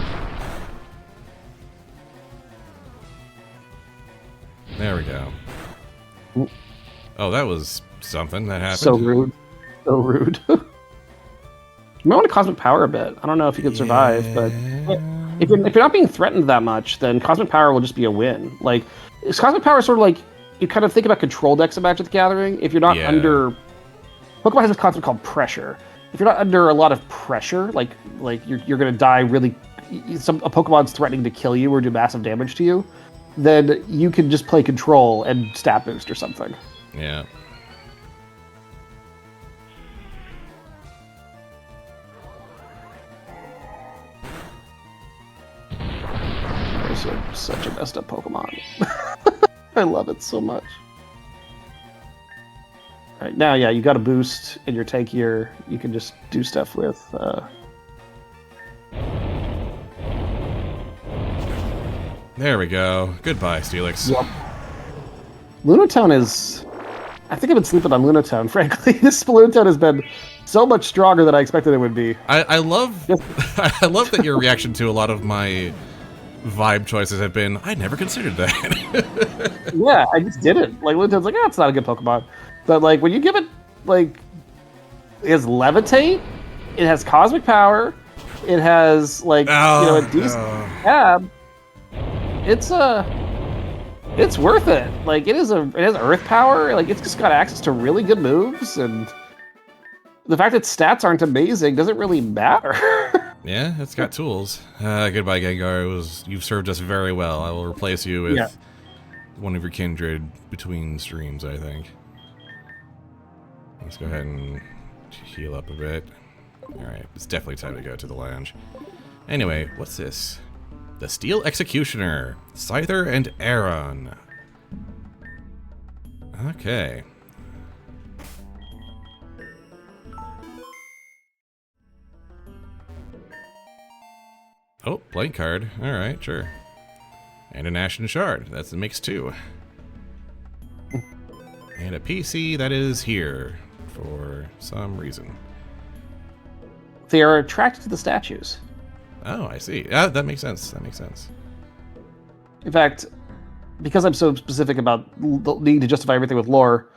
There we go. Oh, that was something that happened. So rude. So rude. You might want to Cosmic Power a bit. I don't know if you can survive, but if you're not being threatened that much, then Cosmic Power will just be a win. Like, Cosmic Power is sort of like, you kind of think about control decks of Magic the Gathering. If you're not under... Pokemon has this concept called pressure. If you're not under a lot of pressure, like you're going to die really... A Pokemon's threatening to kill you or do massive damage to you, then you can just play control and stat boost or something. Yeah. Such a messed up Pokemon. I love it so much. Alright, now, yeah, you got a boost in your tankier. You can just do stuff with... There we go. Goodbye, Steelix. Yep. Lunatone is... I think I've been sleeping on Lunatone, frankly. This Lunatone has been so much stronger than I expected it would be. I love... I love that your reaction to a lot of my vibe choices have been, I never considered that. Yeah, I just didn't. Like, Lunatone's like, it's not a good Pokemon. But, like, when you give it, like... It has Levitate, it has Cosmic Power, it has, like, a decent tab. It's worth it. Like, it has Earth Power. Like, it's just got access to really good moves, and the fact that stats aren't amazing doesn't really matter. Yeah, it's got tools. Goodbye, Gengar. You've served us very well. I will replace you with one of your kindred between streams, I think. Let's go ahead and heal up a bit. Alright, it's definitely time to go to the lounge. Anyway, what's this? The Steel Executioner, Scyther and Aeron. Okay. Oh, blank card. Alright, sure. And an Ashen Shard. That makes two. And a PC that is here for some reason. They are attracted to the statues. Oh, I see. That makes sense. That makes sense. In fact, because I'm so specific about the need to justify everything with lore,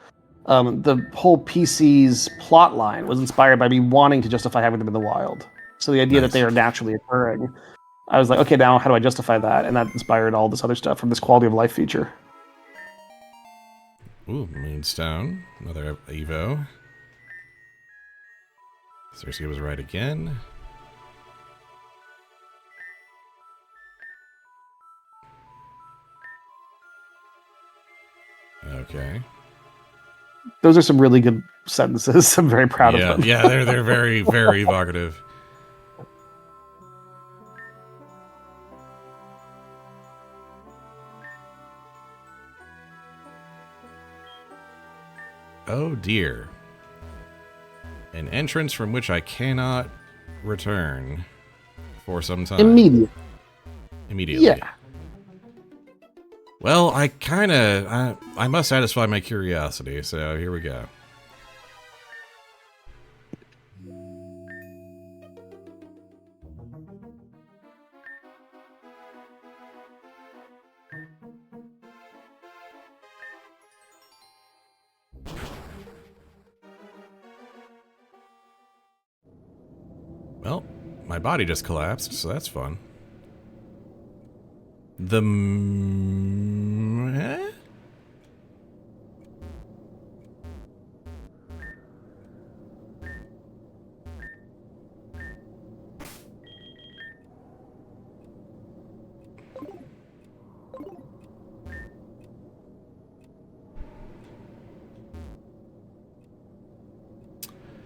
the whole PC's plot line was inspired by me wanting to justify having them in the wild. So the idea that they are naturally occurring, I was like, okay, now how do I justify that? And that inspired all this other stuff from this quality of life feature. Ooh, Moonstone. Another Evo. Cersei was right again. Okay. Those are some really good sentences. I'm very proud of them. Yeah, they're very, very evocative. Oh dear. An entrance from which I cannot return for some time. Immediately. Yeah. Well, I must satisfy my curiosity, so here we go. Well, my body just collapsed, so that's fun. Eh?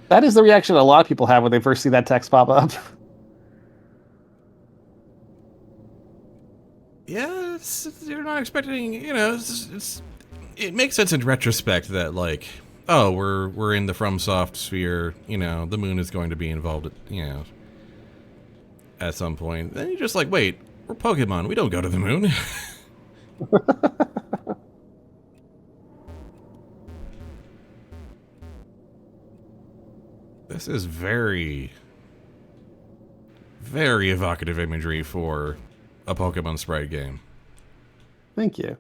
That is the reaction a lot of people have when they first see that text pop up. Yeah, you're not expecting, it makes sense in retrospect that, like, oh, we're in the FromSoft sphere, the moon is going to be involved, at some point. Then you're just like, wait, we're Pokemon, we don't go to the moon. This is very, very evocative imagery for a Pokemon sprite game. Thank you.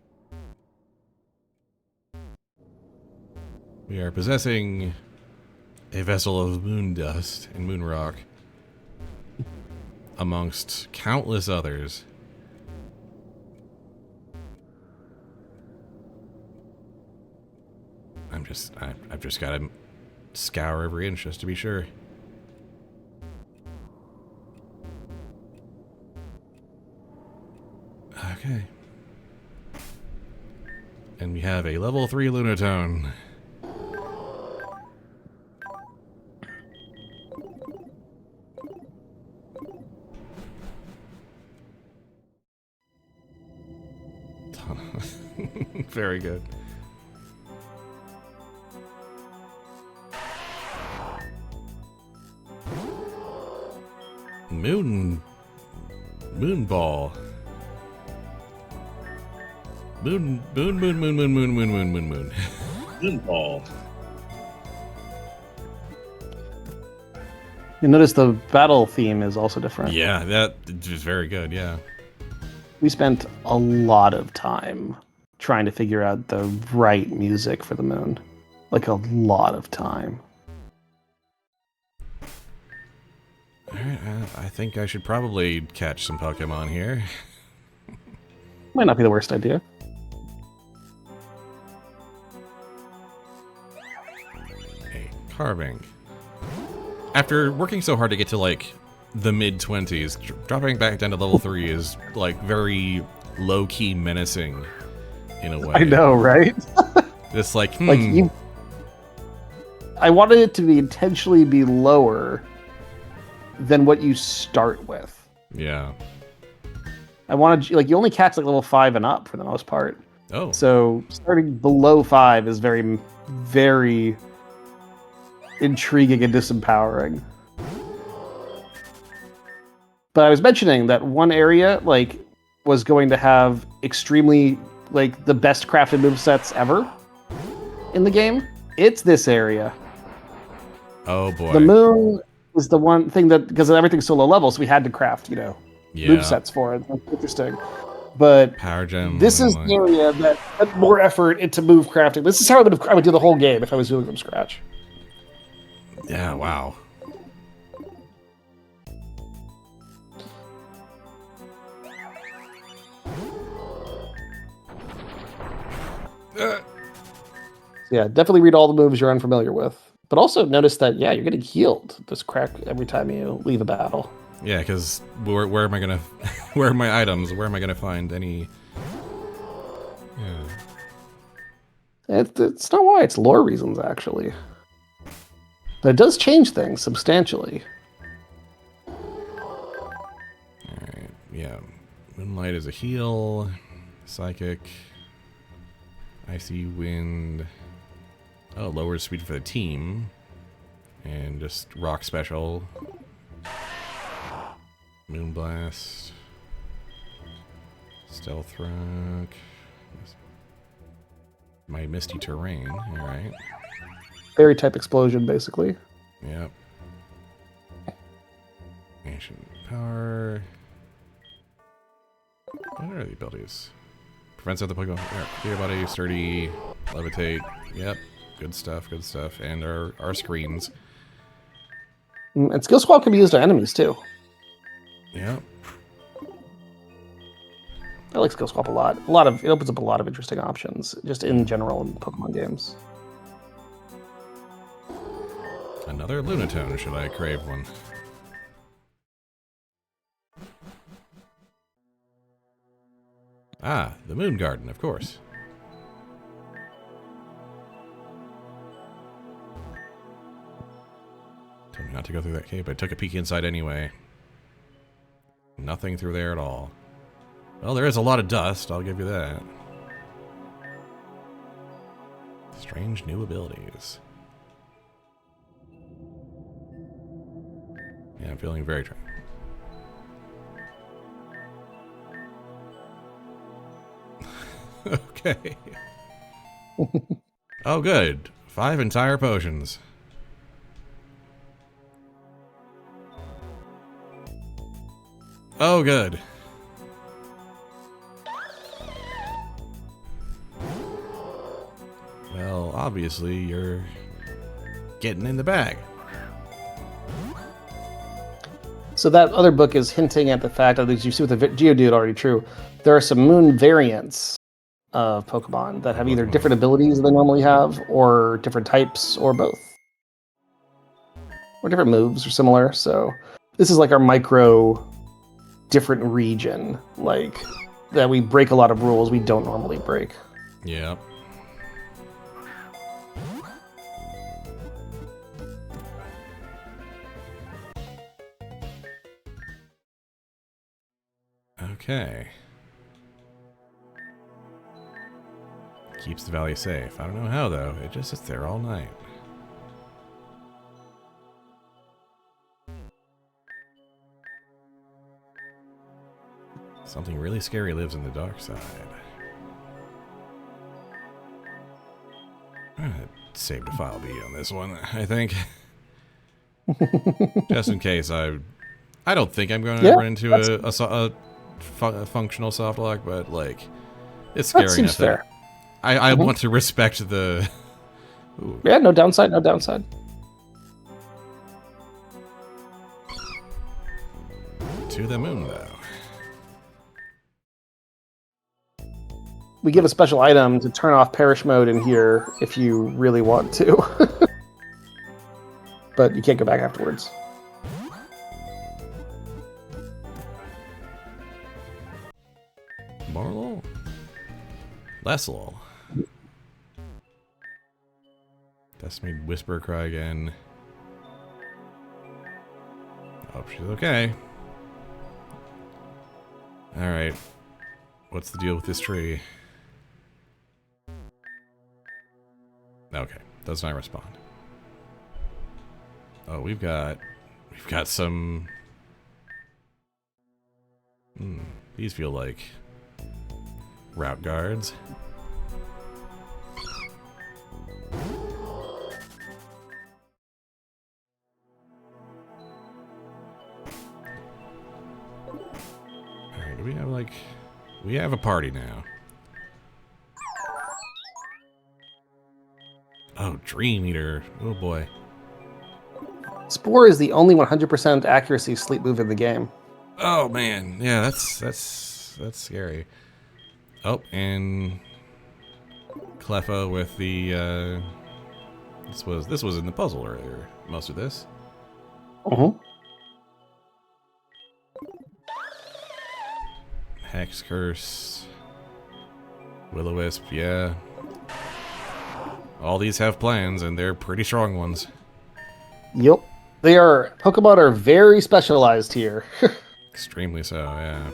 We are possessing a vessel of moon dust and moon rock amongst countless others. I've just got to scour every inch just to be sure. Okay. And we have a level 3 Lunatone. Very good. Moon ball. Moon ball. You notice the battle theme is also different. Yeah, that is very good, yeah. We spent a lot of time trying to figure out the right music for the moon. Like a lot of time. Alright, I think I should probably catch some Pokemon here. Might not be the worst idea. Hey, carving. After working so hard to get to, like, the mid-20s, dropping back down to level 3 is, like, very low-key menacing in a way. I know, right? It's like, Like, I wanted it to be intentionally be lower than what you start with. Yeah. I wanted, like, you only catch, like, level 5 and up for the most part. Oh. So, starting below 5 is very, very intriguing and disempowering. But I was mentioning that one area, like, was going to have extremely, like, the best crafted movesets ever in the game. It's this area. Oh, boy. The moon is the one thing that, because everything's so low level, so we had to craft, movesets for it. That's interesting. But Power Gem. this is the area that had more effort into move crafting. This is how I would do the whole game if I was doing it from scratch. Yeah, wow. Yeah, definitely read all the moves you're unfamiliar with. But also notice that, yeah, you're getting healed this crack every time you leave a battle. Yeah, because where am I gonna... where are my items? Where am I gonna find any... Yeah. It's not why, it's lore reasons, actually. But it does change things substantially. Alright, yeah. Moonlight is a heal. Psychic. Icy Wind. Oh, lowers speed for the team. And just rock special. Moonblast. Stealth rock. My misty terrain. Alright. Fairy type explosion, basically. Yep. Ancient power. What are the abilities? Prevents other Pokemon. Clear body, sturdy, levitate. Yep. Good stuff, good stuff. And our screens. And skill swap can be used on enemies too. Yep. I like skill swap a lot. It opens up a lot of interesting options, just in general in Pokemon games. Another Lunatone, should I crave one? Ah, the Moon Garden, of course. Told me not to go through that cave, but I took a peek inside anyway. Nothing through there at all. Well, there is a lot of dust, I'll give you that. Strange new abilities. Yeah, I'm feeling very trained. Okay. Oh, good. 5 entire potions. Oh, good. Well, obviously, you're getting in the bag. So that other book is hinting at the fact, at least you see with the Geodude already true, there are some moon variants of Pokemon that have either different abilities than they normally have, or different types, or both. Or different moves, or similar. So this is like our micro different region, like that we break a lot of rules we don't normally break. Yep. Okay. Keeps the valley safe. I don't know how, though. It just sits there all night. Something really scary lives in the dark side. I'm gonna save the file B on this one, I think. Just in case I don't think I'm going to run into a functional soft lock, but like, it's scary that enough seems fair. I want to respect the... Ooh. Yeah, no downside, no downside. To the moon, though. We give a special item to turn off perish mode in here if you really want to. But you can't go back afterwards. Marlol? Leslol. Destiny Whisper Cry again. Hope she's okay. Alright. What's the deal with this tree? Okay. Does not respond. Oh, we've got some... These feel like route guards. Alright, do we have like... We have a party now. Oh, Dream Eater. Oh boy. Spore is the only 100% accuracy sleep move in the game. Oh man, yeah, that's scary. Oh, and Cleffa with the this was in the puzzle earlier. Most of this. Hex Curse, Will-O-Wisp, yeah. All these have plans, and they're pretty strong ones. Yep. Pokemon are very specialized here. Extremely so, yeah.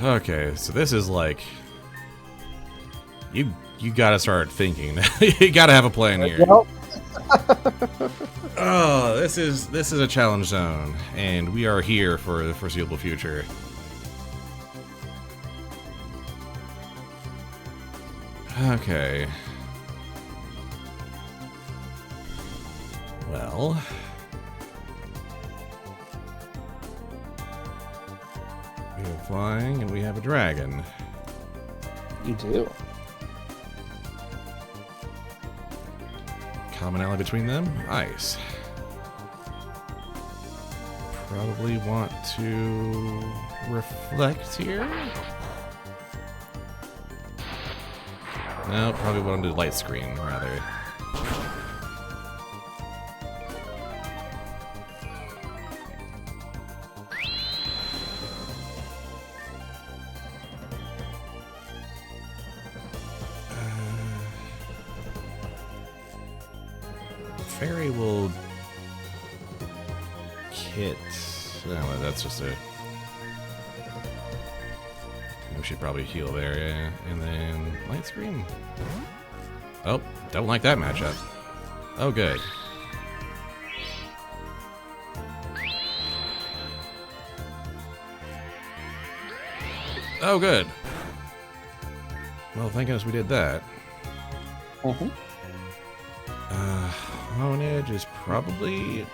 Okay, so this is like you gotta start thinking. You gotta have a plan here. Well, Oh, this is a challenge zone, and we are here for the foreseeable future. Okay. Well, we have flying and we have a dragon. you do. Commonality between them? Ice. Probably want to reflect here. No, probably want to do light screen rather. Fairy will kit. No, that's just a. We should probably heal there, yeah. And then light screen. Oh, don't like that matchup. Oh, good. Oh, good. Well, thank goodness we did that. Mm-hmm. Hone Edge is probably. You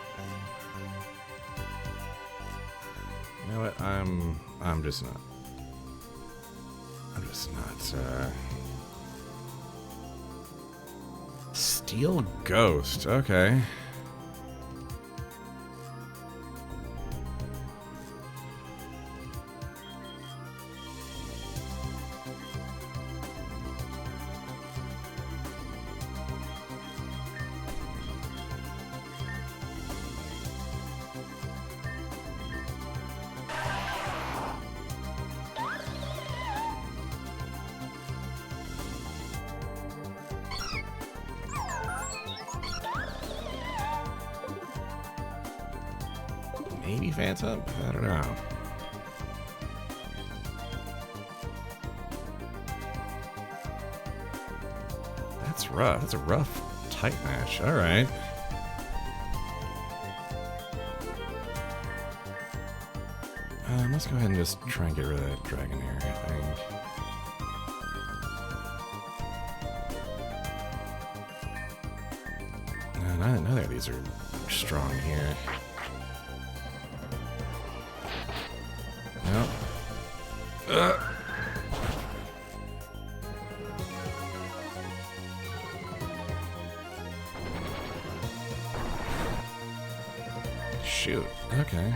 know what? I'm just not. Steel Ghost. Okay. Maybe Phantom? I don't know. That's rough. That's a rough tight match. All right. Let's go ahead and just try and get rid of that dragon here, I think. Neither of these are strong here. No. Shoot. Okay.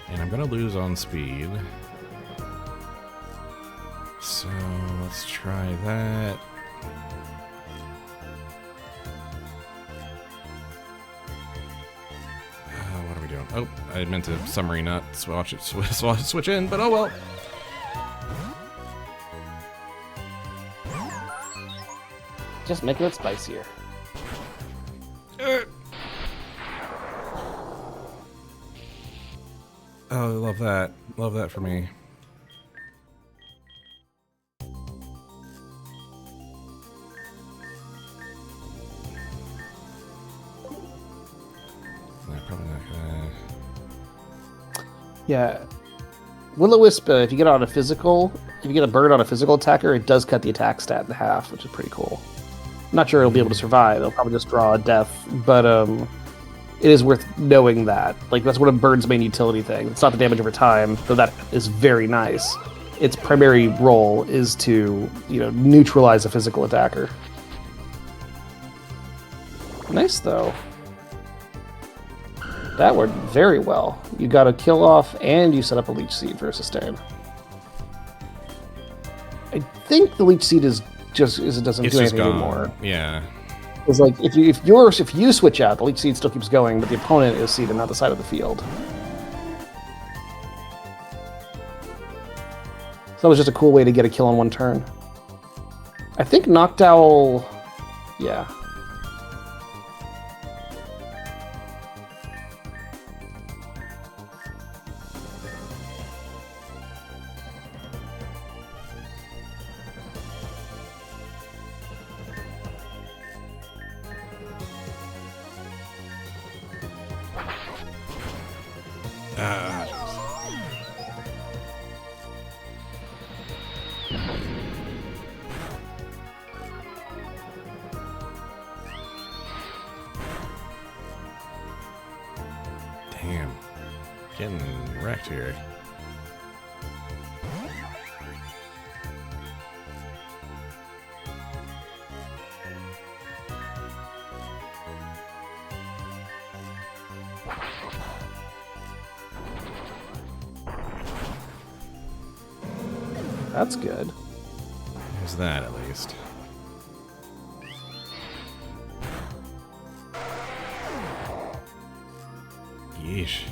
And I'm gonna lose on speed. So let's try that. What are we doing? Oh, I meant to summary not switch in, but oh well. Just making it spicier. Oh, I love that. Love that for me. No, probably not gonna... Yeah. Will-O-Wisp, if you get on a physical, if you get a bird on a physical attacker, it does cut the attack stat in half, which is pretty cool. I'm not sure it'll be able to survive. It'll probably just draw a death, but it is worth knowing that. Like, that's one of Bird's main utility thing. It's not the damage over time, though that is very nice. Its primary role is to, neutralize a physical attacker. Nice, though. That worked very well. You got a kill off, and you set up a Leech Seed for a sustain. I think the Leech Seed is just it doesn't do anything anymore. Yeah. It's like if you switch out, the Leech Seed still keeps going, but the opponent is seeded on the side of the field. So that was just a cool way to get a kill on one turn. I think Noctowl, yeah. Damn. Getting wrecked here. That's good. There's that, at least. Yeesh.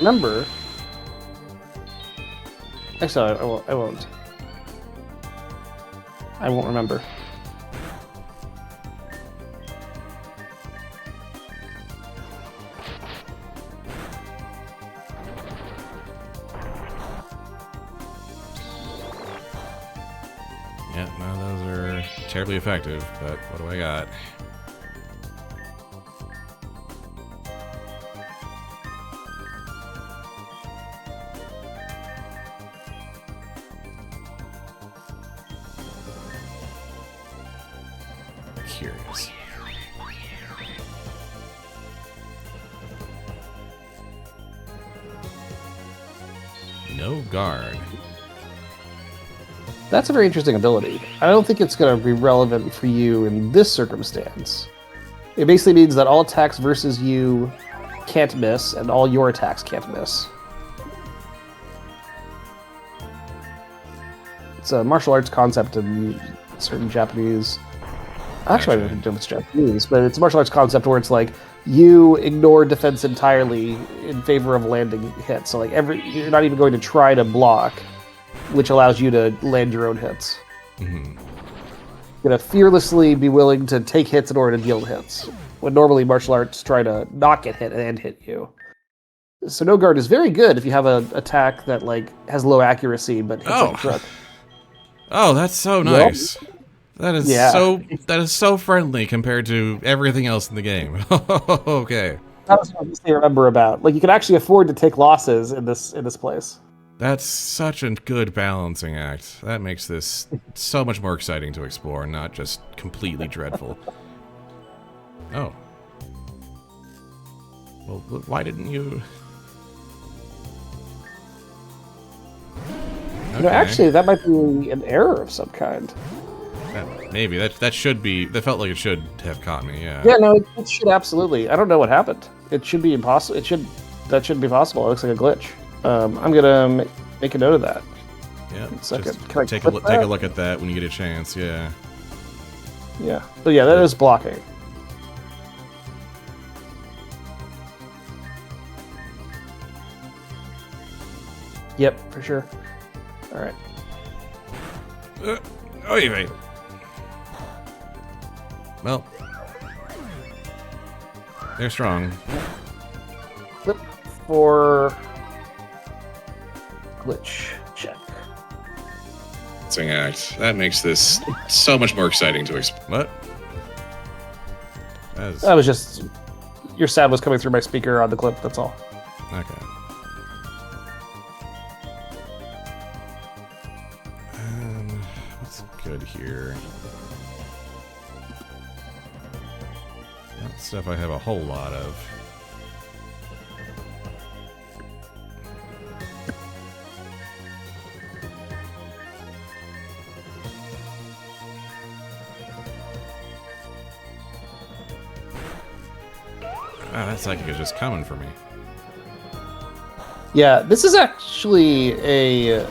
Remember... Actually, I won't. I won't remember. Yeah, none of those are terribly effective, but what do I got? Curious. No guard. That's a very interesting ability. I don't think it's going to be relevant for you in this circumstance. It basically means that all attacks versus you can't miss, and all your attacks can't miss. It's a martial arts concept in certain Japanese... Actually, I don't know if it's Japanese, but it's a martial arts concept where it's like you ignore defense entirely in favor of landing hits. So like you're not even going to try to block, which allows you to land your own hits. Mm-hmm. You're gonna fearlessly be willing to take hits in order to deal hits, when normally martial arts try to not get hit and hit you. So no guard is very good if you have an attack that like has low accuracy but hits like a truck. Oh, that's so nice. Yep. That is so friendly compared to everything else in the game. Okay. That was what I remember about. Like you can actually afford to take losses in this place. That's such a good balancing act. That makes this so much more exciting to explore, not just completely dreadful. Oh. Well, why didn't you... Okay. You know, actually, that might be an error of some kind. Maybe. That should be... That felt like it should have caught me, yeah. Yeah, no, it should absolutely. I don't know what happened. It should be impossible. That shouldn't be possible. It looks like a glitch. I'm gonna make a note of that. Yeah. Second. Take a look at that when you get a chance. Yeah. Yeah. So yeah, that is blocking. Yep, for sure. All right. Wait. Well, they're strong. Flip for glitch check. Swing act. That makes this so much more exciting to explore. What? That was just your sound was coming through my speaker on the clip. That's all. Okay. What's good here? That stuff I have a whole lot of. That psychic is just coming for me. Yeah, this is actually a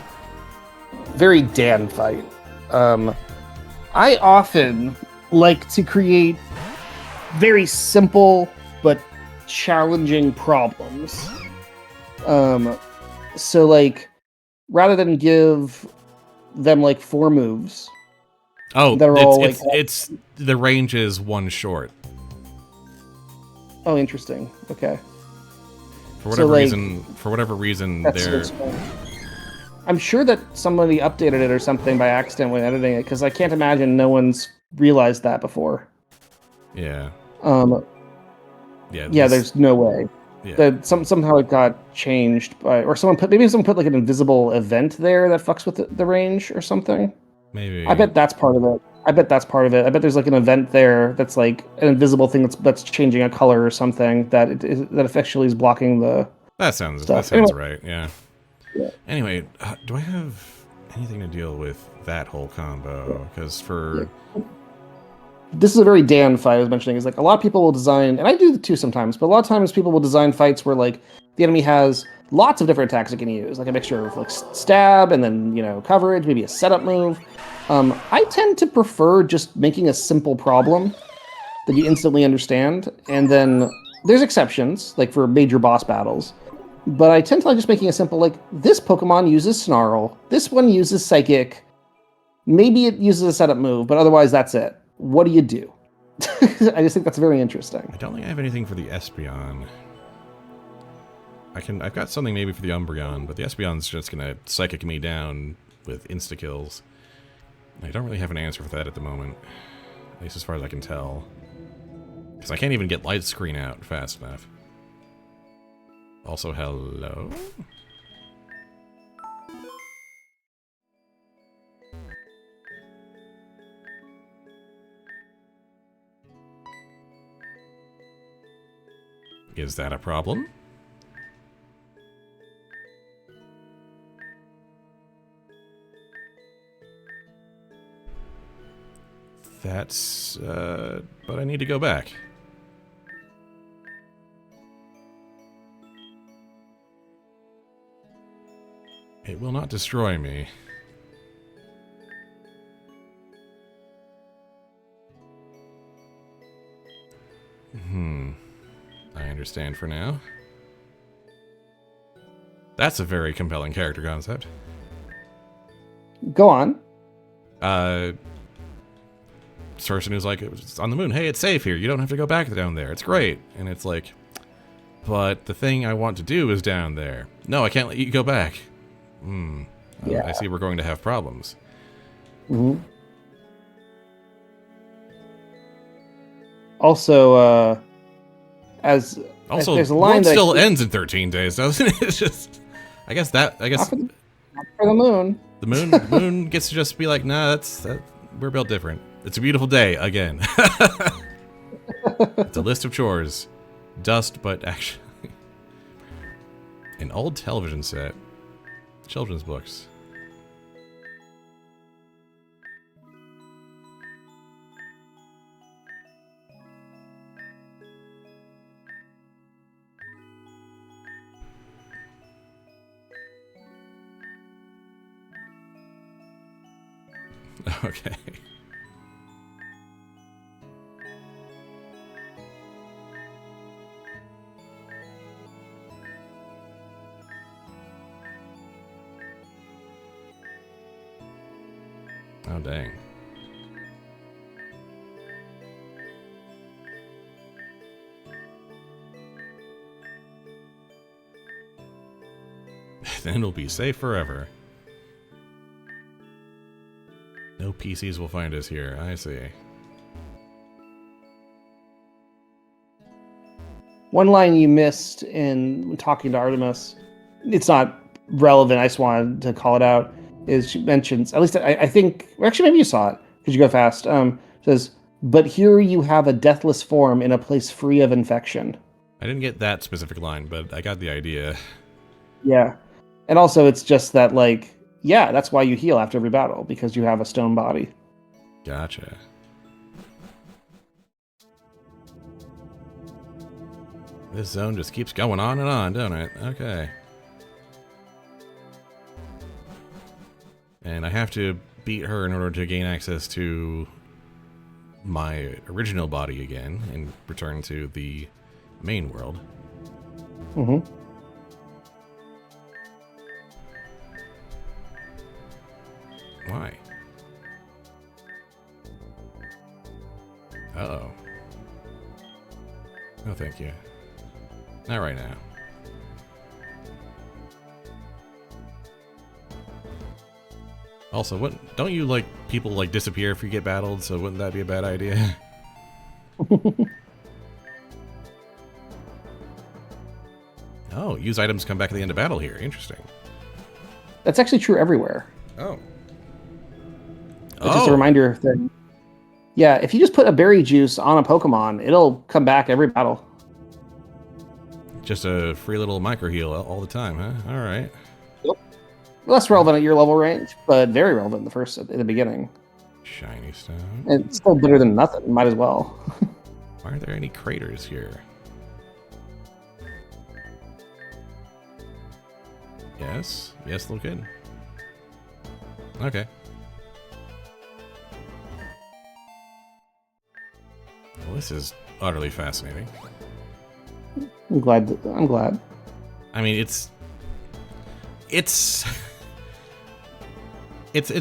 very Dan fight. I often like to create very simple but challenging problems. So like, rather than give them like 4 moves. Oh, that are all it's the range is 1 short. Oh, interesting. Okay. For whatever reason, they're. I'm sure that somebody updated it or something by accident when editing it, because I can't imagine no one's realized that before. Yeah. Yeah. There's no way. Yeah. That somehow it got changed by, or someone put like an invisible event there that fucks with the range or something. Maybe. I bet that's part of it. I bet there's like an event there that's like an invisible thing that's changing a color or something that effectively is blocking the. That sounds anyway. Right. Yeah. Anyway, do I have anything to deal with that whole combo? Because this is a very Dan fight I was mentioning. Is like a lot of people will design, and I do too sometimes, but a lot of times people will design fights where like the enemy has lots of different attacks it can use, like a mixture of like stab and then coverage, maybe a setup move. I tend to prefer just making a simple problem that you instantly understand, and then there's exceptions like for major boss battles. But I tend to like just making a simple, like, this Pokemon uses Snarl, this one uses Psychic, maybe it uses a setup move, but otherwise that's it. What do you do? I just think that's very interesting. I don't think I have anything for the Espeon. I've got something maybe for the Umbreon, but the Espeon's just gonna Psychic me down with insta-kills. I don't really have an answer for that at the moment, at least as far as I can tell. Because I can't even get Light Screen out fast enough. Also, hello? Is that a problem? That's, but I need to go back. It will not destroy me. I understand for now. That's a very compelling character concept. Go on. Person who's like, it's on the moon. Hey, it's safe here. You don't have to go back down there. It's great. And it's like, but the thing I want to do is down there. No, I can't let you go back. Yeah. I see we're going to have problems. Also, there's a line world that still ends in 13 days, doesn't it? It's just, not for the moon. The moon gets to just be like, nah, we're built different. It's a beautiful day again. It's a list of chores, dust, but actually, an old television set, children's books. Okay. Oh, dang. Then it'll be safe forever. No PCs will find us here. I see. One line you missed in talking to Artemis, it's not relevant, I just wanted to call it out, is she mentions, at least I think, well, actually maybe you saw it, because you go fast, says, but here you have a deathless form in a place free of infection. I didn't get that specific line, but I got the idea. Yeah. And also it's just that, like, yeah, that's why you heal after every battle, because you have a stone body. Gotcha. This zone just keeps going on and on, don't it? Okay. And I have to beat her in order to gain access to my original body again and return to the main world. Why? Uh-oh. No, thank you. Not right now. Also, don't you like people like disappear if you get battled? So wouldn't that be a bad idea? Oh, use items come back at the end of battle here. Interesting. That's actually true everywhere. Oh. It's just a reminder that, yeah, if you just put a berry juice on a Pokemon, it'll come back every battle. Just a free little micro heal all the time, huh? All right. Yep. Less relevant at your level range, but very relevant in the beginning. Shiny stone. And it's still better than nothing. Might as well. Why are there any craters here? Yes. Yes, look good. Okay. Well, this is utterly fascinating. I'm glad. I mean, it's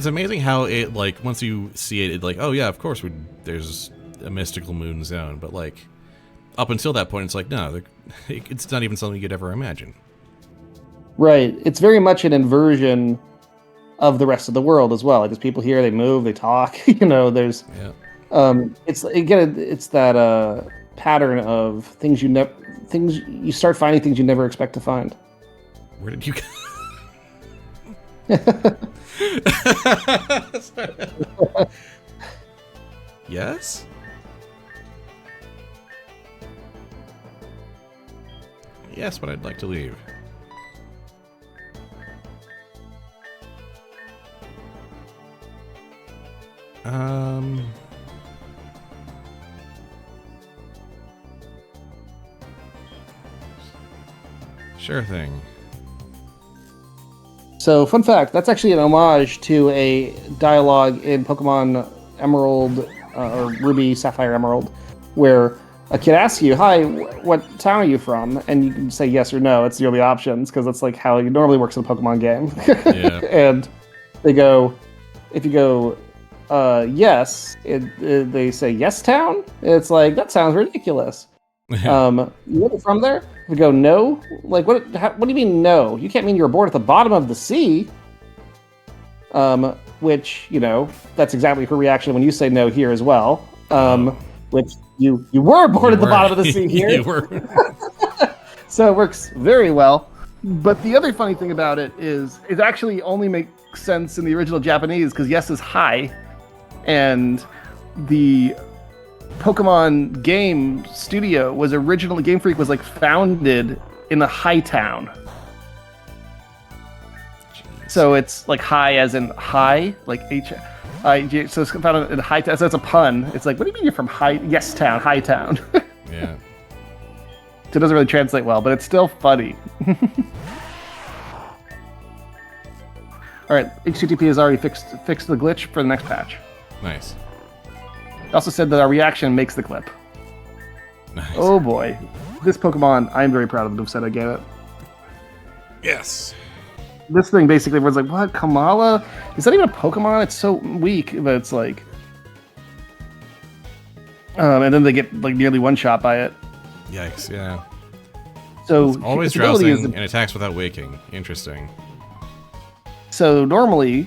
amazing how it, like, once you see it, like, oh yeah, of course there's a mystical moon zone, but like up until that point, it's like, no, it's not even something you'd ever imagine. Right. It's very much an inversion of the rest of the world as well. Like, there's people here, they move, they talk. There's it's that pattern of things you start finding things you never expect to find. Where did you go? Yes? Yes, but I'd like to leave. Sure thing. So, fun fact, that's actually an homage to a dialogue in Pokemon Emerald, or Ruby, Sapphire, Emerald, where a kid asks you, hi, what town are you from? And you can say yes or no. It's the only options, because that's like how it normally works in a Pokemon game. Yeah. And if you go, yes, they say yes town? It's like, that sounds ridiculous. You're from there? If you go no, like what do you mean no? You can't mean you're born at the bottom of the sea. Which, that's exactly her reaction when you say no here as well. Which you were born at the bottom of the sea here. You were. So it works very well. But the other funny thing about it is it actually only makes sense in the original Japanese because yes is high, and the Pokemon game studio was originally, Game Freak was like founded in the high town. Jeez. So it's like high as in high, like H-I-G, so it's founded in high town, so it's a pun. It's like, what do you mean you're from yes town, high town? Yeah. So it doesn't really translate well, but it's still funny. Alright, HTTP has already fixed the glitch for the next patch. Nice. It also said that our reaction makes the clip. Nice. Oh boy. This Pokemon, I'm very proud of the set I gave it. Yes. This thing basically was like, what? Kamala? Is that even a Pokemon? It's so weak, but it's like... and then they get like nearly one-shot by it. Yikes, yeah. So it's always drowsing and attacks without waking. Interesting. So normally,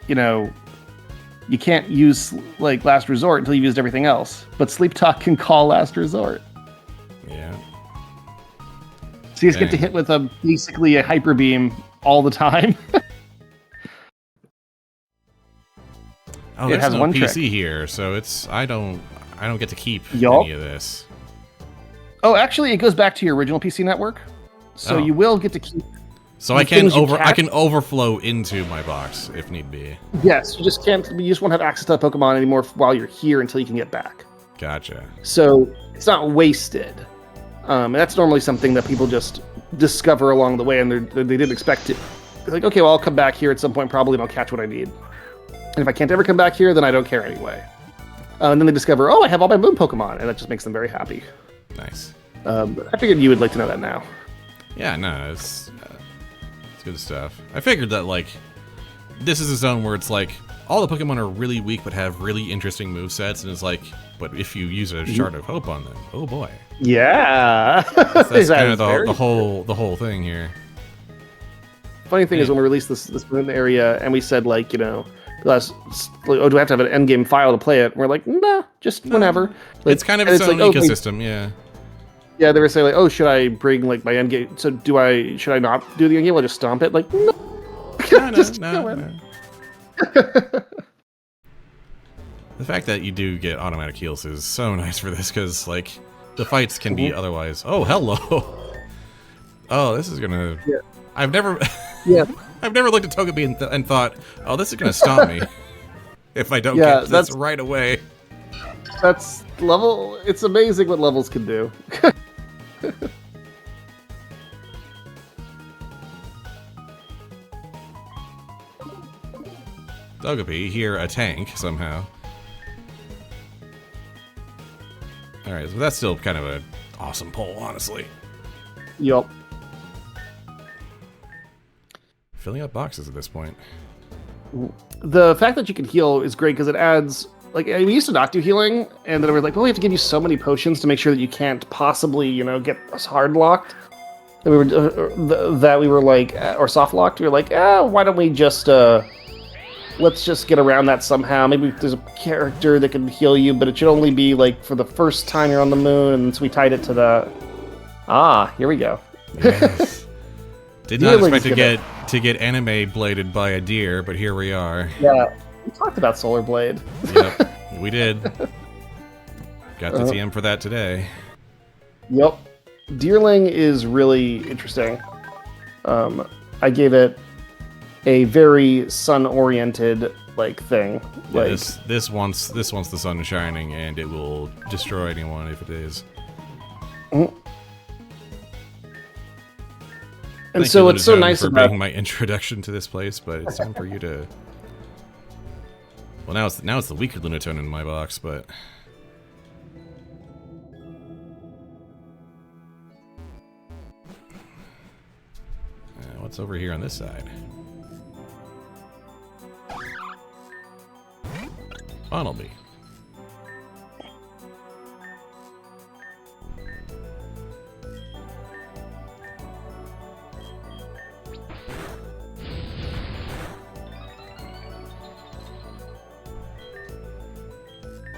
you can't use like Last Resort until you've used everything else. But Sleep Talk can call Last Resort. Yeah. So you just get to hit with basically a Hyper Beam all the time. Oh, there's no PC here, so I don't get to keep any of this. Oh, actually, it goes back to your original PC network, so you will get to keep. So I can overflow into my box if need be. Yes, you just can't. You just won't have access to the Pokemon anymore while you're here until you can get back. Gotcha. So it's not wasted. And that's normally something that people just discover along the way, and they didn't expect it. They're like, okay, well, I'll come back here at some point probably, and I'll catch what I need. And if I can't ever come back here, then I don't care anyway. And then they discover, oh, I have all my Moon Pokemon, and that just makes them very happy. Nice. I figured you would like to know that now. Yeah, no, it's good stuff. I figured that, like, this is a zone where it's like, all the Pokemon are really weak but have really interesting movesets, and it's like, but if you use a Shard of Hope on them, oh boy. Yeah. That's kind of the whole thing here. Funny thing is when we released this moon area and we said, like, oh, do I have to have an end game file to play it? And we're like, nah, just whenever. Like, it's kind of its own ecosystem, yeah. Yeah, they were saying like, oh, should I bring like my end game? So should I not do the end game? I'll just stomp it. Like, no. No. The fact that you do get automatic heals is so nice for this, because like the fights can be otherwise. Oh, hello. Oh, this is gonna. Yeah. I've never. Yeah. I've never looked at Togepi and thought, oh, this is gonna stomp me if I don't get this right away. That's level. It's amazing what levels can do. Togepi, here a tank somehow. Alright, so that's still kind of an awesome pull, honestly. Yup. Filling up boxes at this point. The fact that you can heal is great because it adds. Like, we used to not do healing, and then we were like, well, we have to give you so many potions to make sure that you can't possibly, get us hard locked. And we were like, or soft locked. We were like, why don't we just, let's just get around that somehow. Maybe there's a character that can heal you, but it should only be like for the first time you're on the moon, and so we tied it to the. Here we go. Yes. Did not expect to get anime bladed by a deer, but here we are. Yeah. We talked about Solar Blade. Yep, we did. Got the TM for that today. Yep. Deerling is really interesting. I gave it a very sun-oriented thing. Yeah, this wants the sun shining, and it will destroy anyone if it is. Mm-hmm. And so what's so nice for about being my introduction to this place, but it's time for you to. Well, now it's the weaker Lunatone in my box, but what's over here on this side? Funnelby.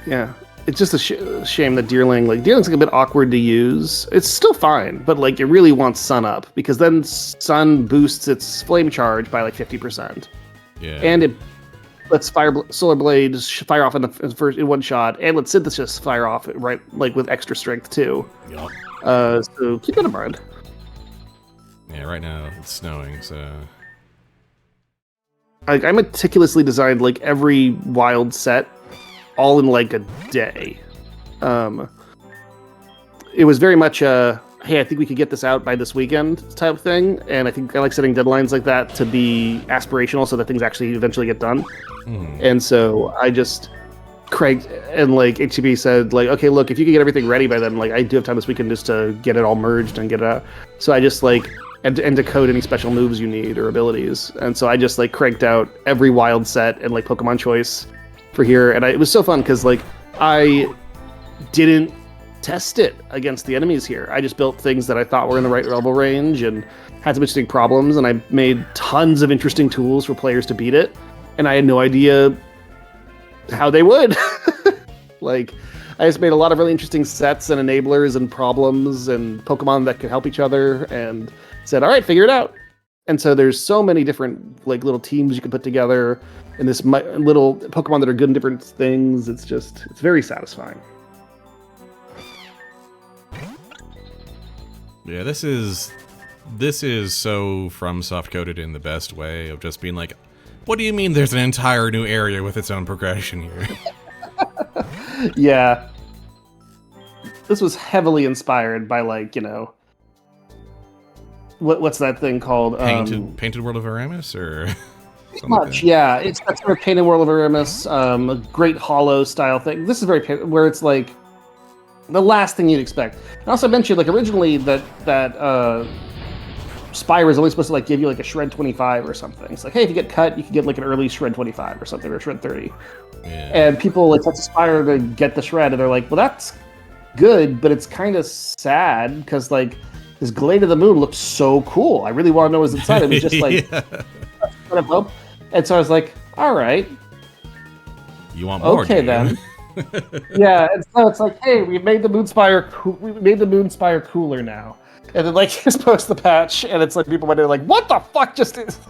Yeah, it's just a shame that Deerling's a bit awkward to use. It's still fine, but it really wants Sun up, because then Sun boosts its flame charge by 50%. Yeah. And it lets Solar Blade fire off in one shot, and lets Synthesis fire off with extra strength too. Yup. So keep that in mind. Yeah, right now it's snowing, so I meticulously designed every wild set all in a day. It was very much hey, I think we could get this out by this weekend type thing, and I think I like setting deadlines like that to be aspirational so that things actually eventually get done. And so I just cranked, and HTB said okay, look, if you can get everything ready by then, I do have time this weekend just to get it all merged and get it out. So I just and decode any special moves you need or abilities, and so I just cranked out every wild set and Pokemon choice for here, and it was so fun because I didn't test it against the enemies here. I just built things that I thought were in the right level range and had some interesting problems, and I made tons of interesting tools for players to beat it, and I had no idea how they would. I just made a lot of really interesting sets and enablers and problems and Pokemon that could help each other, and said, all right, figure it out. And so there's so many different little teams you can put together, and this little Pokemon that are good in different things. It's very satisfying. yeah, this is so from soft coded in the best way of just being what do you mean there's an entire new area with its own progression here? Yeah. This was heavily inspired by what's that thing called? Painted World of Aramis, or much, yeah. It's that sort of Painted World of Aramis, a Great Hollow style thing. This is very where it's the last thing you'd expect. I also mentioned originally that Spire is only supposed to give you a Shred 25 or something. It's hey, if you get cut, you can get an early Shred 25 or something, or Shred 30. Yeah. And people touch Spire to get the Shred, and they're well, that's good, but it's kind of sad because this Glade of the Moon looked so cool. I really want to know what's inside. It was just yeah. And so I was all right, You want more? Okay, then. Yeah, and so it's like, hey, we made the Moonspire cooler now, and then like just post the patch, and it's like people went in like, what the fuck just is?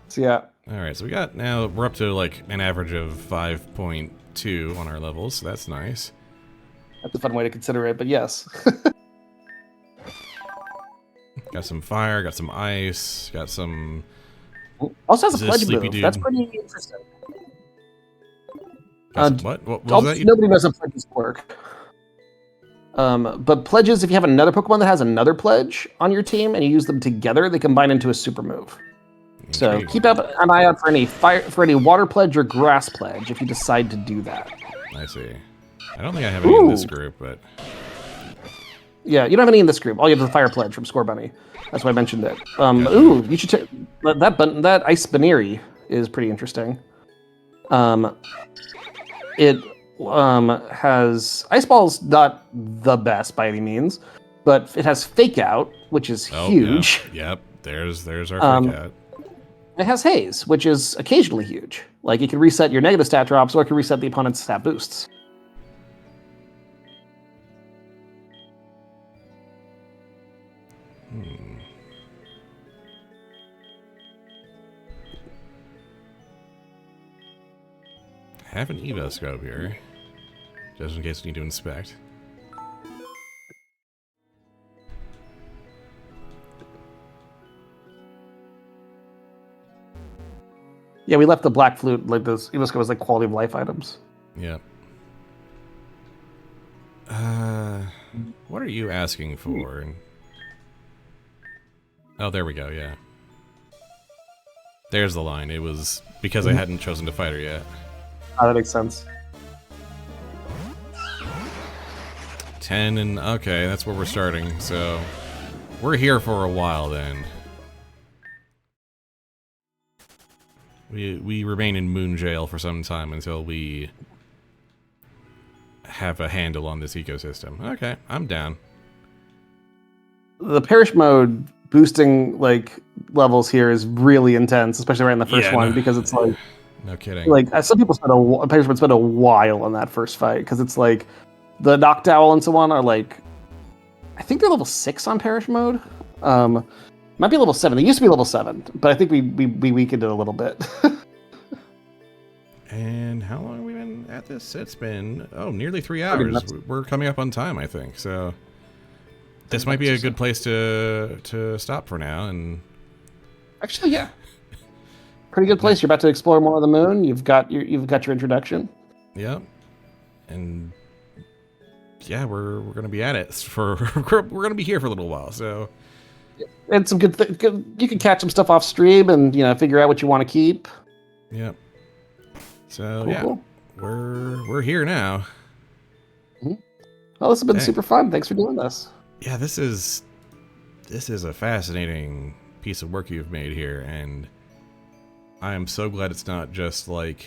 So yeah. All right, so we're up to like an average of 5.2 on our levels, so that's nice. That's a fun way to consider it, but yes. Got some fire, got some ice, got some. Also has a pledge sleepy move. dude. That's pretty interesting. What was that? Nobody knows how pledges work. But pledges, if you have another Pokemon that has another pledge on your team and you use them together, they combine into a super move. So keep an eye out for any water pledge or grass pledge if you decide to do that. I see. I don't think I have any in this group, but yeah, you don't have any in this group. All you have is the fire pledge from Score Bunny. That's why I mentioned it. Ooh, you should check that Ice Baneri is pretty interesting. It has Ice Ball's not the best by any means, but it has Fake Out, which is huge. Yep, there's our Fake Out. It has Haze, which is occasionally huge. Like it can reset your negative stat drops, or it can reset the opponent's stat boosts. Have an Evo scope here, just in case we need to inspect. Yeah, we left the Black Flute, like those Evo scopes, like quality of life items. Yep. What are you asking for? Oh, there we go, yeah. There's the line. It was because I hadn't chosen to fight her yet. Oh, that makes sense. 10 and... Okay, that's where we're starting, so... We're here for a while, then. We remain in Moon Jail for some time until we... have a handle on this ecosystem. Okay, I'm down. The Parish mode boosting like levels here is really intense, especially right in the first one, because it's like no kidding. Like some people spend Parish would spend a while on that first fight because it's like the Noctowl and so on are like I think they're level 6 on Parish mode. Might be level 7. They used to be level 7, but I think we weakened it a little bit. And how long have we been at this? It's been nearly 3 hours. We're coming up on time, I think. So this might be a good place to stop for now. And actually, yeah, pretty good place. You're about to explore more of the moon. You've got your introduction. Yep, and yeah, we're gonna be at it for we're gonna be here for a little while. So and some good you can catch some stuff off stream and figure out what you want to keep. Yep. So cool. We're here now. Mm-hmm. Well, this has been super fun. Thanks for doing this. Yeah, this is a fascinating piece of work you've made here, and I am so glad it's not just like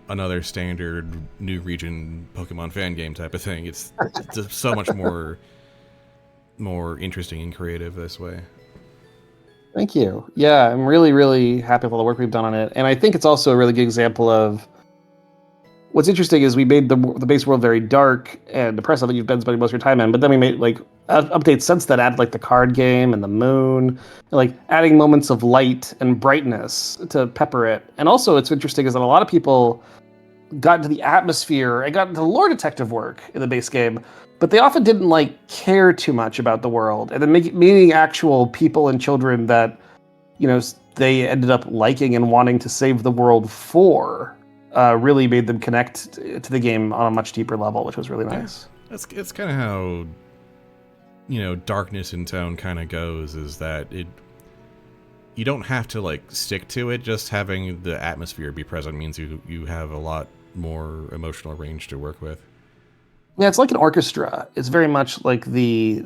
another standard new region Pokemon fan game type of thing. It's just so much more interesting and creative this way. Thank you. Yeah, I'm really, really happy with all the work we've done on it, and I think it's also a really good example of what's interesting is we made the base world very dark and depressive that you've been spending most of your time in, but then we made like updates since that add like the card game and the moon, and, like adding moments of light and brightness to pepper it. And also what's interesting is that a lot of people got into the atmosphere and got into lore detective work in the base game, but they often didn't like care too much about the world. And then meeting actual people and children that, they ended up liking and wanting to save the world for, really made them connect to the game on a much deeper level, which was really nice. It's kind of how, Darkness in Tone kind of goes, is that you don't have to like stick to it. Just having the atmosphere be present means you have a lot more emotional range to work with. Yeah, it's like an orchestra. It's very much like the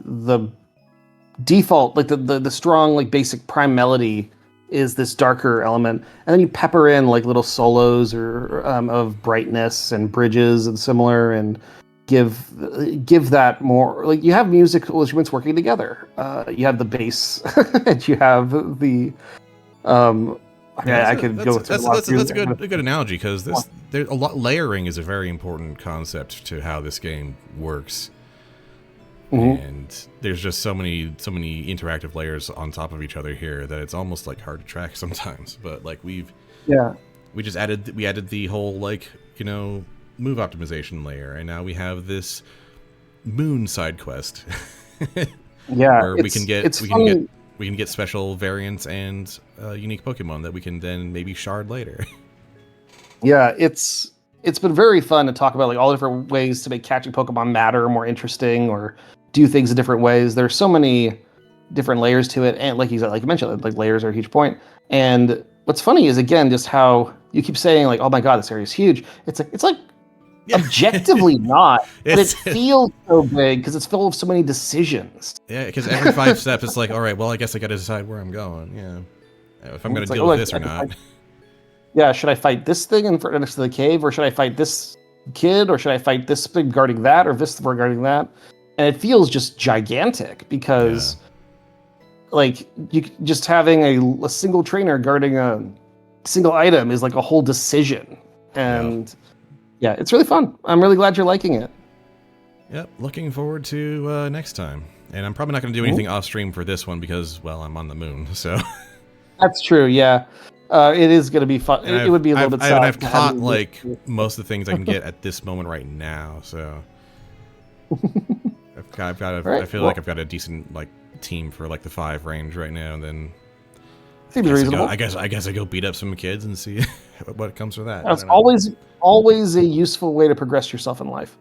default, like the strong, like basic prime melody is this darker element, and then you pepper in like little solos or of brightness and bridges and similar, and give that more, like you have musical instruments working together. You have the bass and you have the I could go through that's a good analogy because there's a lot. Layering is a very important concept to how this game works. And there's just so many interactive layers on top of each other here that it's almost like hard to track sometimes. But like we added the whole like move optimization layer, and now we have this moon side quest. Where we can get special variants and unique Pokemon that we can then maybe shard later. Yeah, it's been very fun to talk about like all different ways to make catching Pokemon matter more interesting or do things in different ways. There's so many different layers to it, and like you mentioned, like layers are a huge point. And what's funny is again just how you keep saying like, "Oh my god, this area is huge." It's like objectively not, but it feels so big because it's full of so many decisions. Yeah, because every 5 steps, it's like, all right, well, I guess I got to decide where I'm going. Yeah, if I'm going to deal with this or not. Yeah, should I fight this thing in front next to the cave, or should I fight this kid, or should I fight this thing guarding that, or this regarding that? And it feels just gigantic because, like, you just having a single trainer guarding a single item is like a whole decision, and yeah, it's really fun. I'm really glad you're liking it. Yep, looking forward to next time. And I'm probably not going to do anything off stream for this one because, well, I'm on the moon, so. That's true. Yeah. It is going to be fun. It would be a little bit sad. I've caught like most of the things I can get at this moment right now, so I feel like I've got a decent like team for like the 5 range right now. And then seems reasonable. I guess I go beat up some kids and see what comes from that. That's always a useful way to progress yourself in life.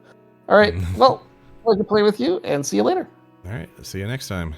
All right. Well, I'd like to play with you and see you later. All right. See you next time.